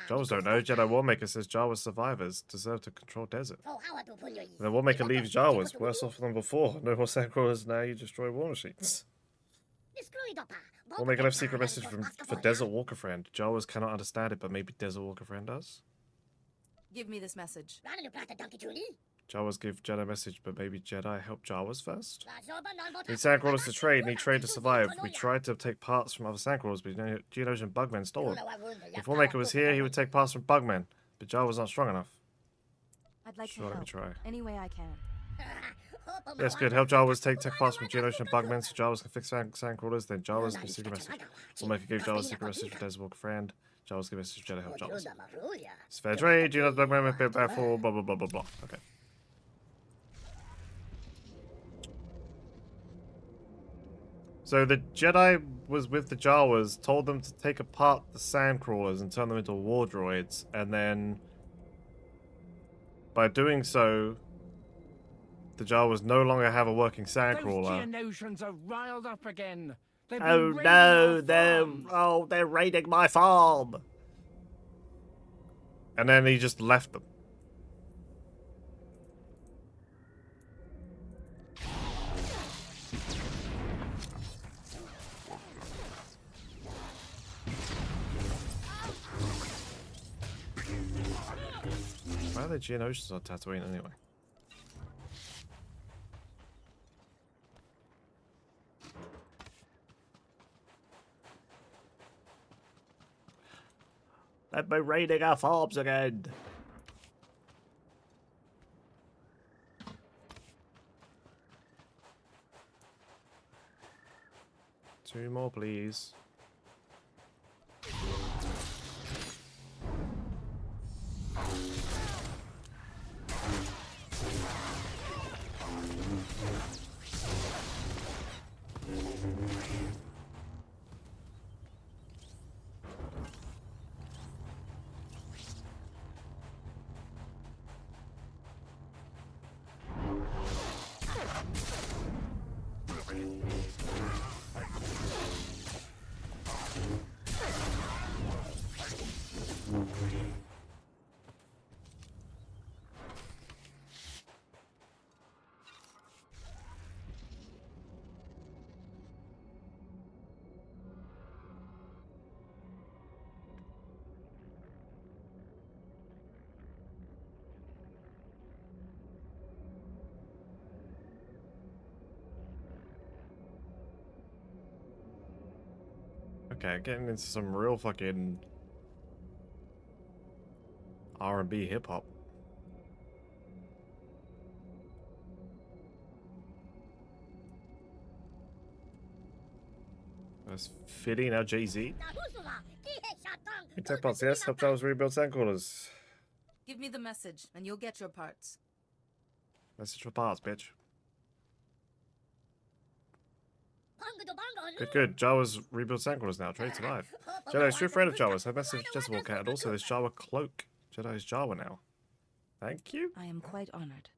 Jawas don't know. Jedi Warmaker says Jawas survivors deserve to control desert. The Warmaker leaves Jawas, worse off than before. No more sandcrawlers, now you destroy war machines. Warmaker left secret message for Desert Walker Friend. Jawas cannot understand it, but maybe Desert Walker Friend does? Give me this message. Jawas give Jedi message, but maybe Jedi help Jawas first? Need sandcrawlers to trade, need trade to survive. We tried to take parts from other sandcrawlers, but Geonosian bugmen stole them. If Warmaker was here, he would take parts from bugmen, but Jawa's not strong enough. I'd like Sure, to let me help. try. Any way I can. Yes, good. Help Jawas take tech parts from Geonocean and Bugmen so Jawas can fix sand crawlers. Then Jawas give a secret message. We'll make a give Jawas a secret message for Desert Walk friend. Jawas give a message for Jedi help Jawas. It's fair trade. Geono's Bugmen have been powerful. Blah blah blah blah blah. Okay. So the Jedi was with the Jawas, told them to take apart the sand crawlers and turn them into war droids, and then by doing so, the Jawas no longer have a working sandcrawler. Those Geonosians are riled up again. They've Oh been no, raiding our they're raiding my farm. And then he just left them. Why are there Geonosians on Tatooine anyway? They've been raiding our farms again. Two more, please. Okay, getting into some real fucking R&B hip hop. That's fitting now, Jay-Z. Tech parts, yes. Help Jawas rebuild sandcrawlers. Give me the message, and you'll get your parts. Message for parts, bitch. Good, good. Jawas rebuild sandcrawlers now. Trade survive. Jedi's true friend of Jawas. Have message Jezebel Cat, and also this Jawa cloak. Jedi's Jawa now. Thank you. I am quite honored.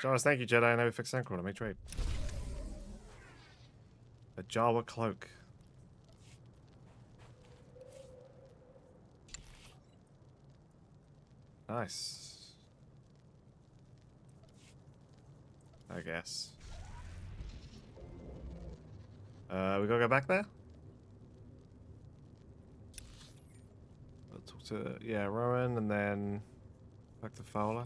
Jawas, thank you, Jedi. I know we fixed sandcrawler. Make trade. A Jawa cloak. Nice. I guess. We gotta go back there? I'll talk to, yeah, Rowan, and then back to Fowler.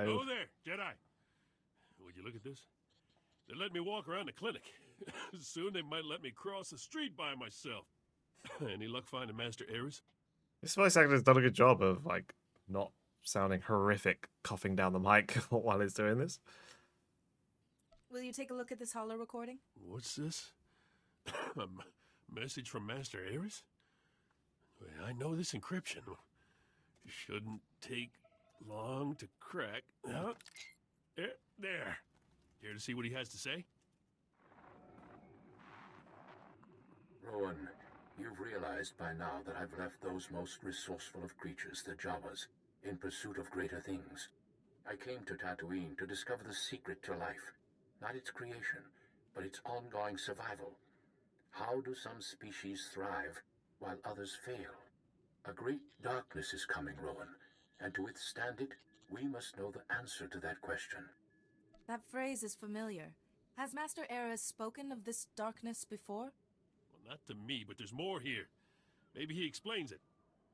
Oh there, Jedi. Would you look at this? They let me walk around the clinic. Soon they might let me cross the street by myself. Any luck finding Master Ares? This voice actor has done a good job of, like, not sounding horrific coughing down the mic while he's doing this. Will you take a look at this holo recording? What's this? A message from Master Ares? I know this encryption. Shouldn't take long to crack. There. Here to see what he has to say? Rowan, you've realized by now that I've left those most resourceful of creatures, the Jawas, in pursuit of greater things. I came to Tatooine to discover the secret to life. Not its creation, but its ongoing survival. How do some species thrive while others fail? A great darkness is coming, Rowan, and to withstand it, we must know the answer to that question. That phrase is familiar. Has Master Ares spoken of this darkness before? Well, Not to me, but there's more here. Maybe he explains it.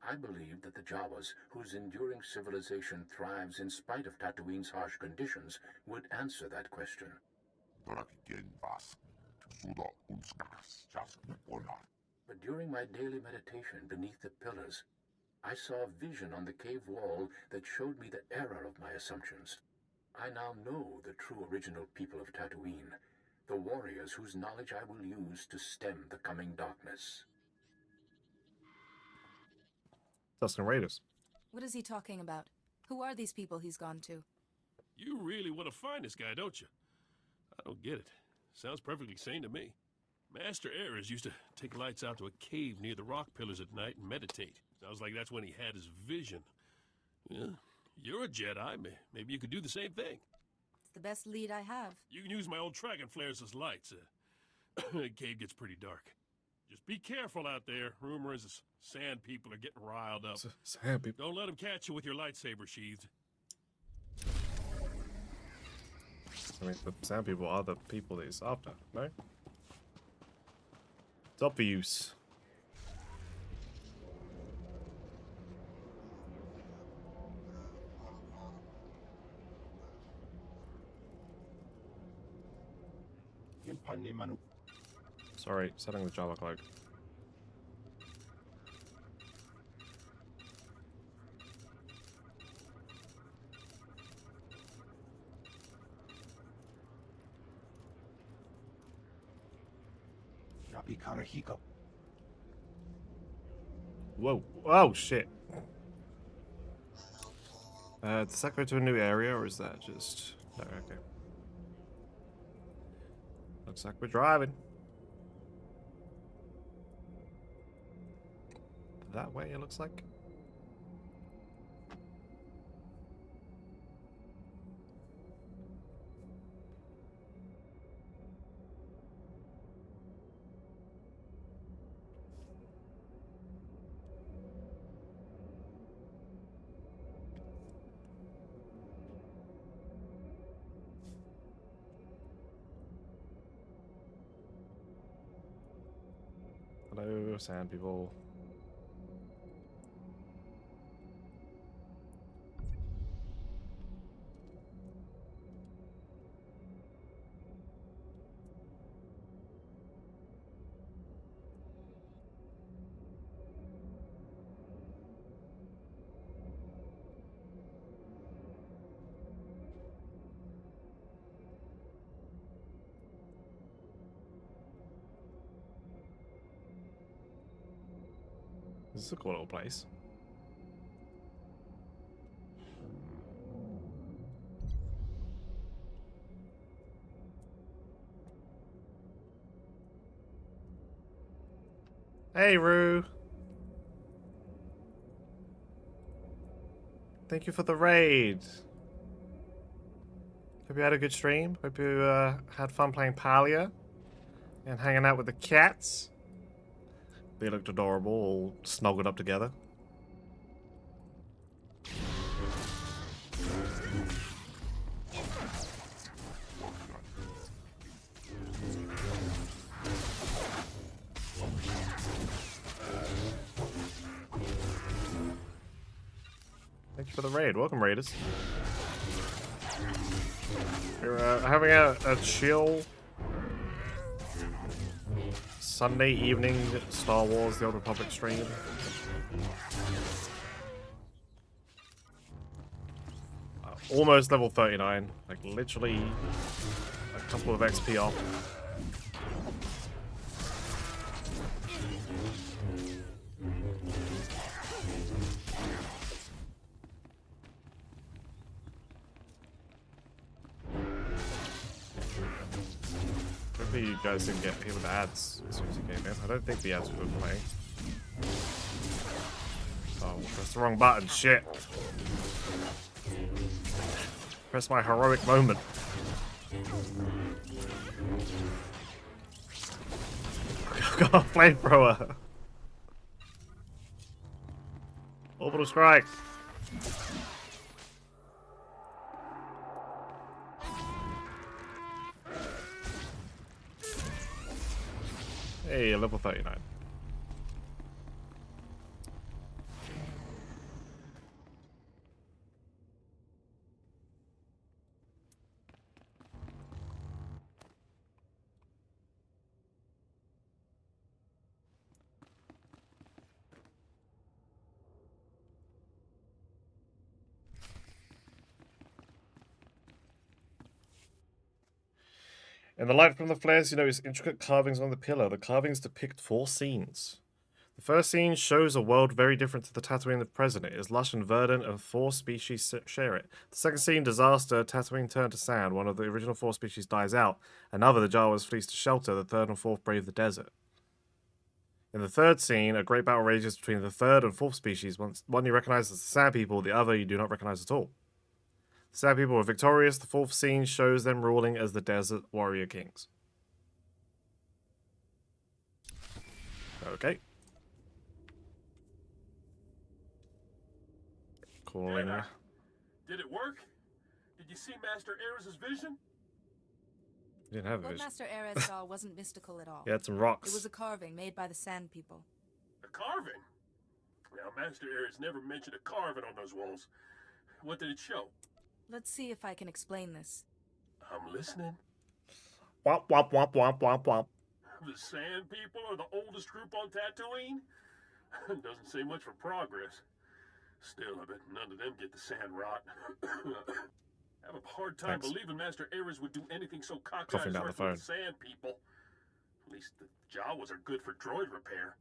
I believe that the Jawas, whose enduring civilization thrives in spite of Tatooine's harsh conditions, would answer that question. But during my daily meditation beneath the pillars, I saw a vision on the cave wall that showed me the error of my assumptions. I now know the true original people of Tatooine, the warriors whose knowledge I will use to stem the coming darkness. Tusken Raiders. What is he talking about? Who are these people he's gone to? You really want to find this guy, don't you? I don't get it. Sounds perfectly sane to me. Master Ares used to take lights out to a cave near the rock pillars at night and meditate. Sounds like that's when he had his vision. Yeah, you're a Jedi. Maybe you could do the same thing. It's the best lead I have. You can use my old dragon flares as lights. The cave gets pretty dark. Just be careful out there. Rumor is the sand people are getting riled up. Sand people. Don't let them catch you with your lightsaber sheathed. I mean, the sand people are the people that he's after, no? It's obvious. Sorry, setting the Java cloak. Whoa. Oh, shit. Does that go to a new area, or is that just... No, okay. Looks like we're driving. That way, it looks like. Hello, sand people. This is a cool little place. Hey, Rue. Thank you for the raid. Hope you had a good stream. Hope you had fun playing Palia and hanging out with the cats. They looked adorable, all snuggled up together. Thank you for the raid. Welcome, Raiders. We're having a chill Sunday evening Star Wars The Old Republic stream. Almost level 39. Like, literally a couple of XP off. Hopefully you guys didn't get hit with ads as soon as you came in. I don't think the ads were playing. Oh, press the wrong button. Shit. Press my heroic moment. Got a flamethrower. Orbital strike. Hey, level 39. In the light from the flares, you notice intricate carvings on the pillar. The carvings depict 4 scenes. The first scene shows a world very different to the Tatooine of the present. It is lush and verdant, and 4 species share it. The second scene, disaster, Tatooine turned to sand. One of the original 4 species dies out. Another, the Jawas flees to shelter. The third and fourth brave the desert. In the third scene, a great battle rages between the third and fourth species. One you recognize as the Sand People, the other you do not recognize at all. The Sand People are victorious. The fourth scene shows them ruling as the Desert Warrior Kings. Okay. Calling. Yeah. Did it work? Did you see Master Ares' vision? You didn't have a What vision. Master Ares saw wasn't mystical at all. He had some rocks. It was a carving made by the Sand People. A carving? Now, Master Ares never mentioned a carving on those walls. What did it show? Let's see if I can explain this. I'm listening. Womp, womp, womp, womp, womp, womp. The Sand People are the oldest group on Tatooine? Doesn't say much for progress. Still, I bet none of them get the sand rot. I have a hard time believing Master Ares would do anything so cockeyed as work with the Sand People. At least the Jawas are good for droid repair.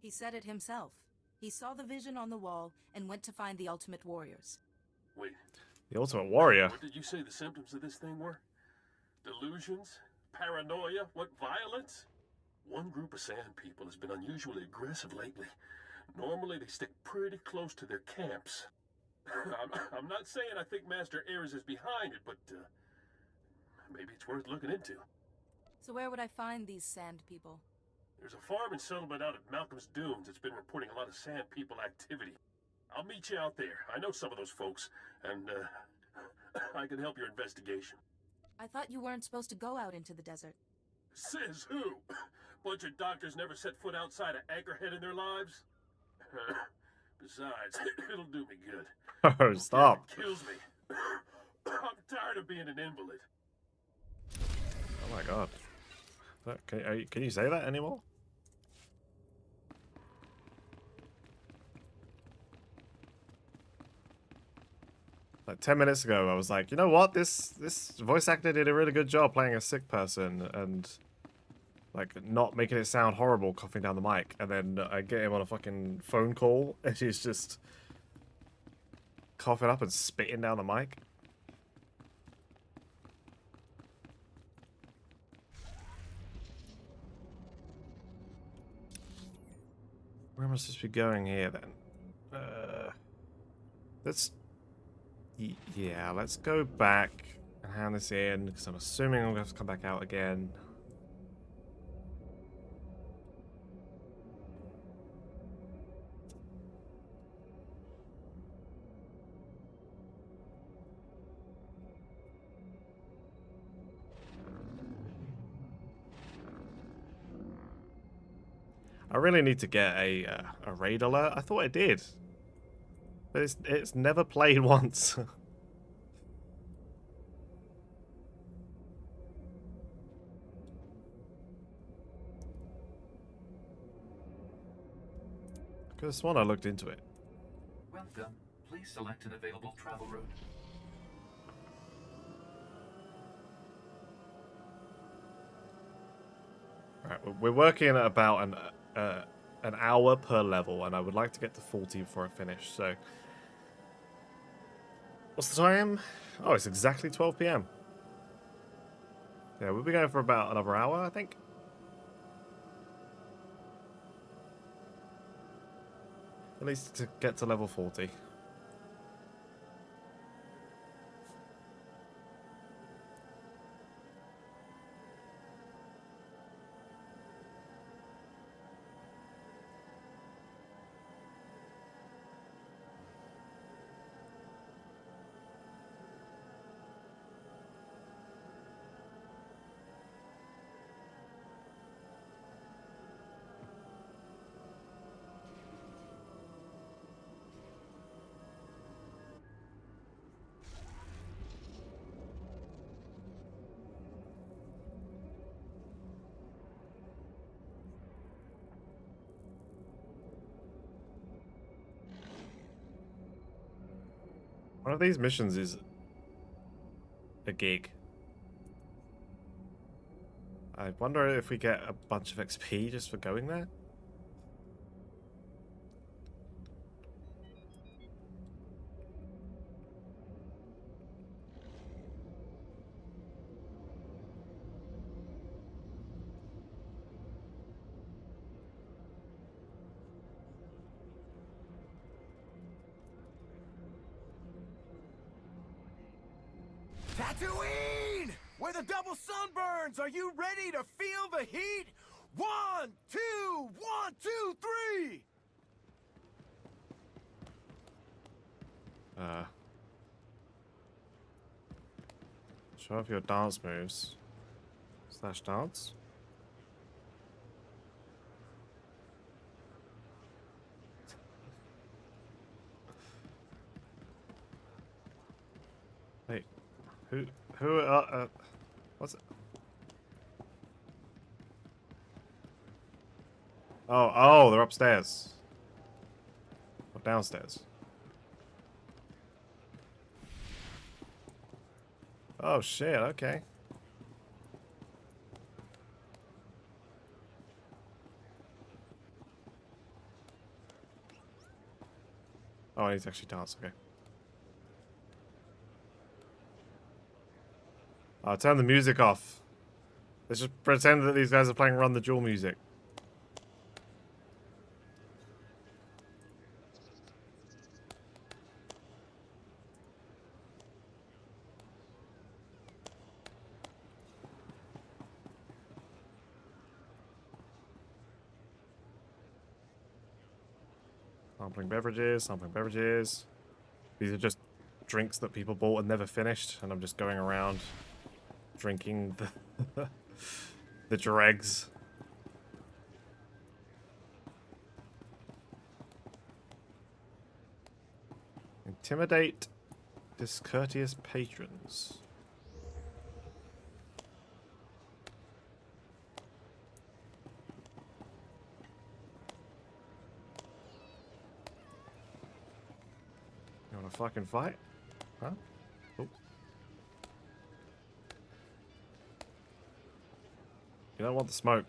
He said it himself. He saw the vision on the wall and went to find the Ultimate Warriors. Wait. The Ultimate Warrior? What did you say the symptoms of this thing were? Delusions? Paranoia? What, violence? One group of Sand People has been unusually aggressive lately. Normally, they stick pretty close to their camps. I'm not saying I think Master Ares is behind it, but maybe it's worth looking into. So where would I find these Sand People? There's a farm and settlement out at Malcolm's Dunes that's been reporting a lot of Sand People activity. I'll meet you out there. I know some of those folks, and I can help your investigation. I thought you weren't supposed to go out into the desert. Says who? Bunch of doctors never set foot outside of Anchorhead in their lives? Besides, it'll do me good. Oh, stop. It kills me. I'm tired of being an invalid. Oh my god. Can you say that anymore? Like 10 minutes ago, I was like, you know what? This voice actor did a really good job playing a sick person and like not making it sound horrible coughing down the mic. And then I get him on a fucking phone call and he's just coughing up and spitting down the mic. Where am I supposed to be going here then? Yeah, let's go back and hand this in, because I'm assuming I'm going to have to come back out again. I really need to get a raid alert. I thought I did. But it's never played once. Could have sworn I looked into it. Welcome. Please select an available travel route. Alright, we're working at about an hour per level, and I would like to get to 40 before I finish, so... What's the time? Oh, it's exactly 12 PM. Yeah, we'll be going for about another hour, I think. At least to get to level 40. One of these missions is a gig. I wonder if we get a bunch of XP just for going there. Tatooine! Where the double sunburns! Are you ready to feel the heat? 1, 2, 1, 2, 3! Show off your dance moves. / dance. Wait, who what's it? Oh, they're upstairs. Or downstairs. Oh shit, okay. Oh, I need to actually dance, okay. I'll turn the music off. Let's just pretend that these guys are playing Run the Jewel music. Sampling beverages. These are just drinks that people bought and never finished, and I'm just going around drinking the dregs. Intimidate discourteous patrons. You wanna fucking fight? Huh? Oh. You don't want the smoke.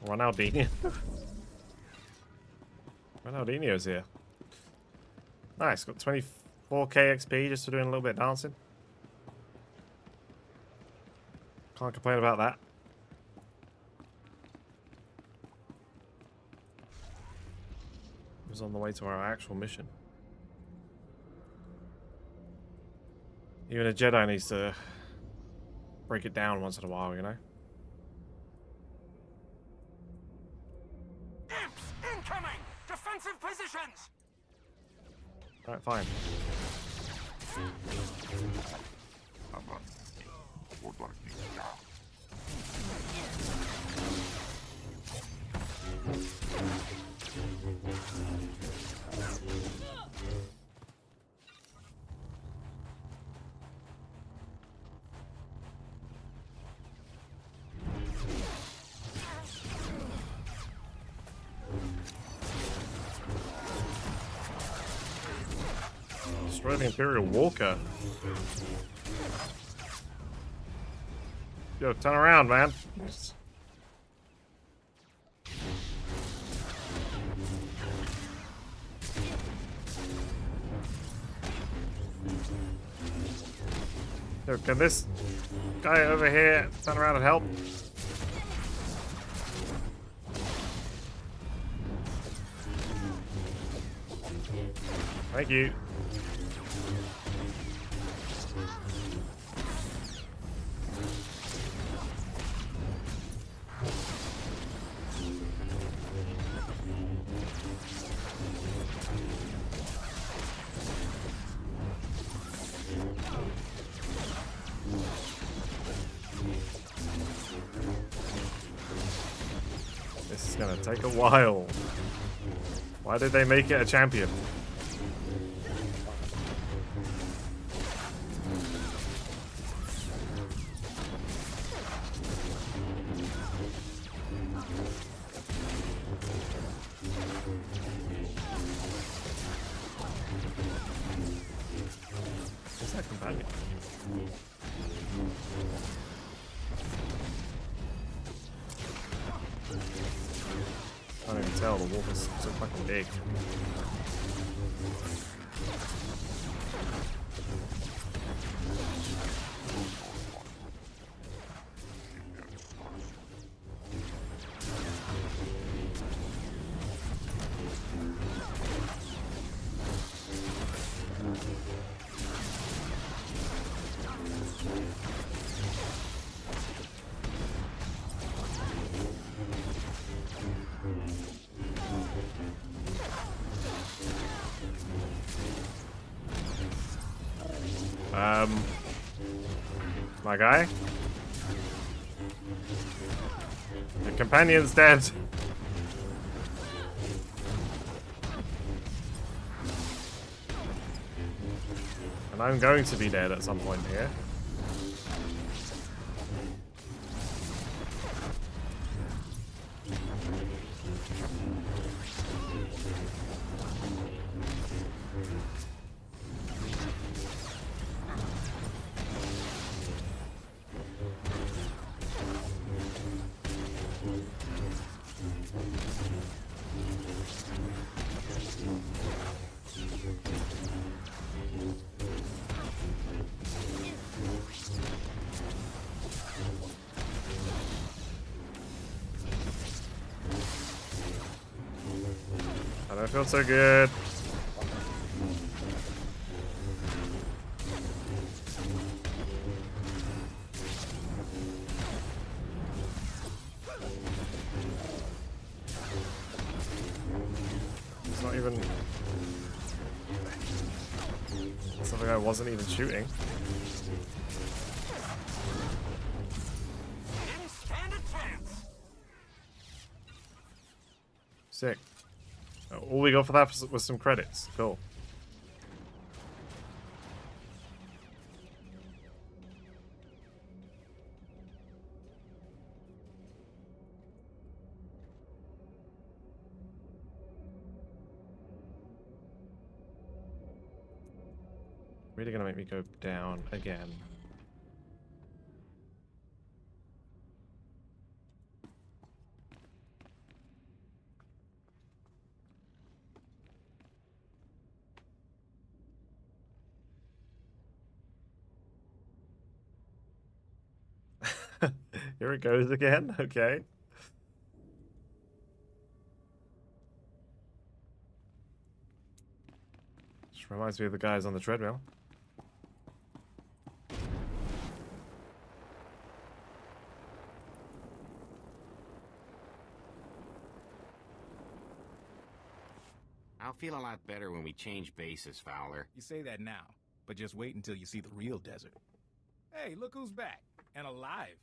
Ronaldinho. Ronaldinho's here. Nice, got 24k XP just for doing a little bit of dancing. Can't complain about that. It was on the way to our actual mission. Even a Jedi needs to break it down once in a while, you know? Imps incoming! Defensive positions! Alright, fine. Destroy the Imperial Walker. Yo, turn around, man. Yo, can this guy over here turn around and help? Thank you. This is gonna take a while. Why did they make it a champion? tell the wolf is so fucking big. My guy? Your companion's dead. And I'm going to be dead at some point here. I don't feel so good. It's not even something I wasn't even shooting. Sick. All we got for that was some credits. Cool. Really gonna make me go down again. Here it goes again. Okay. Just reminds me of the guys on the treadmill. I'll feel a lot better when we change bases, Fowler. You say that now, but just wait until you see the real desert. Hey, look who's back. And alive.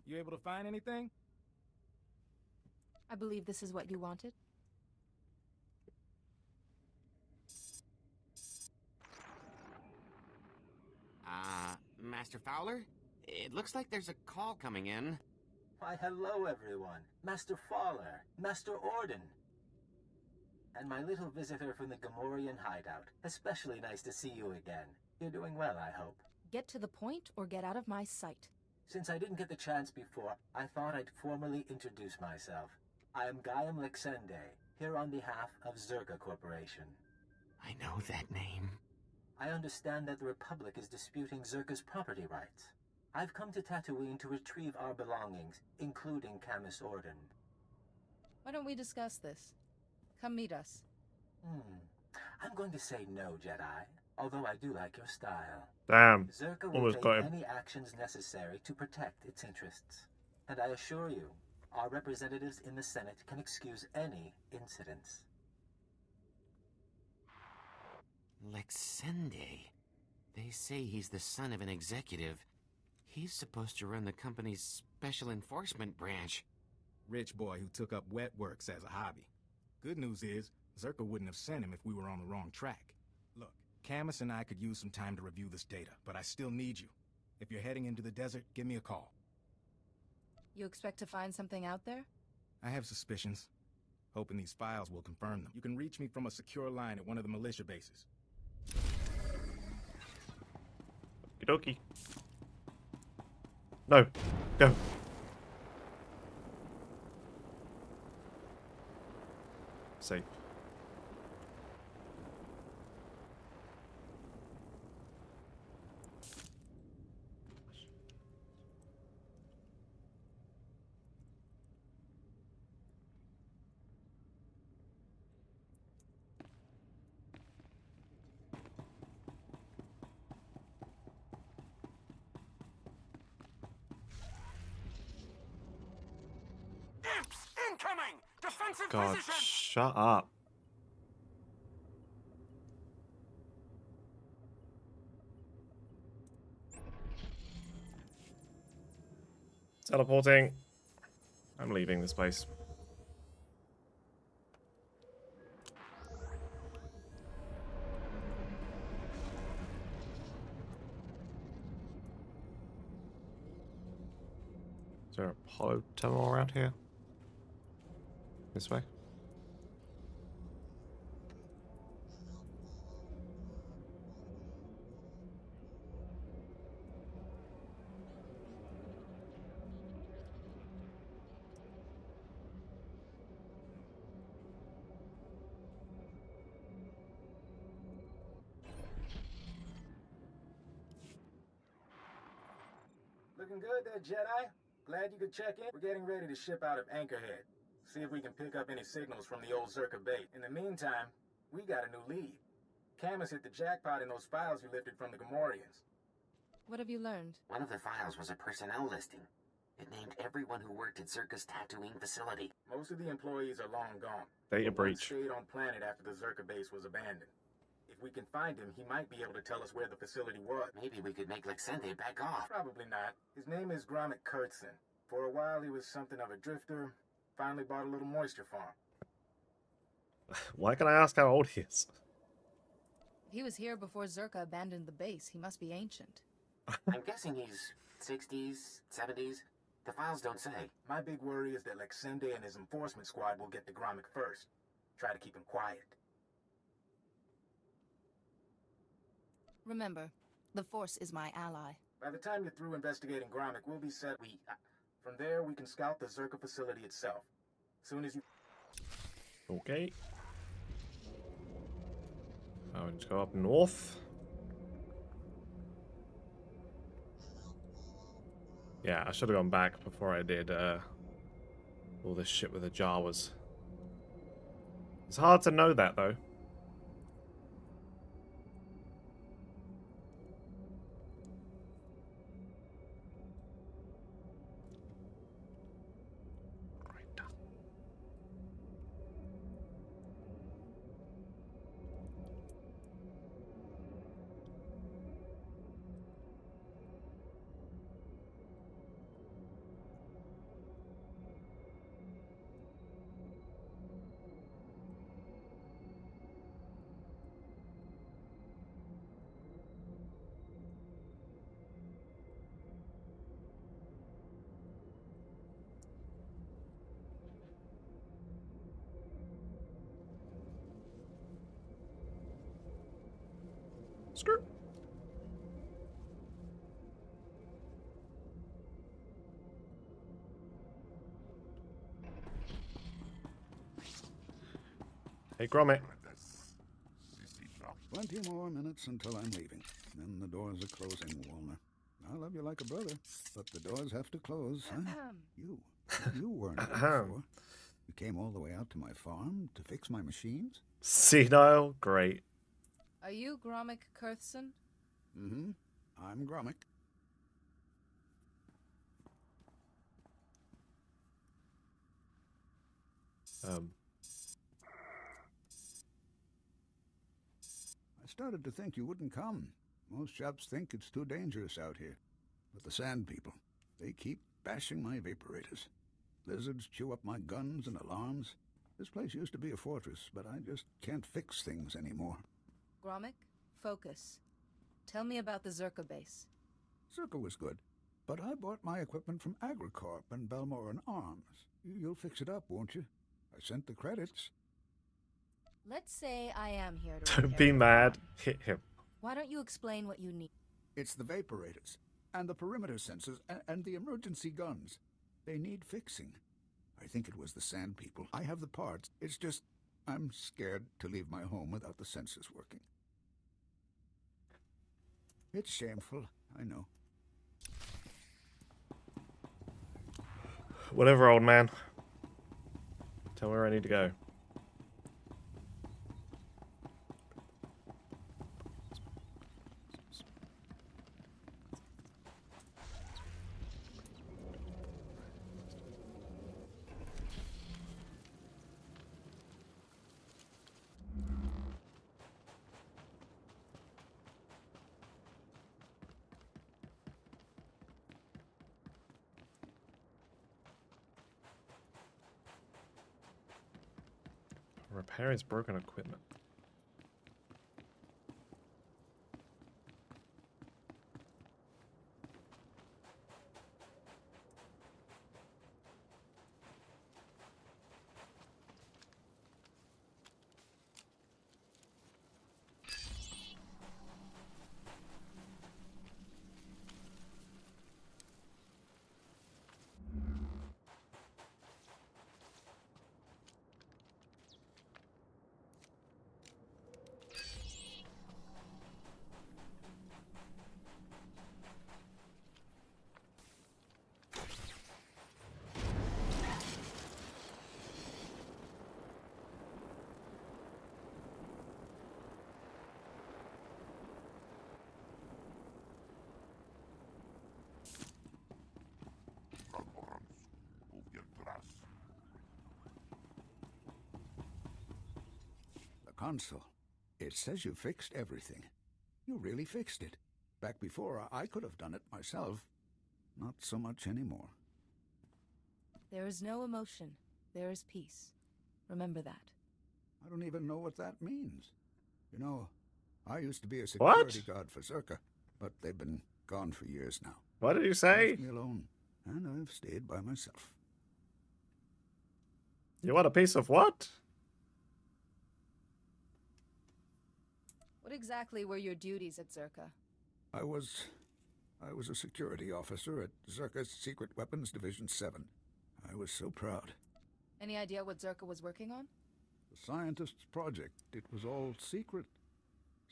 You able to find anything? I believe this is what you wanted. Master Fowler? It looks like there's a call coming in. Why, hello, everyone. Master Fowler, Master Orden. And my little visitor from the Gamorrean hideout. Especially nice to see you again. You're doing well, I hope. Get to the point or get out of my sight. Since I didn't get the chance before, I thought I'd formally introduce myself. I am Gaiam Lexende, here on behalf of Zerka Corporation. I know that name. I understand that the Republic is disputing Zerka's property rights. I've come to Tatooine to retrieve our belongings, including Camus Orden. Why don't we discuss this? Come meet us. I'm going to say no, Jedi, although I do like your style. Damn. Zerka will Almost take got him. any actions necessary to protect its interests. And I assure you, our representatives in the Senate can excuse any incidents. Lexende. They say he's the son of an executive. He's supposed to run the company's special enforcement branch. Rich boy who took up wet works as a hobby. Good news is, Zerka wouldn't have sent him if we were on the wrong track. Look, Camus and I could use some time to review this data, but I still need you. If you're heading into the desert, give me a call. You expect to find something out there? I have suspicions. Hoping these files will confirm them. You can reach me from a secure line at one of the militia bases. Okie dokie. No. Go. safe. Imps incoming! Defensive God, position! shut up. Teleporting. I'm leaving this place. Is there a hollow tunnel around here? This way? Looking good there, Jedi. Glad you could check in. We're getting ready to ship out of Anchorhead. See if we can pick up any signals from the old Zerka base. In the meantime, we got a new lead. Camus hit the jackpot in those files you lifted from the Gamorreans. What have you learned? One of the files was a personnel listing. It named everyone who worked at Zerka's Tatooine facility. Most of the employees are long gone. Data But one breach. stayed on planet after the Zerka base was abandoned. If we can find him, he might be able to tell us where the facility was. Maybe we could make Lexende back off. Probably not. His name is Gromit Kurtzon. For a while, he was something of a drifter. Finally bought a little moisture farm. Why can I ask how old he is? If he was here before Zerka abandoned the base, he must be ancient. I'm guessing he's 60s, 70s. The files don't say. My big worry is that Lexende and his enforcement squad will get to Gromit first. Try to keep him quiet. Remember, the Force is my ally. By the time you're through investigating Gromit, we'll be set. From there, we can scout the Zerka facility itself. Soon as you... Okay. I'll just go up north. Yeah, I should have gone back before I did all this shit with the Jawas. It's hard to know that, though. Skirt. Hey, Gromit. Plenty more minutes until I'm leaving. Then the doors are closing, Walner. I love you like a brother, but the doors have to close, huh? You weren't here before. You came all the way out to my farm to fix my machines? Senile? Great. Are you Gromit Kurtzon? Mm-hmm. I'm Gromit. I started to think you wouldn't come. Most chaps think it's too dangerous out here. But the Sand People, they keep bashing my vaporators. Lizards chew up my guns and alarms. This place used to be a fortress, but I just can't fix things anymore. Gromit, focus. Tell me about the Zerka base. Zerka was good, but I bought my equipment from Agricorp and Balmoran Arms. You'll fix it up, won't you? I sent the credits. Let's say I am here to Don't be mad. Hit him. Why don't you explain what you need? It's the vaporators, and the perimeter sensors, and the emergency guns. They need fixing. I think it was the Sand People. I have the parts. It's just I'm scared to leave my home without the sensors working. It's shameful, I know. Whatever, old man. Tell me where I need to go. Repair his broken equipment. Console. It says you fixed everything. You really fixed it. Back before, I could have done it myself. Not so much anymore. There is no emotion. There is peace. Remember that. I don't even know what that means. You know, I used to be a security guard for Zerka, but they've been gone for years now. What did you say? Left me alone, and I've stayed by myself. You want a piece of what? What exactly were your duties at Zerka? I was a security officer at Zerka's Secret Weapons Division 7. I was so proud. Any idea what Zerka was working on? The scientist's project. It was all secret.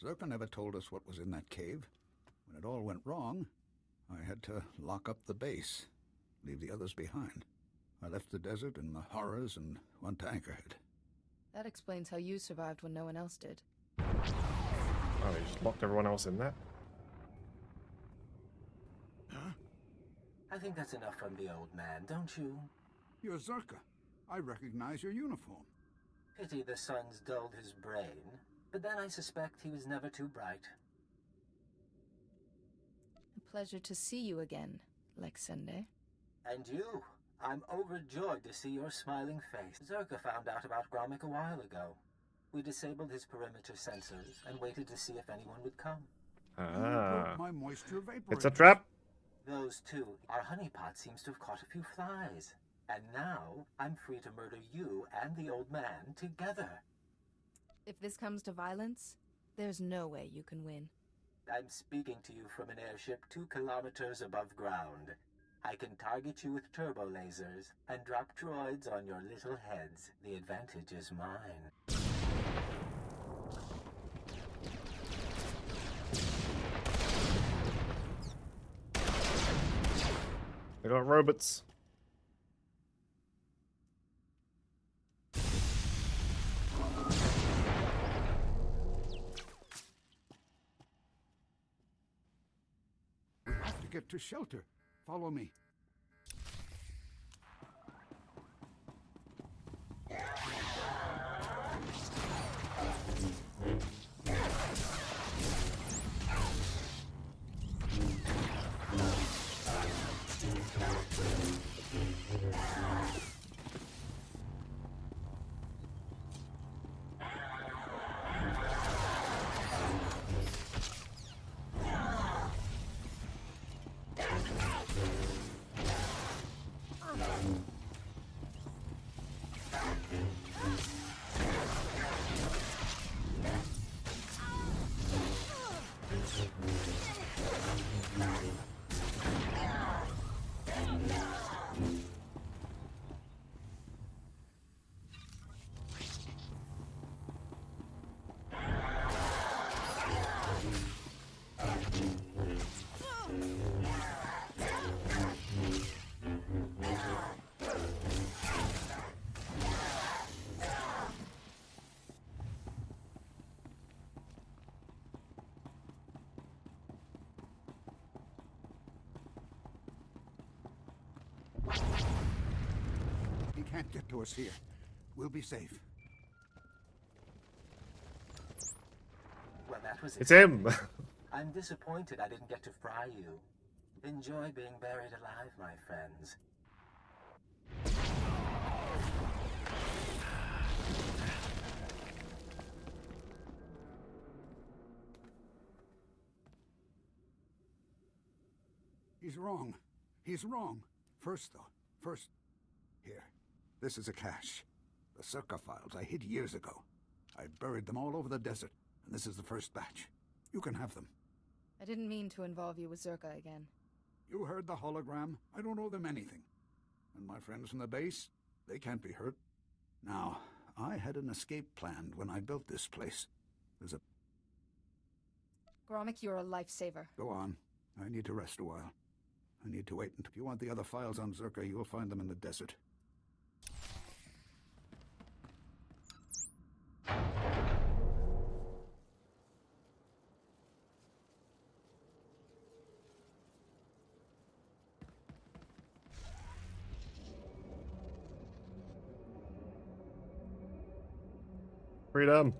Zerka never told us what was in that cave. When it all went wrong, I had to lock up the base, leave the others behind. I left the desert and the horrors and went to Anchorhead. That explains how you survived when no one else did. Oh, he just locked everyone else in there? Huh? I think that's enough from the old man, don't you? You're Zerka. I recognize your uniform. Pity the sun's dulled his brain, but then I suspect he was never too bright. A pleasure to see you again, Lexende. And you. I'm overjoyed to see your smiling face. Zerka found out about Gromik a while ago. We disabled his perimeter sensors and waited to see if anyone would come. Ah. My moisture vaporizers. It's a trap. Those two. Our honeypot seems to have caught a few flies. And now, I'm free to murder you and the old man together. If this comes to violence, there's no way you can win. I'm speaking to you from an airship 2 kilometers above ground. I can target you with turbo lasers and drop droids on your little heads. The advantage is mine. They got robots. We have to get to shelter. Follow me. can't get to us here. We'll be safe. Well, that was It's him. I'm disappointed I didn't get to fry you. Enjoy being buried alive, my friends. He's wrong. He's wrong. First, here. This is a cache. The Circa files I hid years ago. I buried them all over the desert, and this is the first batch. You can have them. I didn't mean to involve you with Zerka again. You heard the hologram. I don't owe them anything. And my friends from the base, they can't be hurt. Now, I had an escape planned when I built this place. There's a... Gromik, you're a lifesaver. Go on. I need to rest a while. I need to wait until... If you want the other files on Zerka, you'll find them in the desert. Freedom.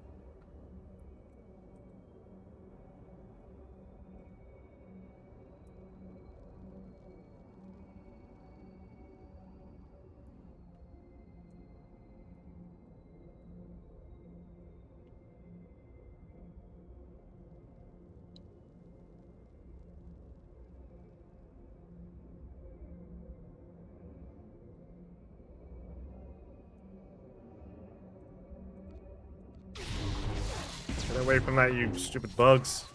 Get away from that, you stupid bugs.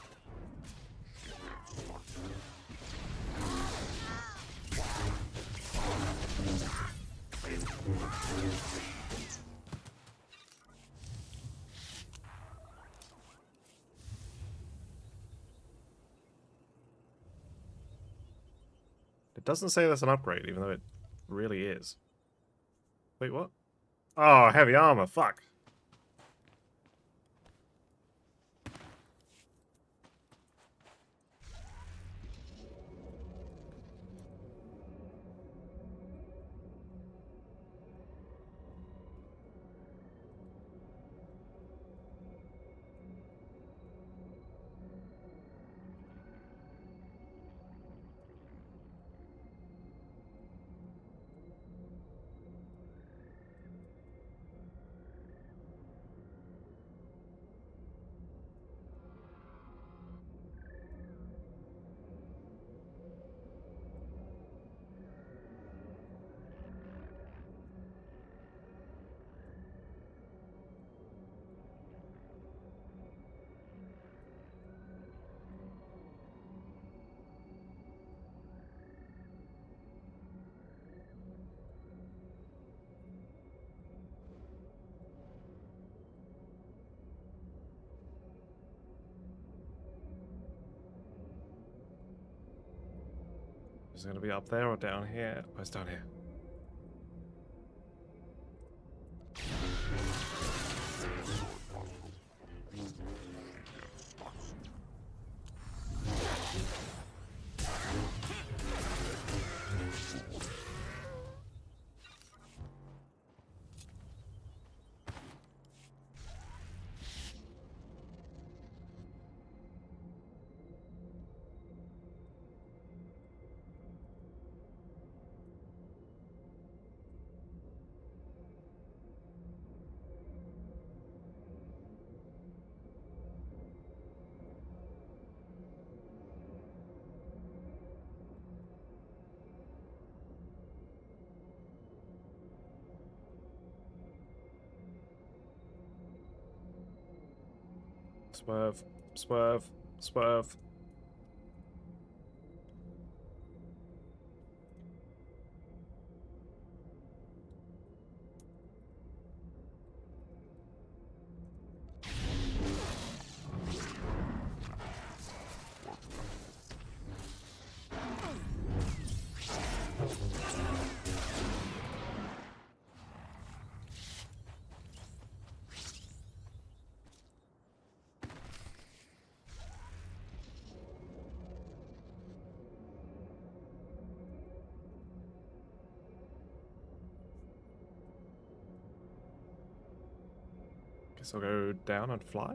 It doesn't say that's an upgrade, even though it really is. Wait, what? Oh, heavy armor, fuck. Is it gonna be up there or down here? Oh, it's down here. Swerve, swerve, swerve. Guess I'll go down and fly.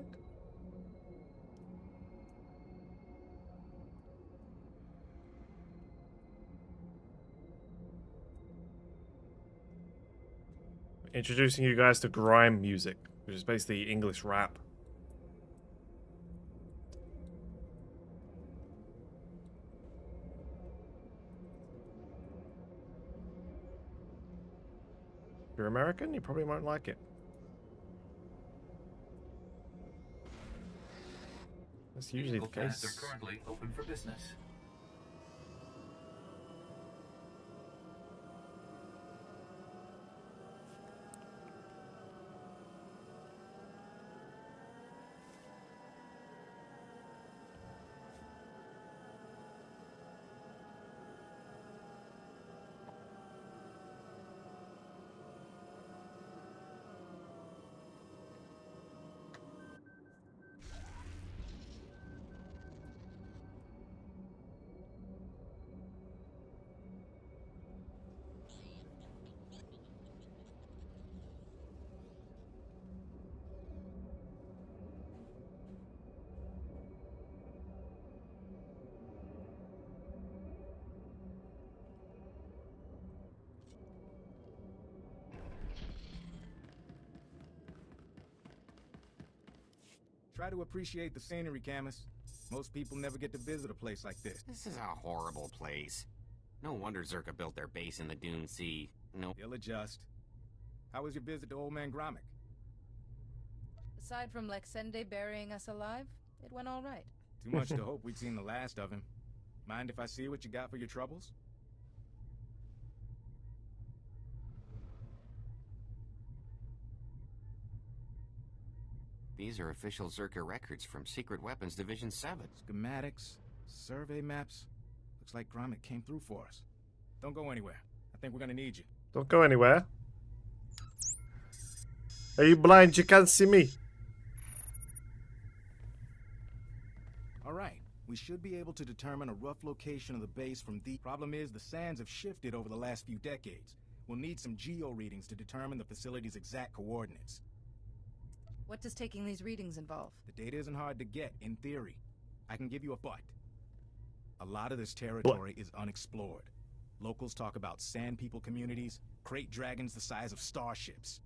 Introducing you guys to grime music, which is basically English rap. If you're American, you probably won't like it. That's usually the Vehicle paths case. are currently open for business. Try to appreciate the scenery, Camus. Most people never get to visit a place like this. This is a horrible place. No wonder Zerka built their base in the Dune Sea. No. They'll adjust. How was your visit to Old Man Gromit? Aside from Lexende burying us alive, it went all right. Too much to hope we'd seen the last of him. Mind if I see what you got for your troubles? These are official Zerka records from Secret Weapons Division 7. Schematics, survey maps. Looks like Gromit came through for us. Don't go anywhere. I think we're gonna need you. Don't go anywhere. Are you blind? You can't see me. All right. We should be able to determine a rough location of the base from the... Problem is, the sands have shifted over the last few decades. We'll need some geo readings to determine the facility's exact coordinates. What does taking these readings involve? The data isn't hard to get, in theory. I can give you a but. A lot of this territory is unexplored. Locals talk about sand people communities, crate dragons the size of starships.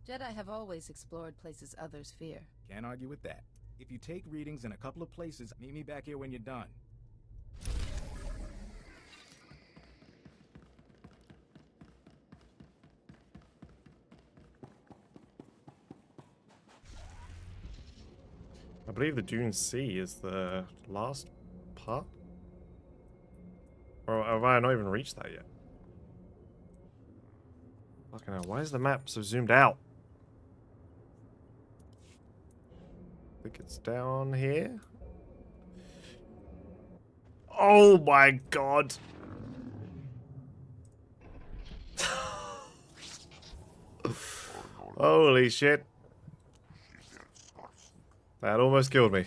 Jedi have always explored places others fear. Can't argue with that. If you take readings in a couple of places, meet me back here when you're done. I believe the Dune Sea is the last part? Or have I not even reached that yet? Fucking hell, why is the map so zoomed out? I think it's down here. Oh my god! Holy shit. That almost killed me.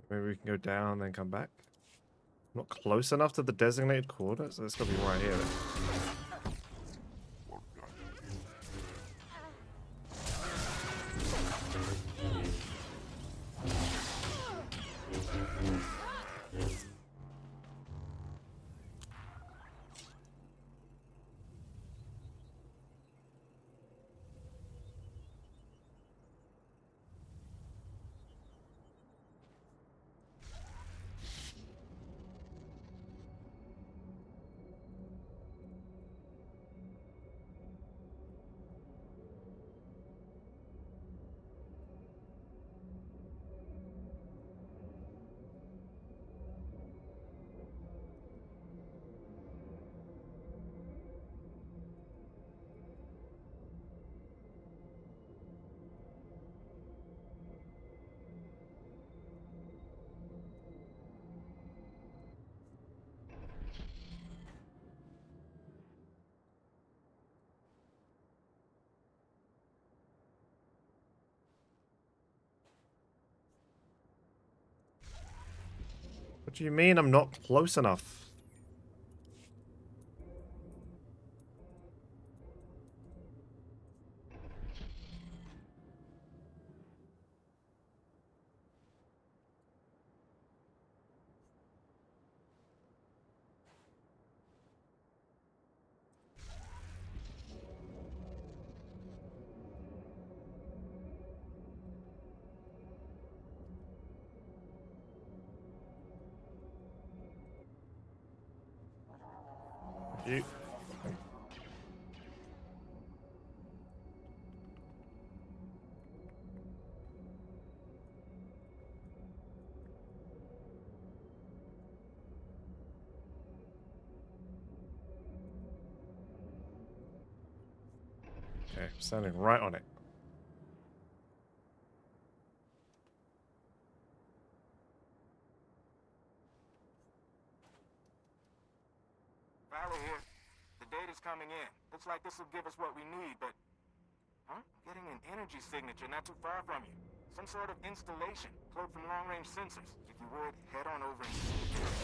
Maybe we can go down and then come back. Not close enough to the designated coordinates? It's gotta be right here then. What do you mean I'm not close enough? You. Okay, standing right on it. Fowler here. The data's coming in. Looks like this will give us what we need, but... Huh? Getting an energy signature not too far from you. Some sort of installation, cloaked from long-range sensors. If you would, head on over and see if there's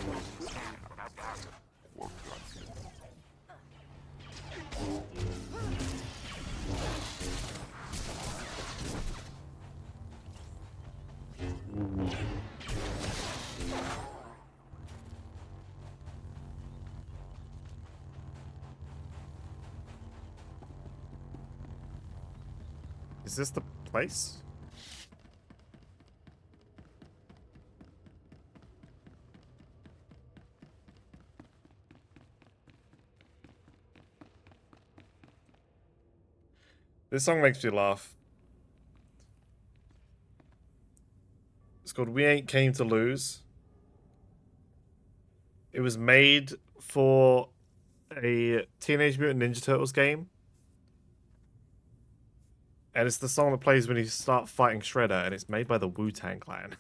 anything there. But I doubt it. Is this the place? This song makes me laugh. It's called We Ain't Came to Lose. It was made for a Teenage Mutant Ninja Turtles game. And it's the song that plays when you start fighting Shredder, and it's made by the Wu-Tang Clan.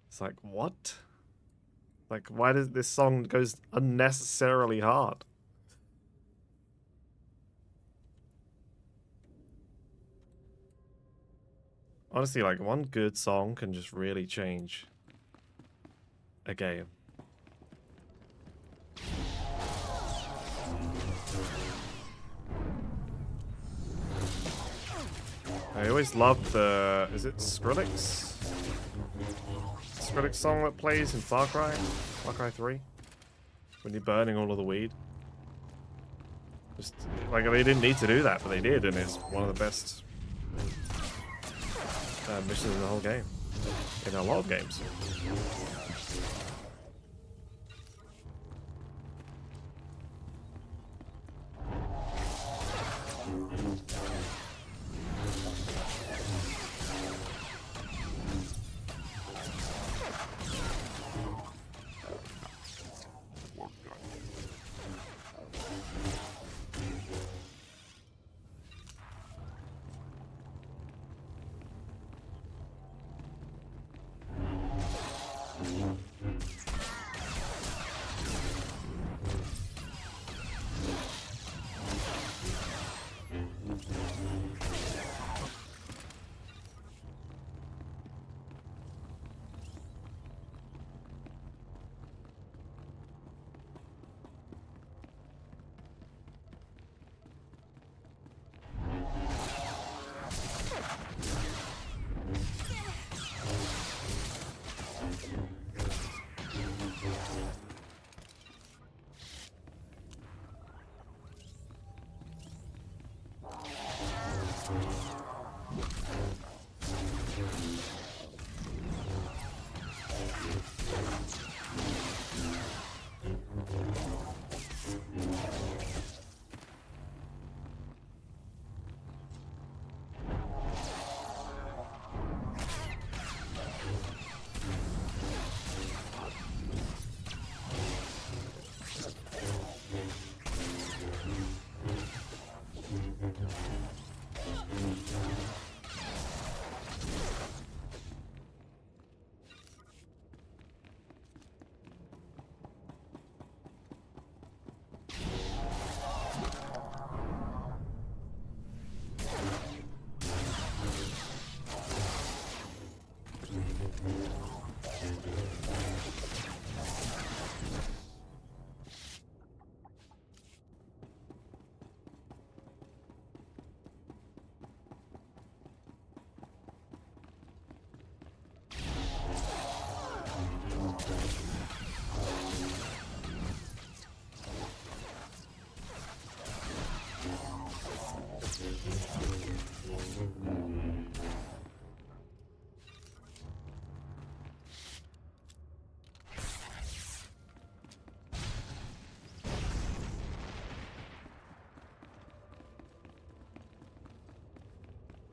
It's like, what? Like, why does this song goes unnecessarily hard? Honestly, like, one good song can just really change a game. I always loved the... Is it Skrillex? Skrillex song that plays in Far Cry? Far Cry 3? When you're burning all of the weed. Just, like, they didn't need to do that, but they did, and it's one of the best missions in the whole game. In a lot of games.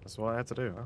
That's what I had to do, huh?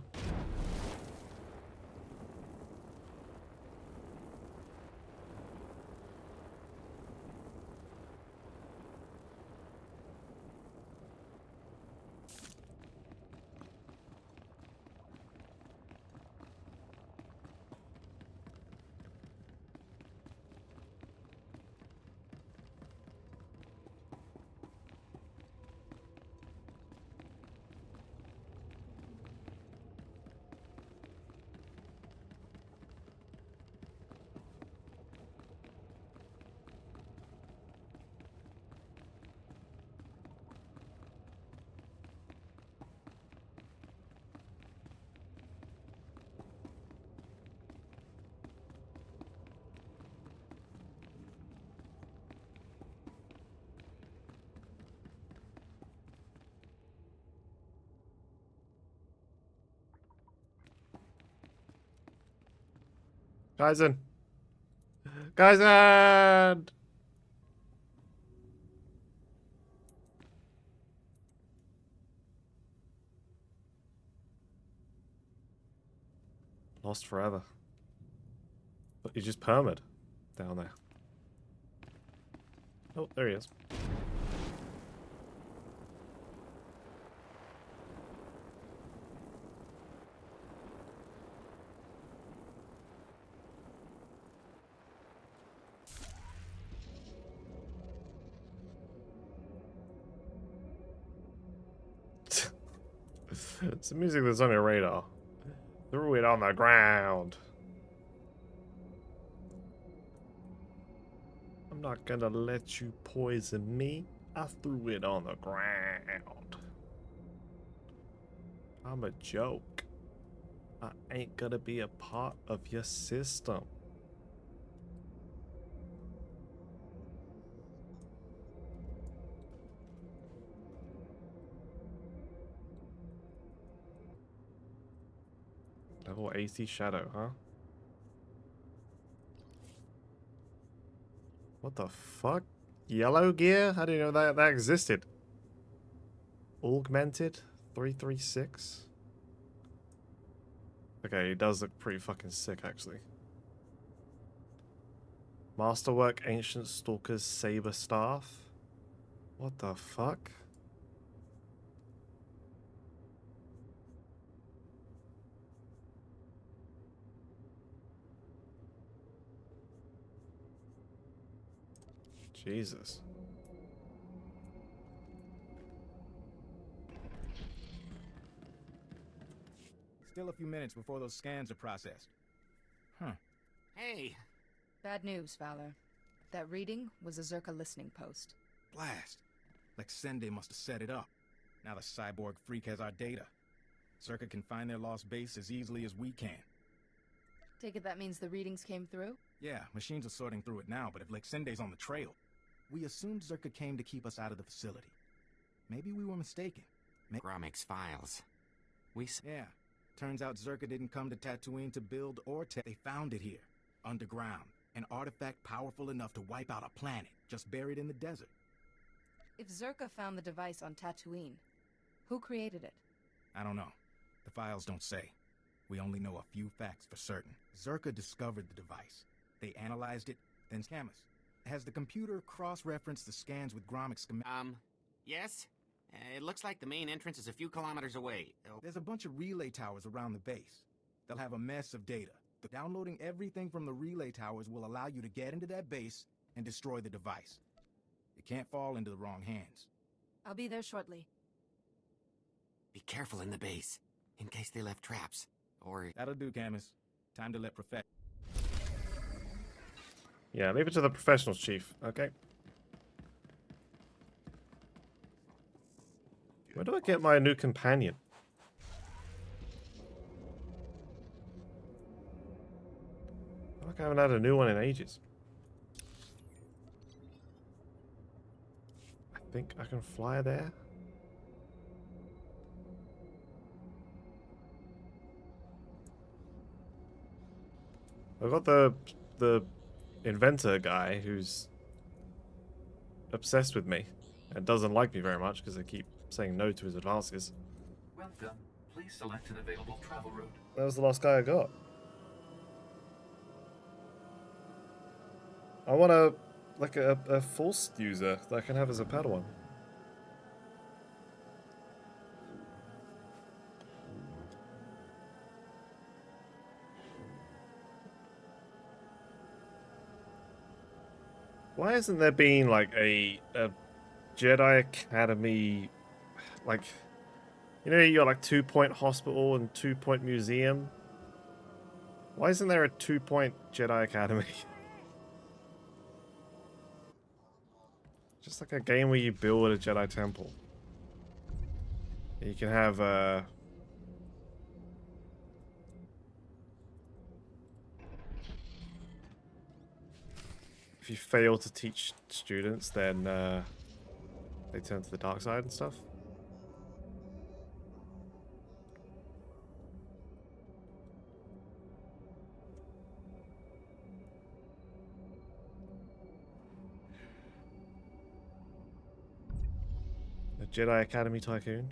Kaizen! Kaizen! Lost forever. But he just permed down there. Oh, there he is. It's the music that's on your radar. Threw it on the ground. I'm not gonna let you poison me. I threw it on the ground. I'm a joke. I ain't gonna be a part of your system. Level AC Shadow, huh? What the fuck? Yellow gear? I didn't know that existed. Augmented 336. Okay, he does look pretty fucking sick, actually. Masterwork Ancient Stalker's Saber Staff. What the fuck? Jesus. Still a few minutes before those scans are processed. Huh. Hey. Bad news, Fowler. That reading was a Zerka listening post. Blast. Lexende must have set it up. Now the cyborg freak has our data. Zerka can find their lost base as easily as we can. Take it that means the readings came through? Yeah, machines are sorting through it now, but if Lexende's on the trail, we assumed Zerka came to keep us out of the facility. Maybe we were mistaken. Gromic's files. Yeah. Turns out Zerka didn't come to Tatooine to build or They found it here, underground. An artifact powerful enough to wipe out a planet, just buried in the desert. If Zerka found the device on Tatooine, who created it? I don't know. The files don't say. We only know a few facts for certain. Zerka discovered the device. They analyzed it, then Camus. Has the computer cross-referenced the scans with Gromic's Yes? It looks like the main entrance is a few kilometers away. There's a bunch of relay towers around the base. They'll have a mess of data. Downloading everything from the relay towers will allow you to get into that base and destroy the device. It can't fall into the wrong hands. I'll be there shortly. Be careful in the base, in case they left traps, or... That'll do, Camus. Time to let Yeah, leave it to the professionals, Chief. Okay. Where do I get my new companion? I feel like I haven't had a new one in ages. I think I can fly there. I've got the inventor guy who's obsessed with me and doesn't like me very much because I keep saying no to his advances. Welcome. Please select an available travel route. That was the last guy I got. I want a Force user that I can have as a Padawan. Why isn't there being like a Jedi Academy, like, you know, you got like 2-point hospital and 2-point museum? Why isn't there a 2-point Jedi Academy? Just like a game where you build a Jedi temple. You can have if you fail to teach students, then they turn to the dark side and stuff. A Jedi Academy tycoon.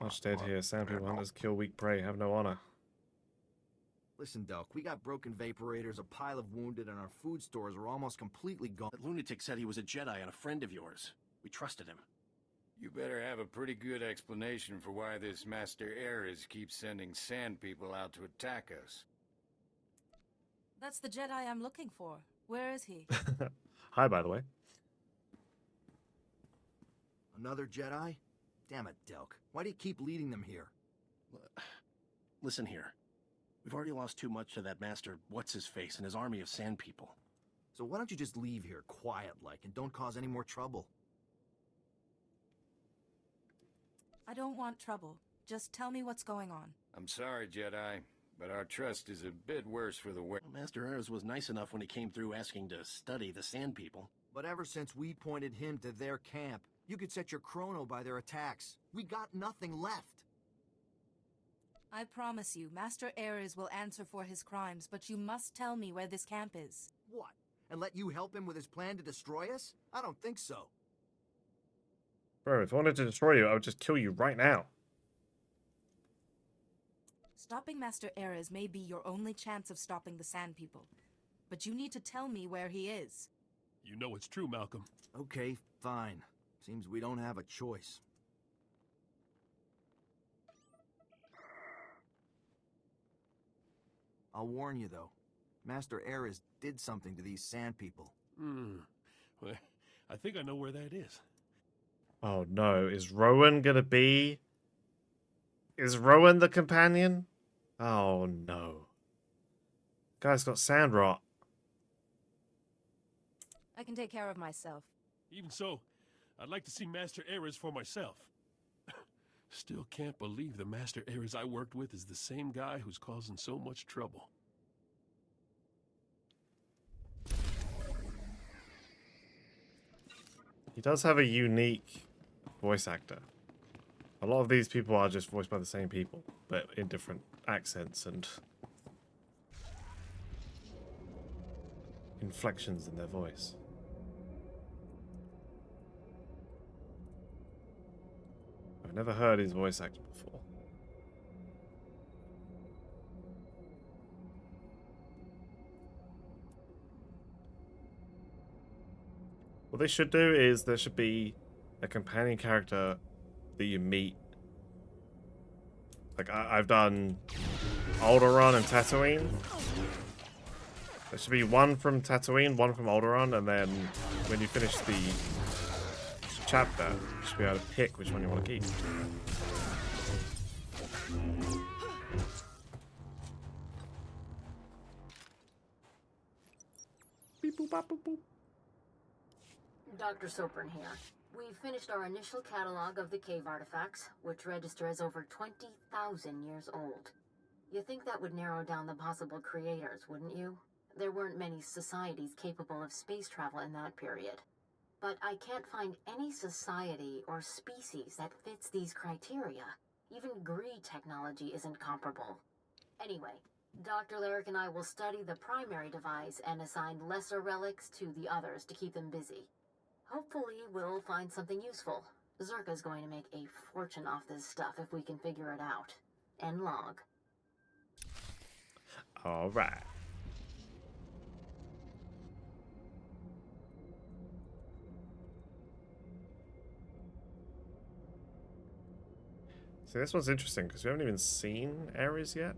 Much dead here. Sand people hunters kill weak prey. Have no honor. Listen, Delk, we got broken vaporators, a pile of wounded, and our food stores are almost completely gone. That lunatic said he was a Jedi and a friend of yours. We trusted him. You better have a pretty good explanation for why this Master Ares keeps sending sand people out to attack us. That's the Jedi I'm looking for. Where is he? Hi, by the way. Another Jedi? Damn it, Delk. Why do you keep leading them here? Listen here. We've already lost too much to that Master What's-His-Face and his army of sand people. So why don't you just leave here quiet-like and don't cause any more trouble? I don't want trouble. Just tell me what's going on. I'm sorry, Jedi, but our trust is a bit worse for the wear. Master Ares was nice enough when he came through asking to study the sand people. But ever since we pointed him to their camp, you could set your chrono by their attacks. We got nothing left. I promise you, Master Ares will answer for his crimes, but you must tell me where this camp is. What? And let you help him with his plan to destroy us? I don't think so. Bro, if I wanted to destroy you, I would just kill you right now. Stopping Master Ares may be your only chance of stopping the Sand People, but you need to tell me where he is. You know it's true, Malcolm. Okay, fine. Seems we don't have a choice. I'll warn you, though. Master Ares did something to these sand people. Well, I think I know where that is. Oh no, is Rowan gonna be... Is Rowan the companion? Oh no. Guy's got sand rot. I can take care of myself. Even so, I'd like to see Master Ares for myself. Still can't believe the Master Ares I worked with is the same guy who's causing so much trouble. He does have a unique voice actor. A lot of these people are just voiced by the same people, but in different accents and inflections in their voice. I've never heard his voice actor before. What they should do is there should be a companion character that you meet. Like I've done Alderaan and Tatooine. There should be one from Tatooine, one from Alderaan, and then when you finish the chapter, you should be able to pick which one you want to keep. Beep boop bop boop boop. Dr. Sopern here. We finished our initial catalog of the cave artifacts, which register as over 20,000 years old. You think that would narrow down the possible creators, wouldn't you? There weren't many societies capable of space travel in that period. but I can't find any society or species that fits these criteria. Even Gree technology isn't comparable. Anyway, Dr. Lyric and I will study the primary device and assign lesser relics to the others to keep them busy. Hopefully, we'll find something useful. Zerka's going to make a fortune off this stuff if we can figure it out. End log. All right. See, this one's interesting because we haven't even seen Ares yet.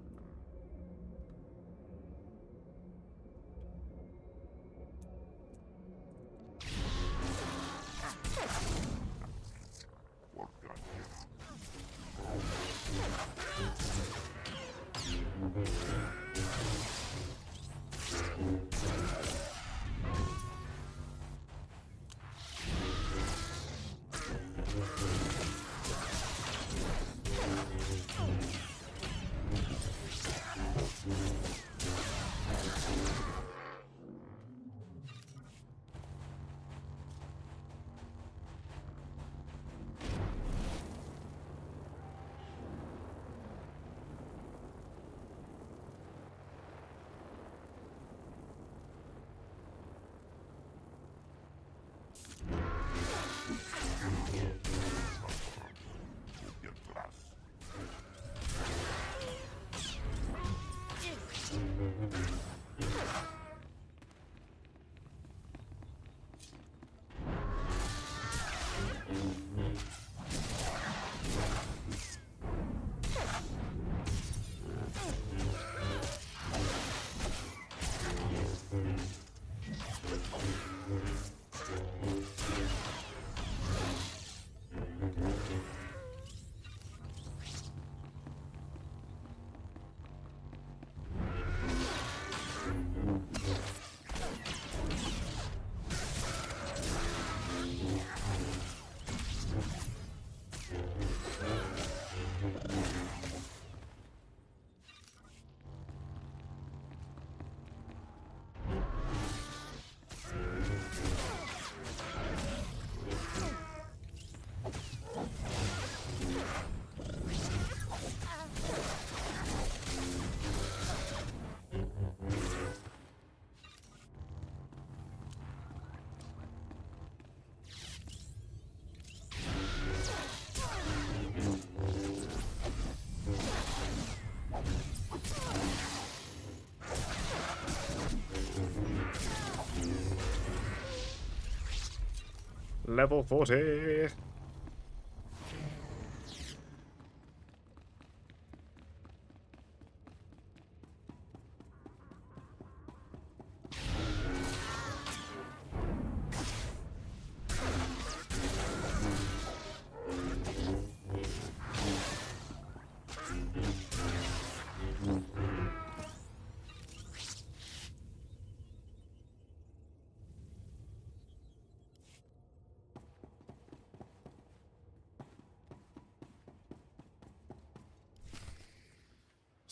Level 40.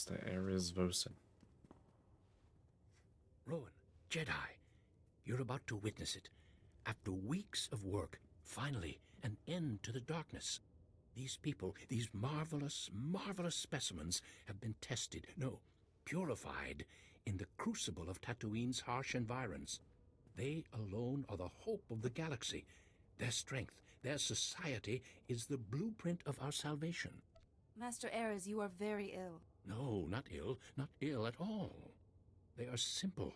What's the Ares Vosen? Rowan, Jedi, you're about to witness it. After weeks of work, finally, an end to the darkness. These people, these marvelous, marvelous specimens have been tested, no, purified, in the crucible of Tatooine's harsh environs. They alone are the hope of the galaxy. Their strength, their society is the blueprint of our salvation. Master Ares, you are very ill. No, not ill at all. They are simple,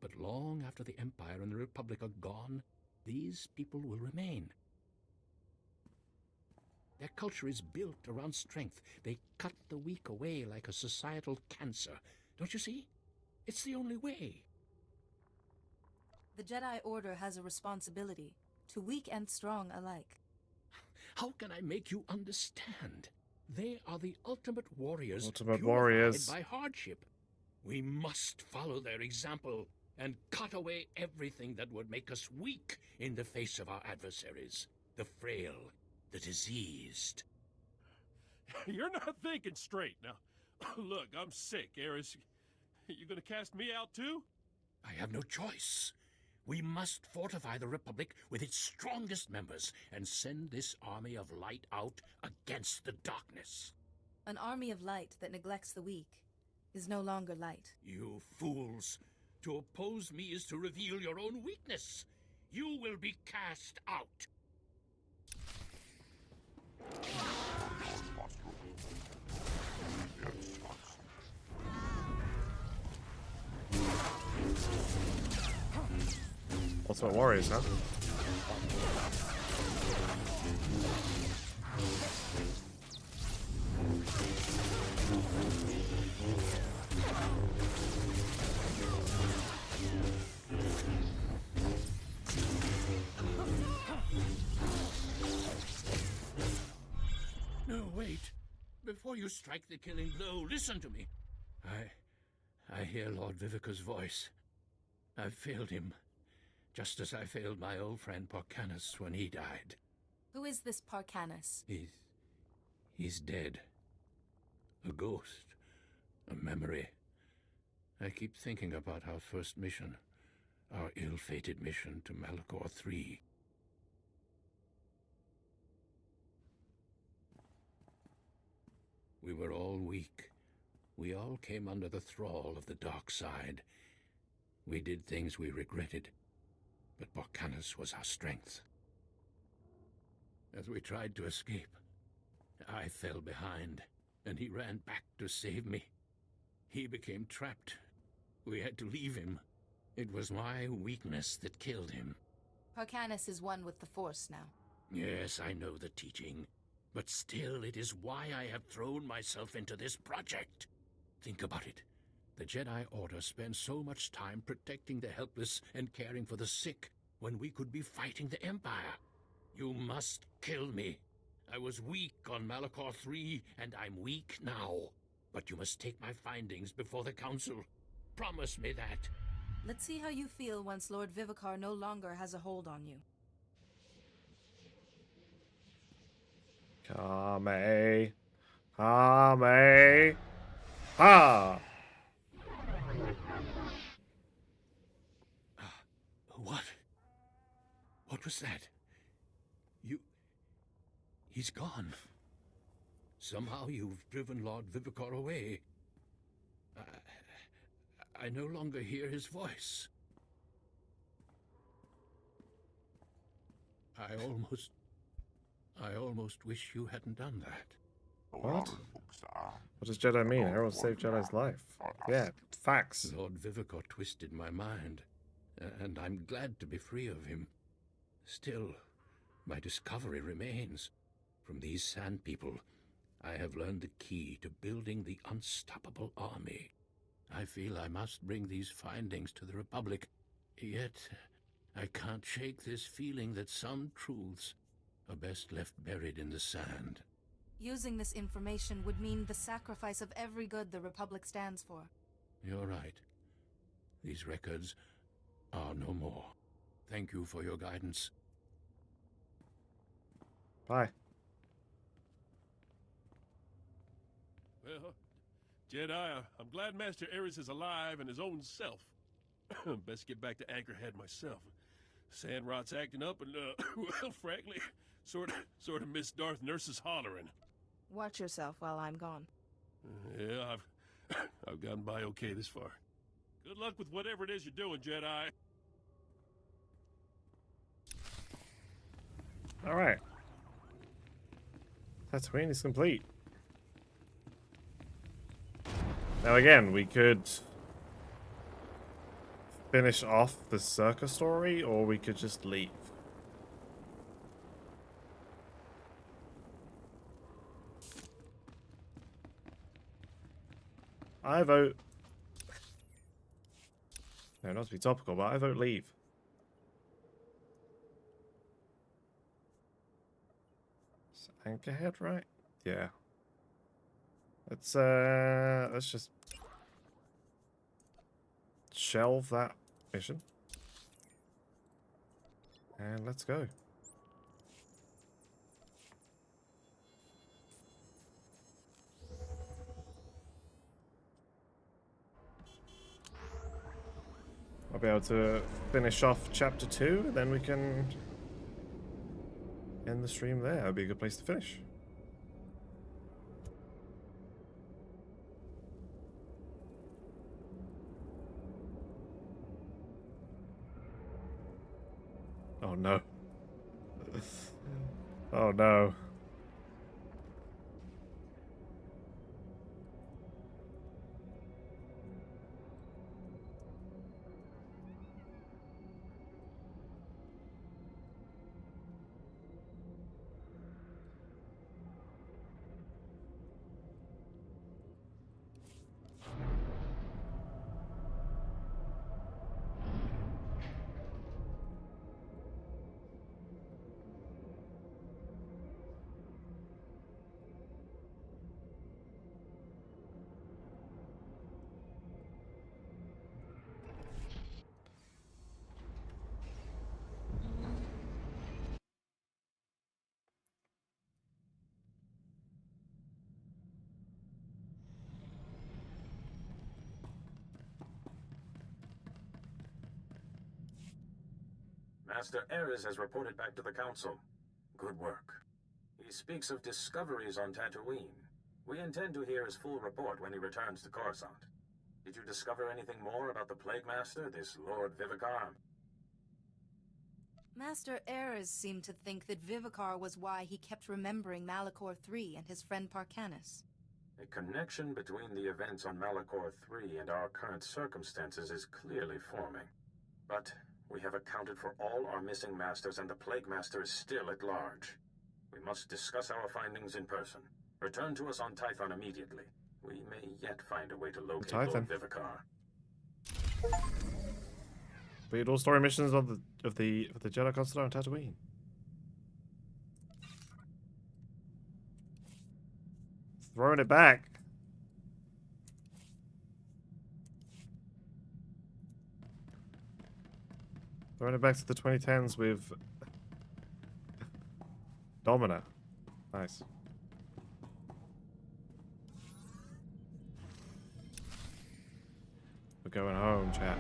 but long after the Empire and the Republic are gone, these people will remain. Their culture is built around strength. They cut the weak away like a societal cancer. Don't you see? It's the only way. The Jedi Order has a responsibility, to weak and strong alike. How can I make you understand? They are the ultimate warriors, Ultimate purified warriors. by hardship. We must follow their example and cut away everything that would make us weak in the face of our adversaries, the frail, the diseased. You're not thinking straight. Now, look, I'm sick, Ares. You gonna cast me out too? I have no choice. We must fortify the Republic with its strongest members and send this army of light out against the darkness. An army of light that neglects the weak is no longer light. You fools! To oppose me is to reveal your own weakness. You will be cast out. Ultimate Warriors, huh? No, wait. Before you strike the killing blow, listen to me. I hear Lord Vivica's voice. I've failed him, just as I failed my old friend Porcanus when he died. Who is this Porcanus? He's dead. A ghost. A memory. I keep thinking about our first mission. Our ill-fated mission to Malachor III. We were all weak. We all came under the thrall of the dark side. We did things we regretted, but Porcanus was our strength. As we tried to escape, I fell behind, and he ran back to save me. He became trapped. We had to leave him. It was my weakness that killed him. Porcanus is one with the Force now. Yes, I know the teaching. But still, it is why I have thrown myself into this project. Think about it. The Jedi Order spends so much time protecting the helpless and caring for the sick when we could be fighting the Empire. You must kill me. I was weak on Malachor III, and I'm weak now. But you must take my findings before the Council. Promise me that. Let's see how you feel once Lord Vivicar no longer has a hold on you. Kame. Kame. Ha! What? What was that? He's gone. Somehow you've driven Lord Vivicar away. I no longer hear his voice. I almost wish you hadn't done that. What? What does Jedi mean? Herald saved Jedi's life. Yeah, facts. Lord Vivicar twisted my mind, and I'm glad to be free of him. Still, my discovery remains. From these sand people, I have learned the key to building the unstoppable army. I feel I must bring these findings to the Republic, yet I can't shake this feeling that some truths are best left buried in the sand. Using this information would mean the sacrifice of every good the Republic stands for. You're right. These records are no more. Thank you for your guidance. Bye. Well, Jedi, I'm glad Master Ares is alive and his own self. Best get back to Anchorhead myself. Sandrot's acting up and, well, frankly, sort of miss Darth Nurse's hollering. Watch yourself while I'm gone. Yeah, I've gotten by okay this far. Good luck with whatever it is you're doing, Jedi. All right. Tatooine is complete. Now again, we could finish off the circus story, or we could just leave. I vote... No, not to be topical, but I vote leave. It's Anchorhead, right? Yeah. Let's just shelve that mission. And let's go. I'll be able to finish off chapter 2, and then we can end the stream there. That'd be a good place to finish. Oh no. Oh no. Master Ares has reported back to the Council. Good work. He speaks of discoveries on Tatooine. We intend to hear his full report when he returns to Coruscant. Did you discover anything more about the Plague Master, this Lord Vivicar? Master Ares seemed to think that Vivicar was why he kept remembering Malachor III and his friend Parcanis. A connection between the events on Malachor III and our current circumstances is clearly forming. But we have accounted for all our missing masters, and the Plague Master is still at large. We must discuss our findings in person. Return to us on Tython immediately. We may yet find a way to locate Lord Vivicar. Complete all story missions of the Jedi Consular on Tatooine. Throwing it back. Throwing it back to the 2010s with Domina. Nice. We're going home, chat.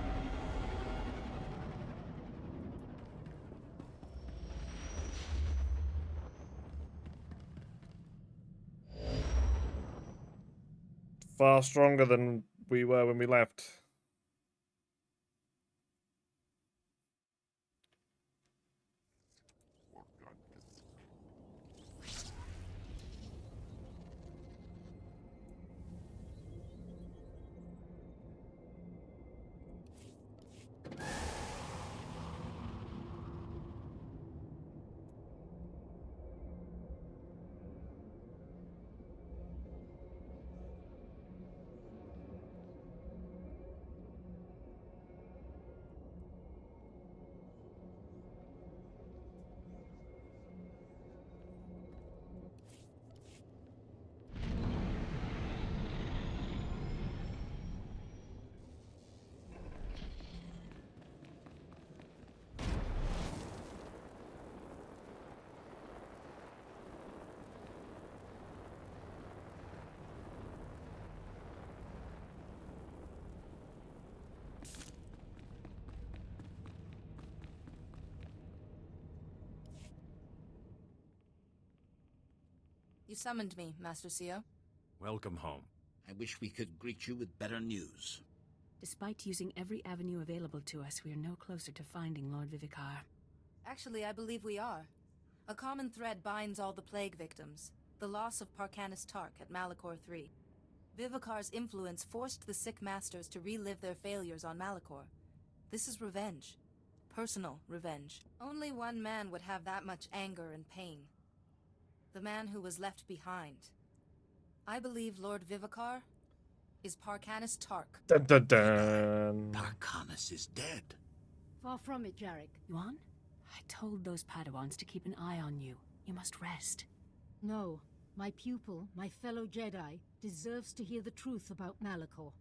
Far stronger than we were when we left. You summoned me, Master Sio. Welcome home. I wish we could greet you with better news. Despite using every avenue available to us, we are no closer to finding Lord Vivicar. Actually, I believe we are. A common thread binds all the plague victims. The loss of Parcanis Tark at Malachor III. Vivicar's influence forced the sick masters to relive their failures on Malachor. This is revenge. Personal revenge. Only one man would have that much anger and pain. The man who was left behind. I believe Lord Vivicar is Parcanis Tark. Dun dun dun. Parcanis is dead. Far from it, Jarek. Yuan? I told those Padawans to keep an eye on you. You must rest. No. My pupil, my fellow Jedi, deserves to hear the truth about Malachor.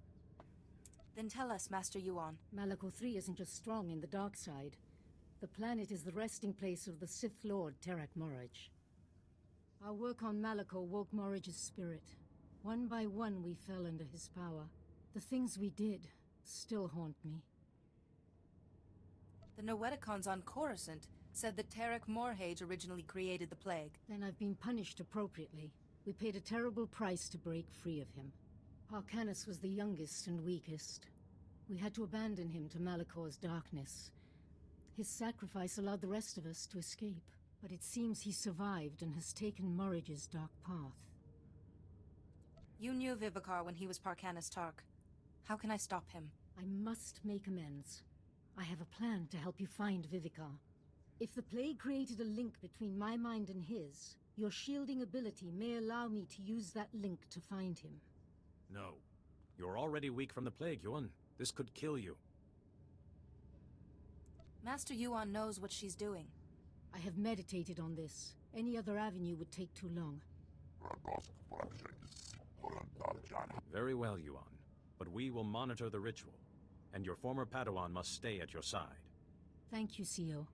Then tell us, Master Yuan. Malachor III isn't just strong in the dark side. The planet is the resting place of the Sith Lord, Terak Moraj. Our work on Malachor woke Moraj's spirit. One by one we fell under his power. The things we did still haunt me. The Noeticons on Coruscant said that Tarek Morhage originally created the plague. Then I've been punished appropriately. We paid a terrible price to break free of him. Harkanis was the youngest and weakest. We had to abandon him to Malikor's darkness. His sacrifice allowed the rest of us to escape, but it seems he survived and has taken Morridge's dark path. You knew Vivicar when he was Parkanis Tark. How can I stop him? I must make amends. I have a plan to help you find Vivicar. If the plague created a link between my mind and his, your shielding ability may allow me to use that link to find him. No. You're already weak from the plague, Yuan. This could kill you. Master Yuan knows what she's doing. I have meditated on this. Any other avenue would take too long. Very well, Yuan. But we will monitor the ritual, and your former Padawan must stay at your side. Thank you, CEO.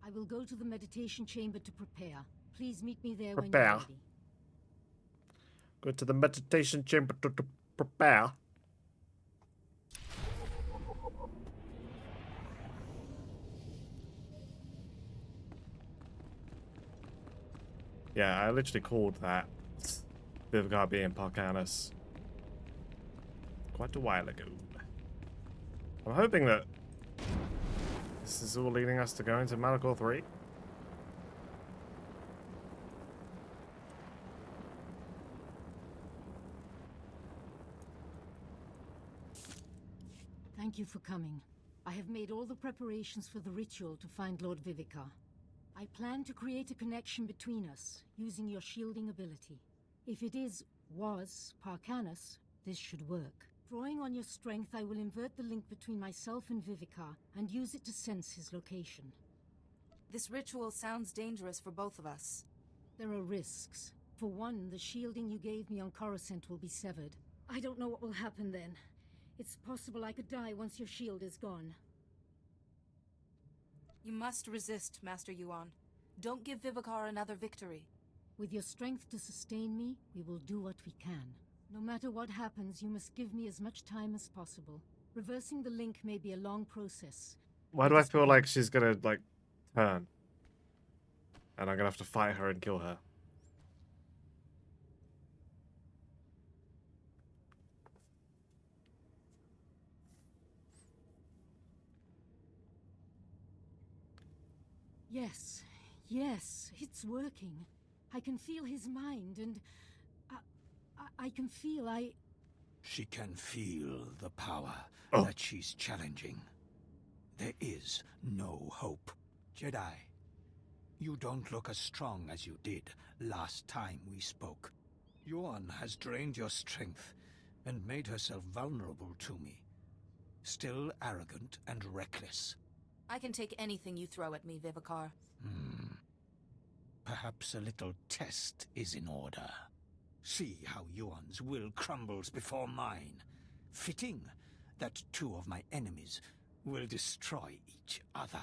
I will go to the meditation chamber to prepare. Please meet me there Prepare. when you're ready. Go to the meditation chamber to prepare. Yeah, I literally called that Vivicar being Parkanis quite a while ago. I'm hoping that this is all leading us to go into Malachor 3. Thank you for coming. I have made all the preparations for the ritual to find Lord Vivicar. I plan to create a connection between us, using your shielding ability. If it was Parkanis, this should work. Drawing on your strength, I will invert the link between myself and Vivicar, and use it to sense his location. This ritual sounds dangerous for both of us. There are risks. For one, the shielding you gave me on Coruscant will be severed. I don't know what will happen then. It's possible I could die once your shield is gone. You must resist, Master Yuan. Don't give Vivicar another victory. With your strength to sustain me, we will do what we can. No matter what happens, you must give me as much time as possible. Reversing the link may be a long process. Why do I feel like she's gonna, like, turn? And I'm gonna have to fight her and kill her. Yes, it's working. I can feel his mind, and I can feel She can feel the power Oh. that she's challenging. There is no hope. Jedi, you don't look as strong as you did last time we spoke. Yuan has drained your strength and made herself vulnerable to me. Still arrogant and reckless. I can take anything you throw at me, Vivicar. Perhaps a little test is in order. See how Yuan's will crumbles before mine. Fitting that two of my enemies will destroy each other.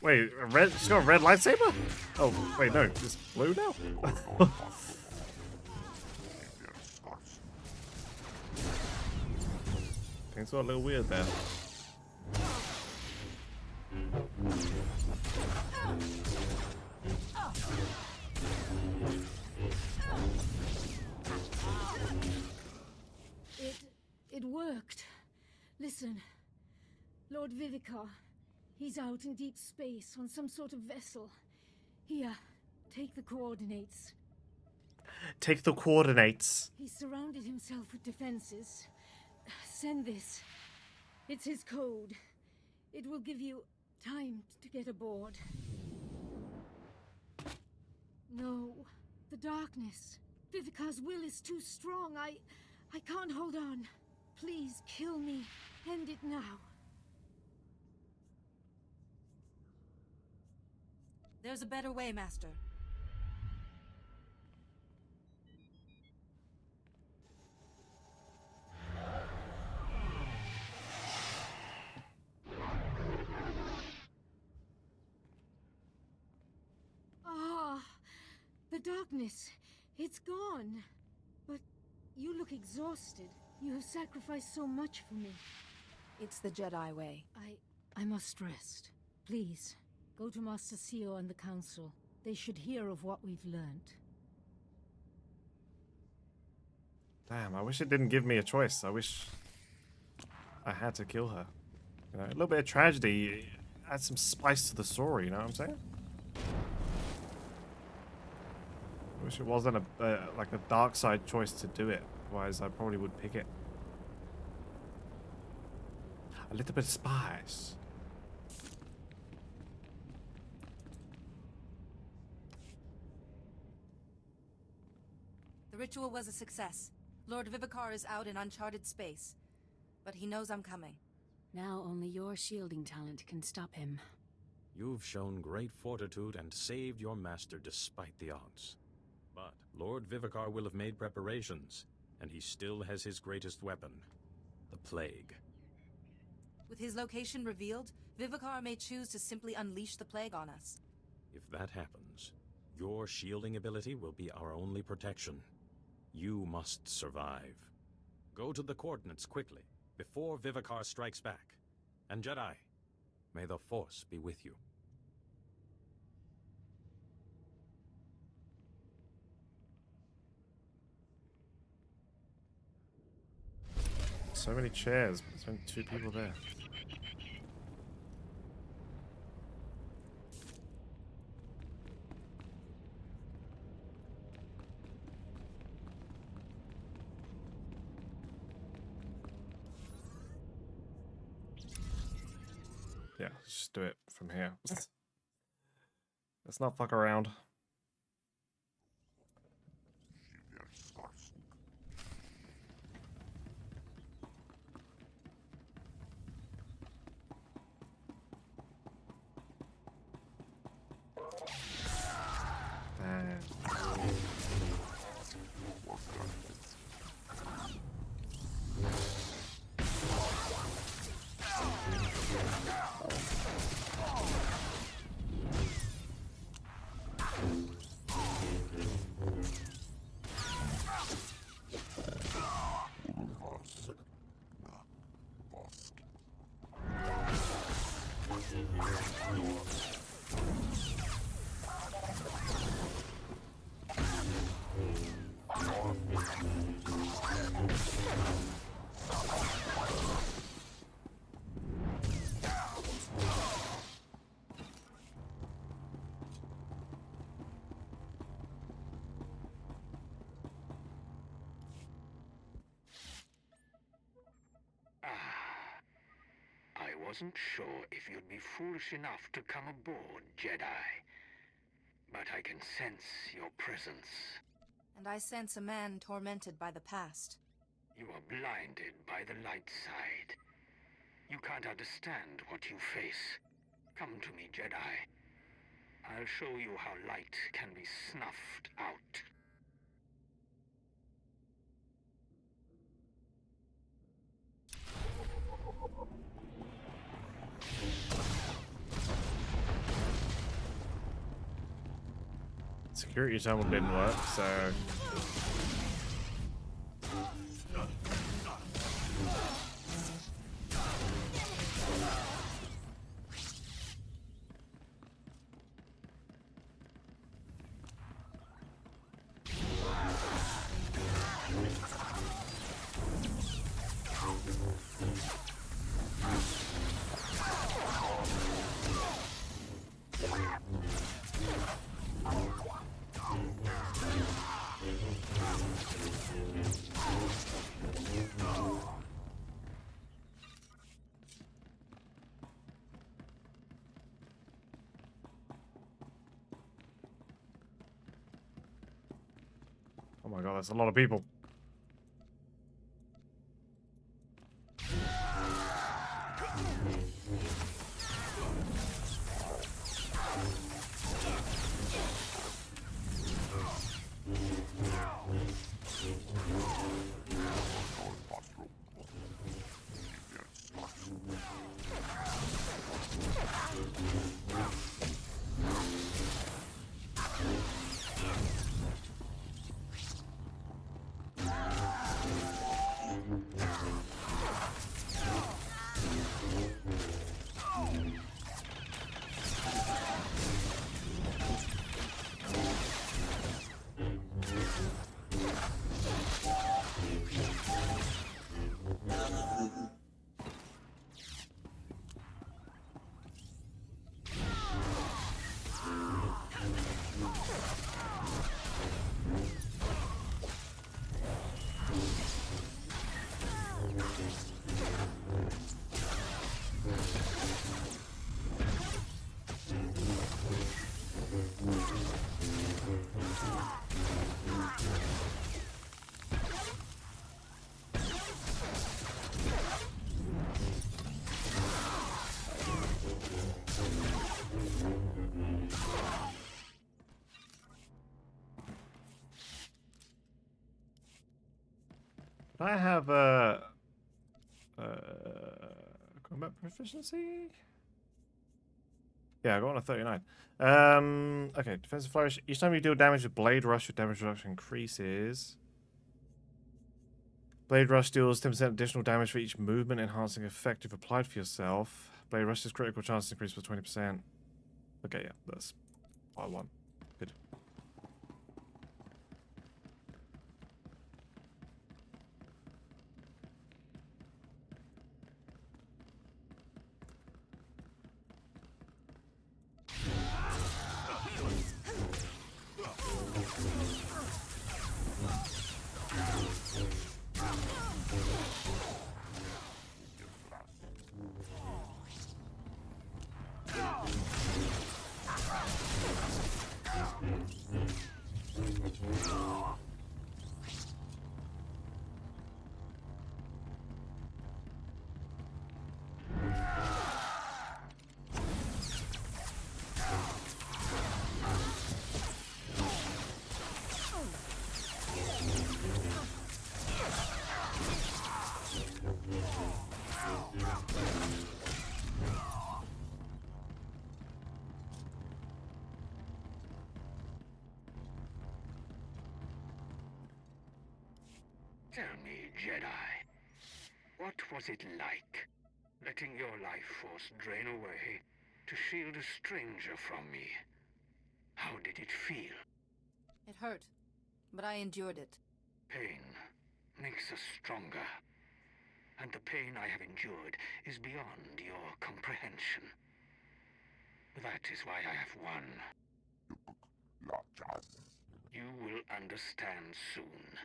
Wait, a red? She's got a red lightsaber? Oh, wait, no, it's blue now? Things got a little weird there. It worked. Listen, Lord Vivicar, he's out in deep space on some sort of vessel. Here, take the coordinates. Take the coordinates. He's surrounded himself with defenses. Send this. It's his code. It will give you time to get aboard. No, the darkness. Vivicar's will is too strong. I can't hold on. Please kill me. End it now. There's a better way, Master. The darkness. It's gone. But you look exhausted. You have sacrificed so much for me. It's the Jedi way. I must rest. Please, go to Master Sio and the Council. They should hear of what we've learned. Damn, I wish it didn't give me a choice. I wish I had to kill her. You know, a little bit of tragedy, add some spice to the story, you know what I'm saying? I wish it wasn't like a dark side choice to do it. Otherwise, I probably would pick it. A little bit of spice. The ritual was a success. Lord Vivicar is out in uncharted space. But he knows I'm coming. Now only your shielding talent can stop him. You've shown great fortitude and saved your master despite the odds. But Lord Vivicar will have made preparations, and he still has his greatest weapon, the plague. With his location revealed, Vivicar may choose to simply unleash the plague on us. If that happens, your shielding ability will be our only protection. You must survive. Go to the coordinates quickly, before Vivicar strikes back. And Jedi, may the Force be with you. So many chairs, but there's only 2 people there. Yeah, just do it from here. Let's not fuck around. I wasn't sure if you'd be foolish enough to come aboard, Jedi. But I can sense your presence. And I sense a man tormented by the past. You are blinded by the light side. You can't understand what you face. Come to me, Jedi. I'll show you how light can be snuffed out. Security tunnel didn't work, so... Oh my god, that's a lot of people. I have combat proficiency? Yeah, I got one at 39. Okay, defensive flourish. Each time you deal damage with Blade Rush, your damage reduction increases. Blade Rush deals 10% additional damage for each movement, enhancing effect if applied for yourself. Blade Rush's critical chance increase by 20%. Okay, yeah, that's what I want. Good. Tell me, Jedi, what was it like, letting your life force drain away to shield a stranger from me? How did it feel? It hurt, but I endured it. Pain makes us stronger, and the pain I have endured is beyond your comprehension. That is why I have won. You will understand soon.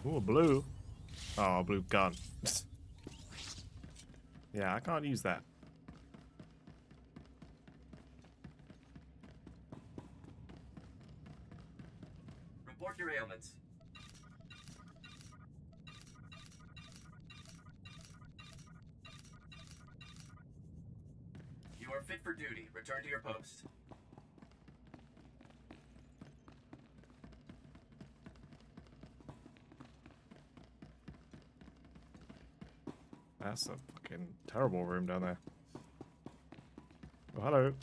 Ooh, blue. Oh, blue gun. Yeah, I can't use that. Report your ailments. You are fit for duty. Return to your post. That's a fucking terrible room down there. Oh, hello.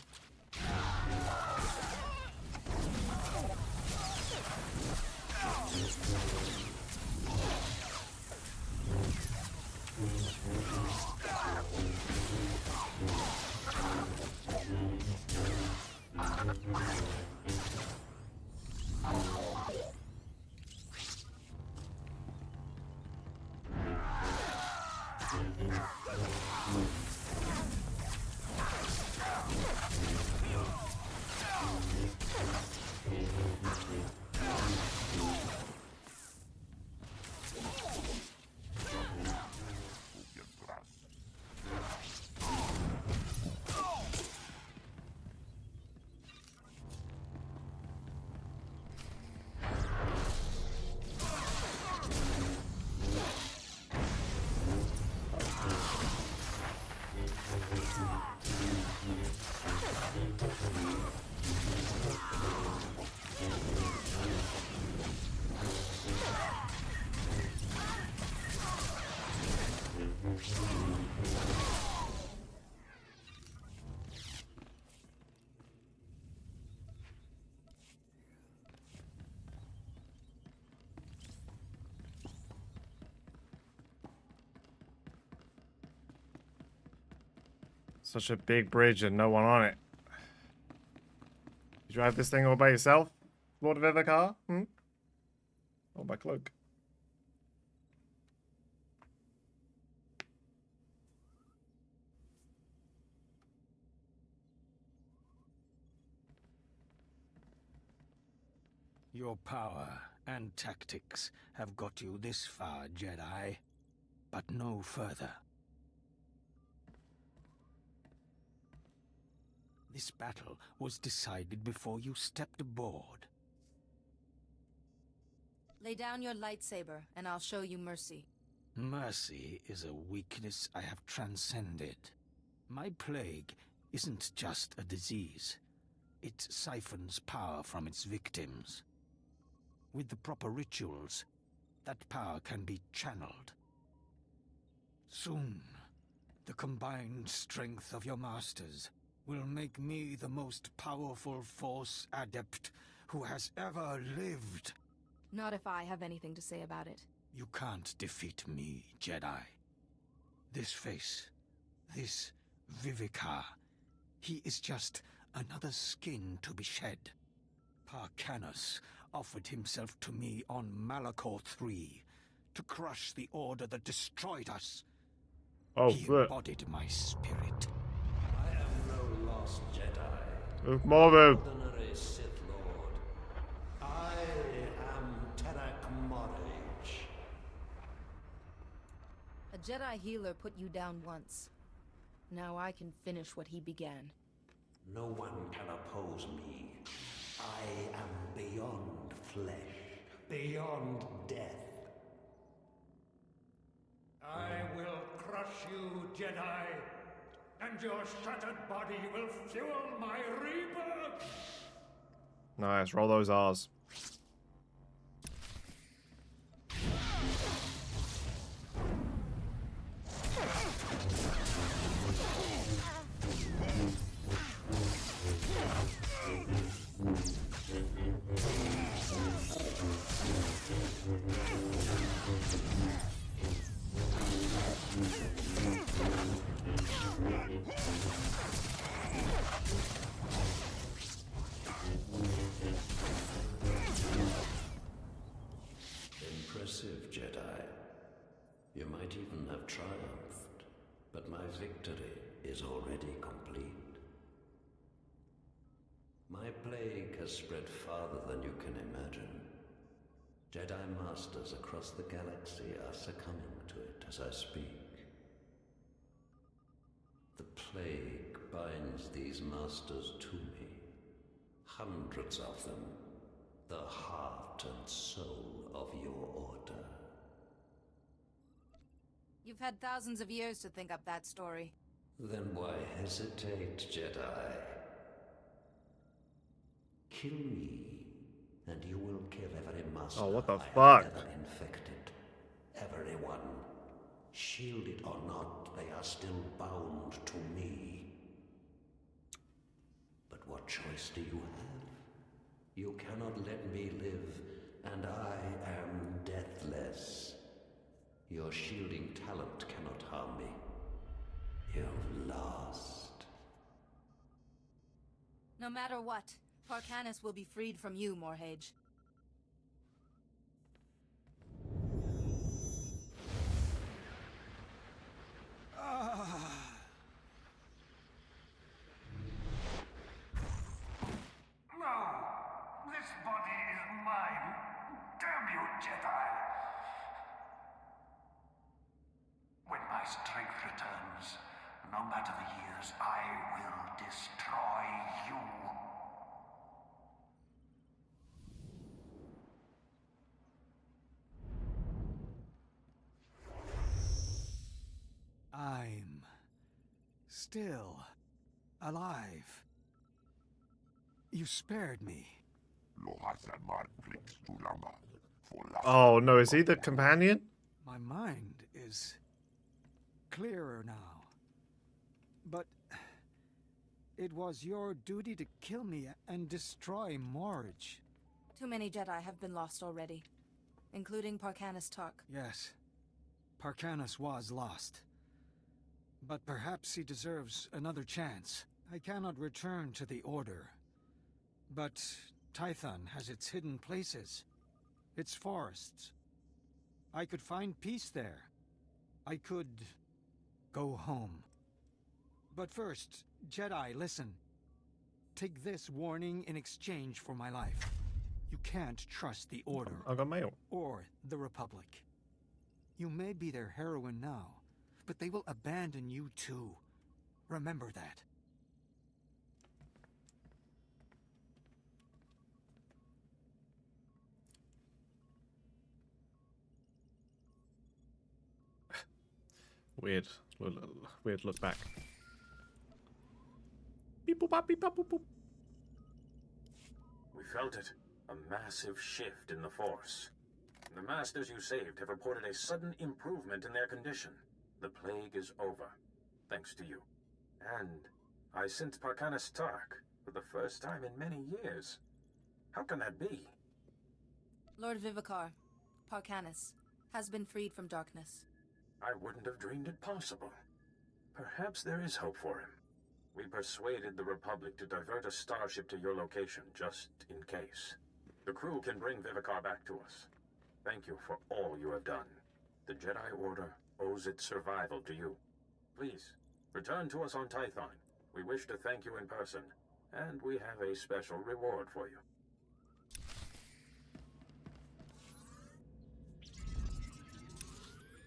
Such a big bridge and no one on it. You drive this thing all by yourself, Lord of Evercar? Hmm? Oh, my cloak. Your power and tactics have got you this far, Jedi, but no further. This battle was decided before you stepped aboard. Lay down your lightsaber, and I'll show you mercy. Mercy is a weakness I have transcended. My plague isn't just a disease. It siphons power from its victims. With the proper rituals, that power can be channeled. Soon, the combined strength of your masters will make me the most powerful Force adept who has ever lived. Not if I have anything to say about it. You can't defeat me, Jedi. This face, this Vivicar, he is just another skin to be shed. Parkanus offered himself to me on Malachor III to crush the order that destroyed us. Oh, he embodied my spirit. I am no lost Jedi. Marvel. Ordinary Sith Lord. I am Terak Morage. A Jedi healer put you down once. Now I can finish what he began. No one can oppose me. I am beyond flesh, beyond death. I will crush you, Jedi, and your shattered body will fuel my rebirth! Nice, roll those R's. Impressive, Jedi. You might even have triumphed, but my victory is already complete. My plague has spread farther than you can imagine. Jedi Masters across the galaxy are succumbing to it as I speak. The plague binds these Masters to me. Hundreds of them. The heart and soul of your order. You've had thousands of years to think up that story. Then why hesitate, Jedi? Kill me, and you will kill every master Oh, what the I fuck? have ever infected. Everyone. Shielded or not, they are still bound to me. But what choice do you have? You cannot let me live, and I am deathless. Your shielding talent cannot harm me. You've lost. No matter what, Parkanus will be freed from you, Morhage. No! This body is mine! Damn you, Jedi! When my strength returns, no matter the years, I will destroy you. I'm still alive. You spared me. Oh no, is he the companion? My mind is clearer now. But it was your duty to kill me and destroy Morage. Too many Jedi have been lost already, including Parkanus Tark. Yes, Parkanus was lost. But perhaps he deserves another chance. I cannot return to the Order. But Tython has its hidden places, its forests. I could find peace there. I could go home. But first, Jedi, listen. Take this warning in exchange for my life. You can't trust the Order. I got mail. Or the Republic. You may be their heroine now, but they will abandon you too. Remember that. Weird. Weird look back. Beep boop bop beep bop boop boop. We felt it. A massive shift in the Force. The Masters you saved have reported a sudden improvement in their condition. The plague is over, thanks to you. And I sensed Parkanis Tark for the first time in many years. How can that be? Lord Vivicar, Parkanis, has been freed from darkness. I wouldn't have dreamed it possible. Perhaps there is hope for him. We persuaded the Republic to divert a starship to your location, just in case. The crew can bring Vivicar back to us. Thank you for all you have done. The Jedi Order owes its survival to you. Please, return to us on Tython. We wish to thank you in person, and we have a special reward for you.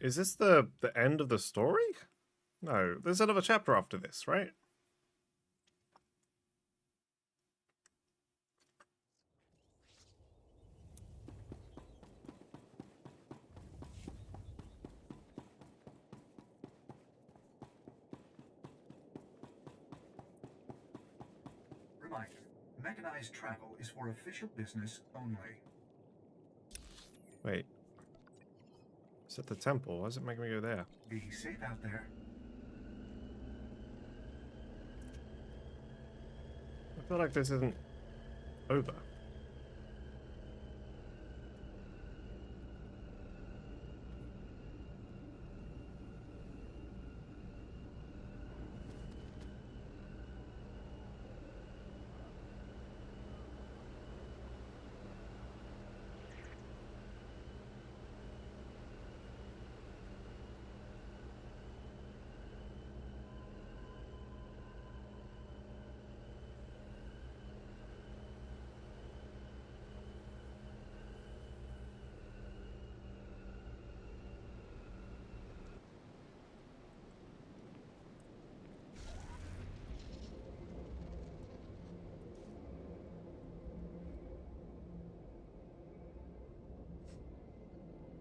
Is this the end of the story? No, there's another chapter after this, right? Reminder, mechanized travel is for official business only. Wait. Is that the temple? Why is it making me go there? Be safe out there. I feel like this isn't over.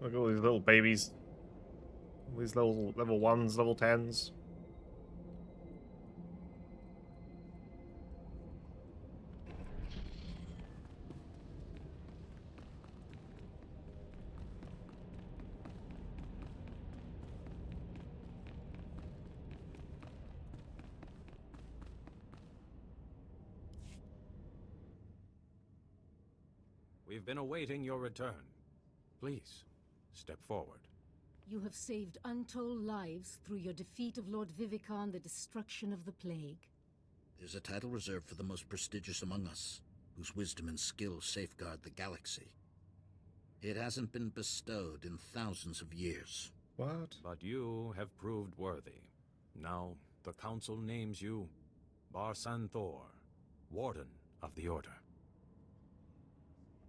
Look at all these little babies. All these little level 1s, level 10s. We've been awaiting your return. Please, step forward. You have saved untold lives through your defeat of Lord Vivicar and the destruction of the plague. There's a title reserved for the most prestigious among us, whose wisdom and skill safeguard the galaxy. It hasn't been bestowed in thousands of years. What? But you have proved worthy. Now, the Council names you Barsan Thor, Warden of the Order.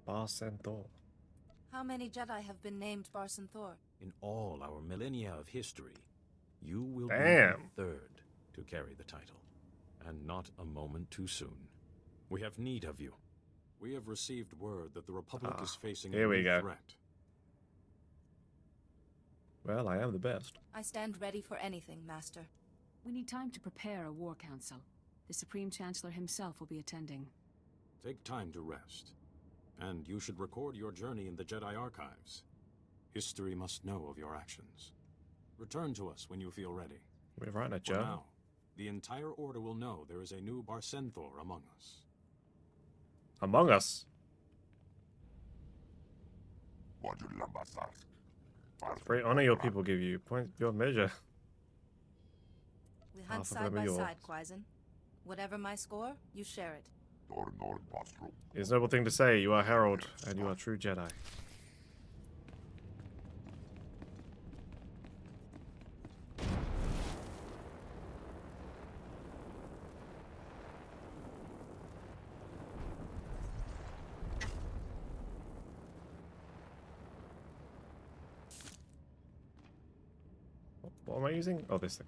Barsan Thor. How many Jedi have been named Barsan Thor? In all our millennia of history, you will be Damn. the third to carry the title. And not a moment too soon. We have need of you. We have received word that the Republic is facing a here we new go. threat. Well, I am the best. I stand ready for anything, Master. We need time to prepare a war council. The Supreme Chancellor himself will be attending. Take time to rest. And you should record your journey in the Jedi Archives. History must know of your actions. Return to us when you feel ready. We're writing a For journal. now, the entire Order will know there is a new Barsan Thor among us. Among Us. Great honor your people give you. Point your measure. We hunt Half of side them are by yours. side, Quaizen. Whatever my score, you share it. It's a noble thing to say. You are Herald, and you are true Jedi. What am I using? Oh, this thing.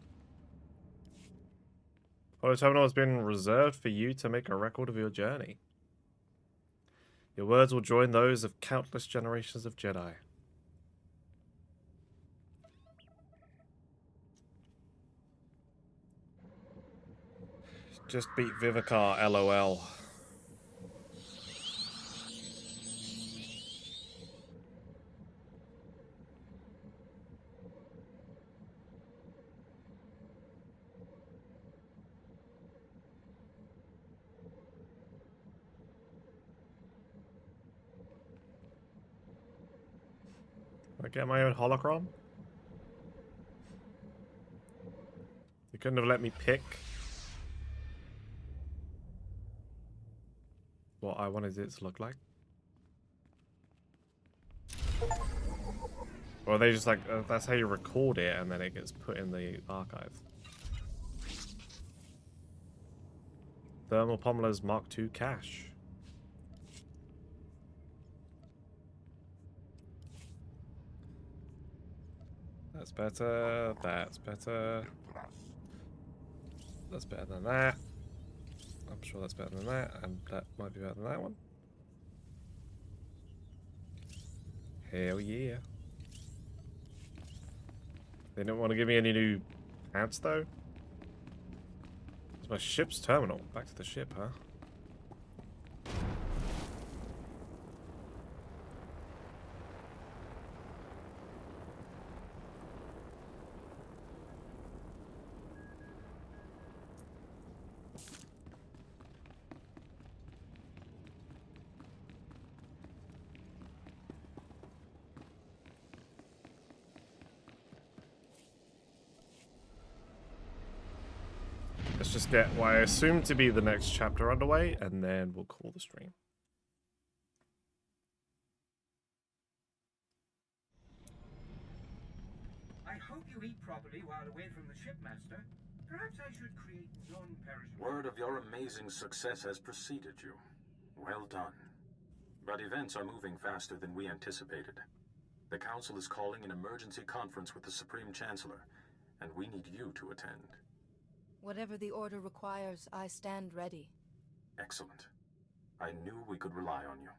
Holo Terminal has been reserved for you to make a record of your journey. Your words will join those of countless generations of Jedi. Just beat Vivicar, LOL. I get my own holocron? You couldn't have let me pick what I wanted it to look like? Or are they just like, that's how you record it and then it gets put in the archive? Thermal Pommelers Mark II cache. That's better. That's better. That's better than that. I'm sure that's better than that, and that might be better than that one. Hell yeah. They don't want to give me any new ants, though? It's my ship's terminal. Back to the ship, huh? Let's just get what I assume to be the next chapter underway, and then we'll call the stream. I hope you eat properly while away from the ship, Master. Perhaps I should create non-perishable... Word of your amazing success has preceded you. Well done. But events are moving faster than we anticipated. The Council is calling an emergency conference with the Supreme Chancellor, and we need you to attend. Whatever the order requires, I stand ready. Excellent. I knew we could rely on you.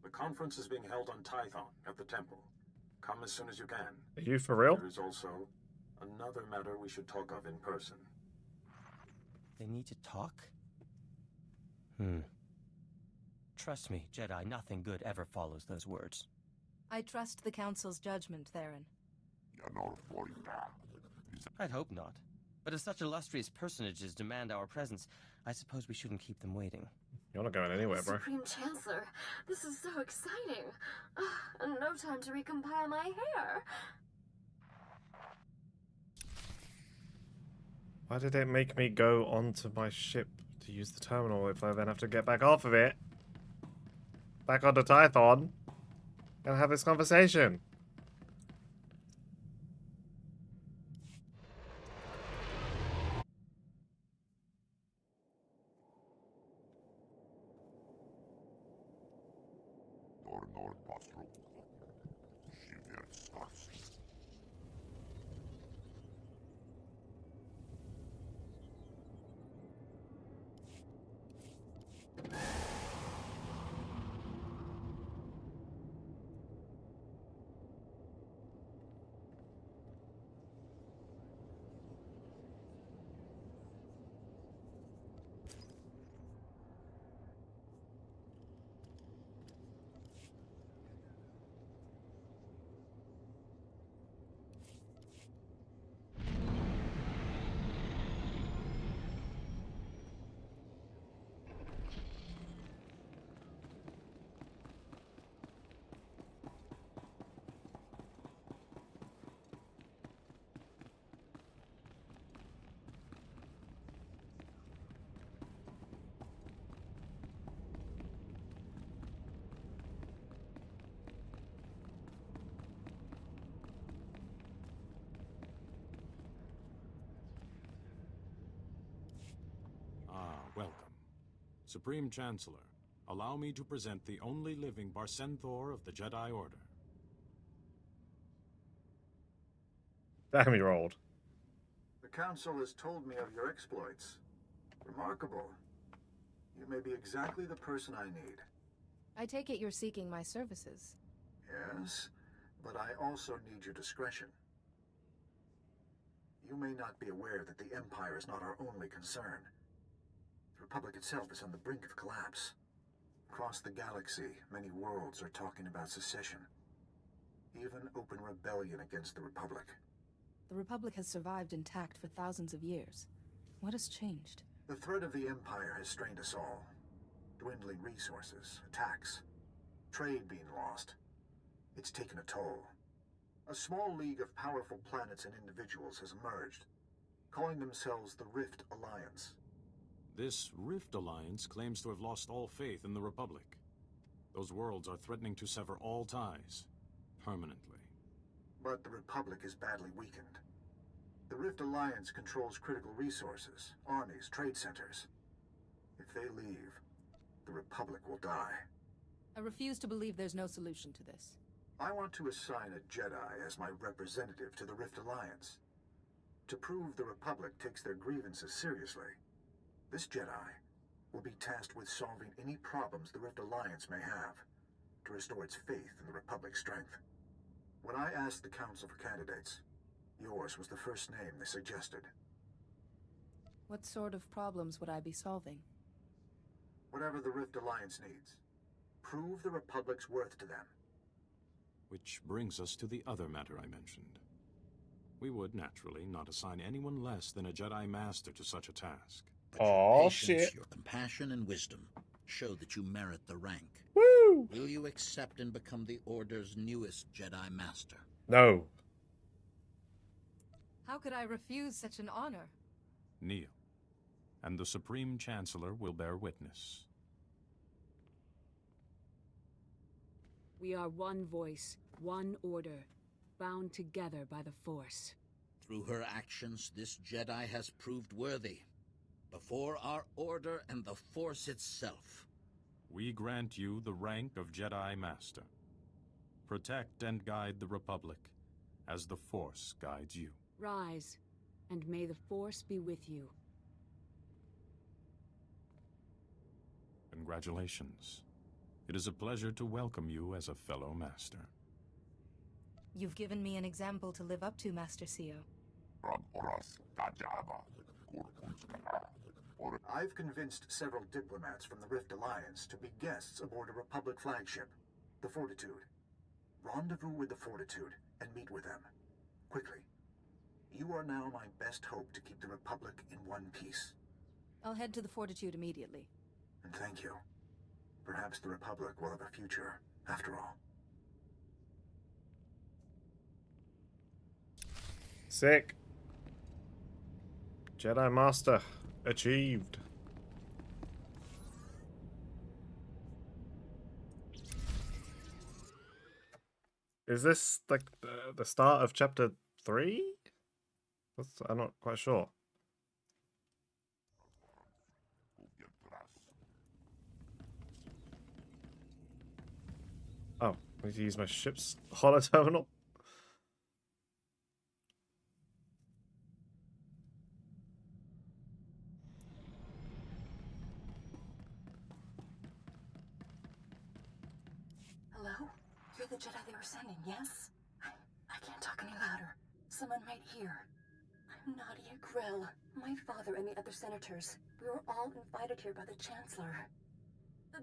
The conference is being held on Tython at the temple. Come as soon as you can. Are you for real? There is also another matter we should talk of in person. They need to talk? Trust me, Jedi, nothing good ever follows those words. I trust the Council's judgment, Theron. I'd hope not. But if such illustrious personages demand our presence, I suppose we shouldn't keep them waiting. You're not going anywhere, bro. Supreme Chancellor, this is so exciting. And no time to recompile my hair. Why did it make me go onto my ship to use the terminal if I then have to get back off of it? Back onto Tython and have this conversation? Supreme Chancellor, allow me to present the only living Barsenthor of the Jedi Order. Damn, you're old. The Council has told me of your exploits. Remarkable. You may be exactly the person I need. I take it you're seeking my services. Yes, but I also need your discretion. You may not be aware that the Empire is not our only concern. The Republic itself is on the brink of collapse. Across the galaxy, many worlds are talking about secession. Even open rebellion against the Republic. The Republic has survived intact for thousands of years. What has changed? The threat of the Empire has strained us all. Dwindling resources, attacks, trade being lost. It's taken a toll. A small league of powerful planets and individuals has emerged, calling themselves the Rift Alliance. This Rift Alliance claims to have lost all faith in the Republic. Those worlds are threatening to sever all ties, permanently. But the Republic is badly weakened. The Rift Alliance controls critical resources, armies, trade centers. If they leave, the Republic will die. I refuse to believe there's no solution to this. I want to assign a Jedi as my representative to the Rift Alliance. To prove the Republic takes their grievances seriously, this Jedi will be tasked with solving any problems the Rift Alliance may have, to restore its faith in the Republic's strength. When I asked the Council for candidates, yours was the first name they suggested. What sort of problems would I be solving? Whatever the Rift Alliance needs. Prove the Republic's worth to them. Which brings us to the other matter I mentioned. We would, naturally, not assign anyone less than a Jedi Master to such a task. But your patience, your compassion, and wisdom show that you merit the rank. Woo! Will you accept and become the Order's newest Jedi Master? No. How could I refuse such an honor? Kneel, and the Supreme Chancellor will bear witness. We are one voice, one order, bound together by the Force. Through her actions, this Jedi has proved worthy. Before our Order and the Force itself. We grant you the rank of Jedi Master. Protect and guide the Republic as the Force guides you. Rise, and may the Force be with you. Congratulations. It is a pleasure to welcome you as a fellow Master. You've given me an example to live up to, Master Sio. I've convinced several diplomats from the Rift Alliance to be guests aboard a Republic flagship, the Fortitude. Rendezvous with the Fortitude and meet with them. Quickly. You are now my best hope to keep the Republic in one piece. I'll head to the Fortitude immediately. And thank you. Perhaps the Republic will have a future, after all. Sick. Jedi Master achieved. Is this like the start of chapter 3? I'm not quite sure. Oh, I need to use my ship's holo terminal. Hello? You're the Jedi they were sending, yes? I can't talk any louder. Someone might hear. I'm Nadia Grill. My father and the other senators. We were all invited here by the Chancellor.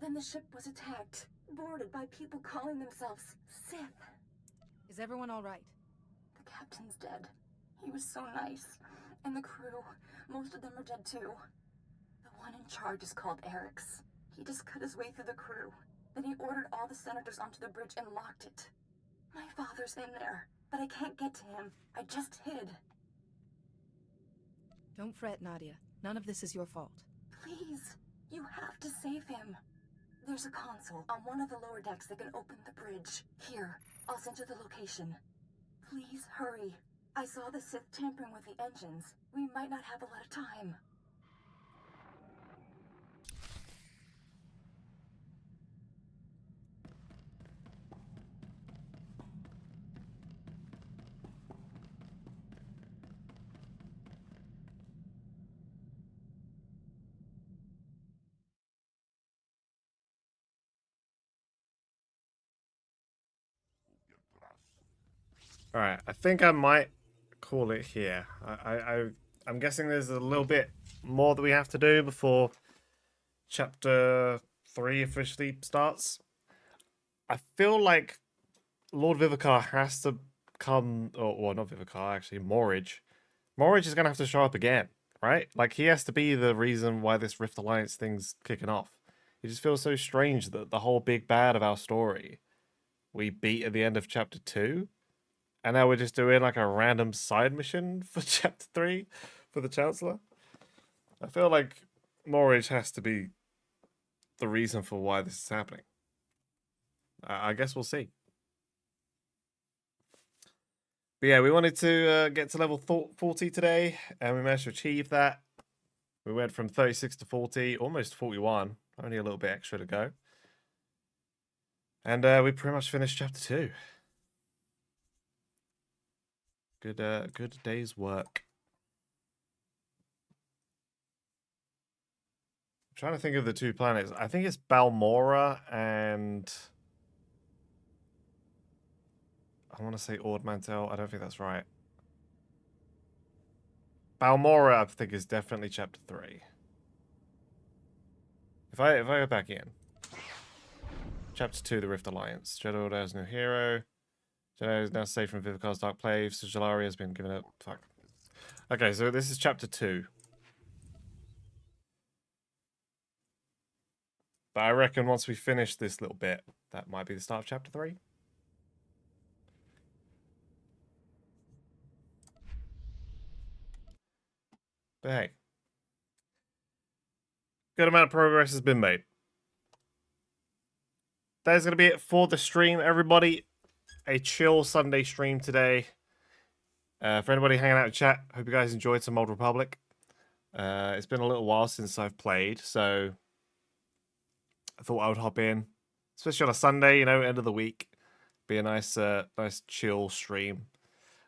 Then the ship was attacked, boarded by people calling themselves Sith. Is everyone all right? The captain's dead. He was so nice. And the crew, most of them are dead too. The one in charge is called Eric's. He just cut his way through the crew. Then he ordered all the senators onto the bridge and locked it. My father's in there, but I can't get to him. I just hid. Don't fret, Nadia. None of this is your fault. Please, you have to save him. There's a console on one of the lower decks that can open the bridge. Here, I'll send you the location. Please hurry. I saw the Sith tampering with the engines. We might not have a lot of time. All right, I think I might call it here. I'm guessing there's a little bit more that we have to do before chapter 3 officially starts. I feel like Lord Vivicar has to come, or well, not Vivicar, actually, Morridge. Morridge is going to have to show up again, right? Like, he has to be the reason why this Rift Alliance thing's kicking off. It just feels so strange that the whole big bad of our story we beat at the end of chapter 2, and now we're just doing like a random side mission for chapter 3 for the Chancellor. I feel like Morridge has to be the reason for why this is happening. I guess we'll see. But yeah, we wanted to get to level 40 today, and we managed to achieve that. We went from 36 to 40, almost 41. Only a little bit extra to go. And we pretty much finished chapter 2. Good day's work. I'm trying to think of the 2 planets. I think it's Balmora and... I want to say Ord Mantell. I don't think that's right. Balmora, I think, is definitely chapter 3. If I go back in. Chapter 2, the Rift Alliance. Jedi Order has no hero. Jedi is now safe from Vivicar's Dark Plave. So Jalari has been given up. Fuck. Okay, so this is chapter 2. But I reckon once we finish this little bit, that might be the start of chapter 3. But hey. Good amount of progress has been made. That is going to be it for the stream, everybody. A chill Sunday stream today. For anybody hanging out in chat, hope you guys enjoyed some Old Republic. It's been a little while since I've played, so I thought I would hop in, especially on a Sunday, you know, end of the week. Be a nice chill stream.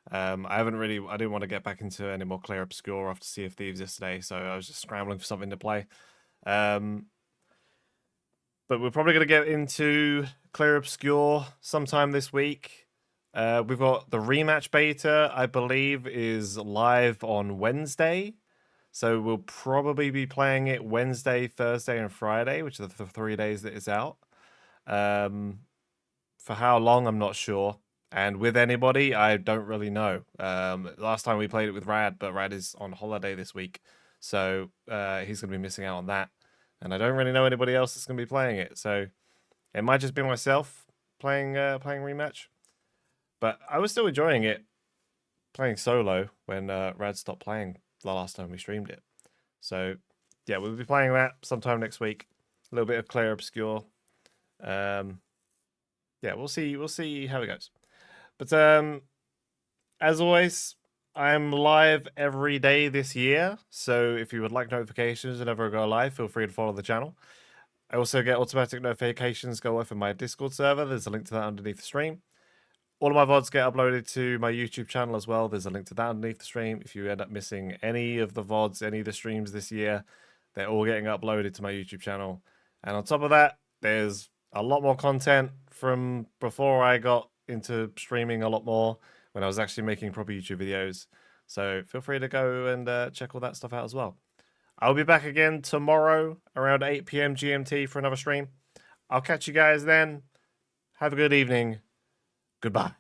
I didn't want to get back into any more Clear Obscure after Sea of Thieves yesterday, so I was just scrambling for something to play. But we're probably going to get into Clear Obscure sometime this week. We've got the rematch beta, I believe, is live on Wednesday. So we'll probably be playing it Wednesday, Thursday, and Friday, which are the 3 days that it's out. For how long, I'm not sure. And with anybody, I don't really know. Last time we played it with Rad, but Rad is on holiday this week. So he's going to be missing out on that. And I don't really know anybody else that's going to be playing it. So it might just be myself playing rematch. But I was still enjoying it playing solo when Rad stopped playing the last time we streamed it. So yeah, we'll be playing that sometime next week. A little bit of Clear Obscure. Yeah, we'll see how it goes. But as always, I'm live every day this year, so if you would like notifications whenever I go live, feel free to follow the channel. I also get automatic notifications go off in my Discord server. There's a link to that underneath the stream. All of my VODs get uploaded to my YouTube channel as well. There's a link to that underneath the stream. If you end up missing any of the VODs, any of the streams this year, they're all getting uploaded to my YouTube channel. And on top of that, there's a lot more content from before I got into streaming a lot more, when I was actually making proper YouTube videos. So feel free to go and check all that stuff out as well. I'll be back again tomorrow around 8 PM GMT for another stream. I'll catch you guys then. Have a good evening. Goodbye.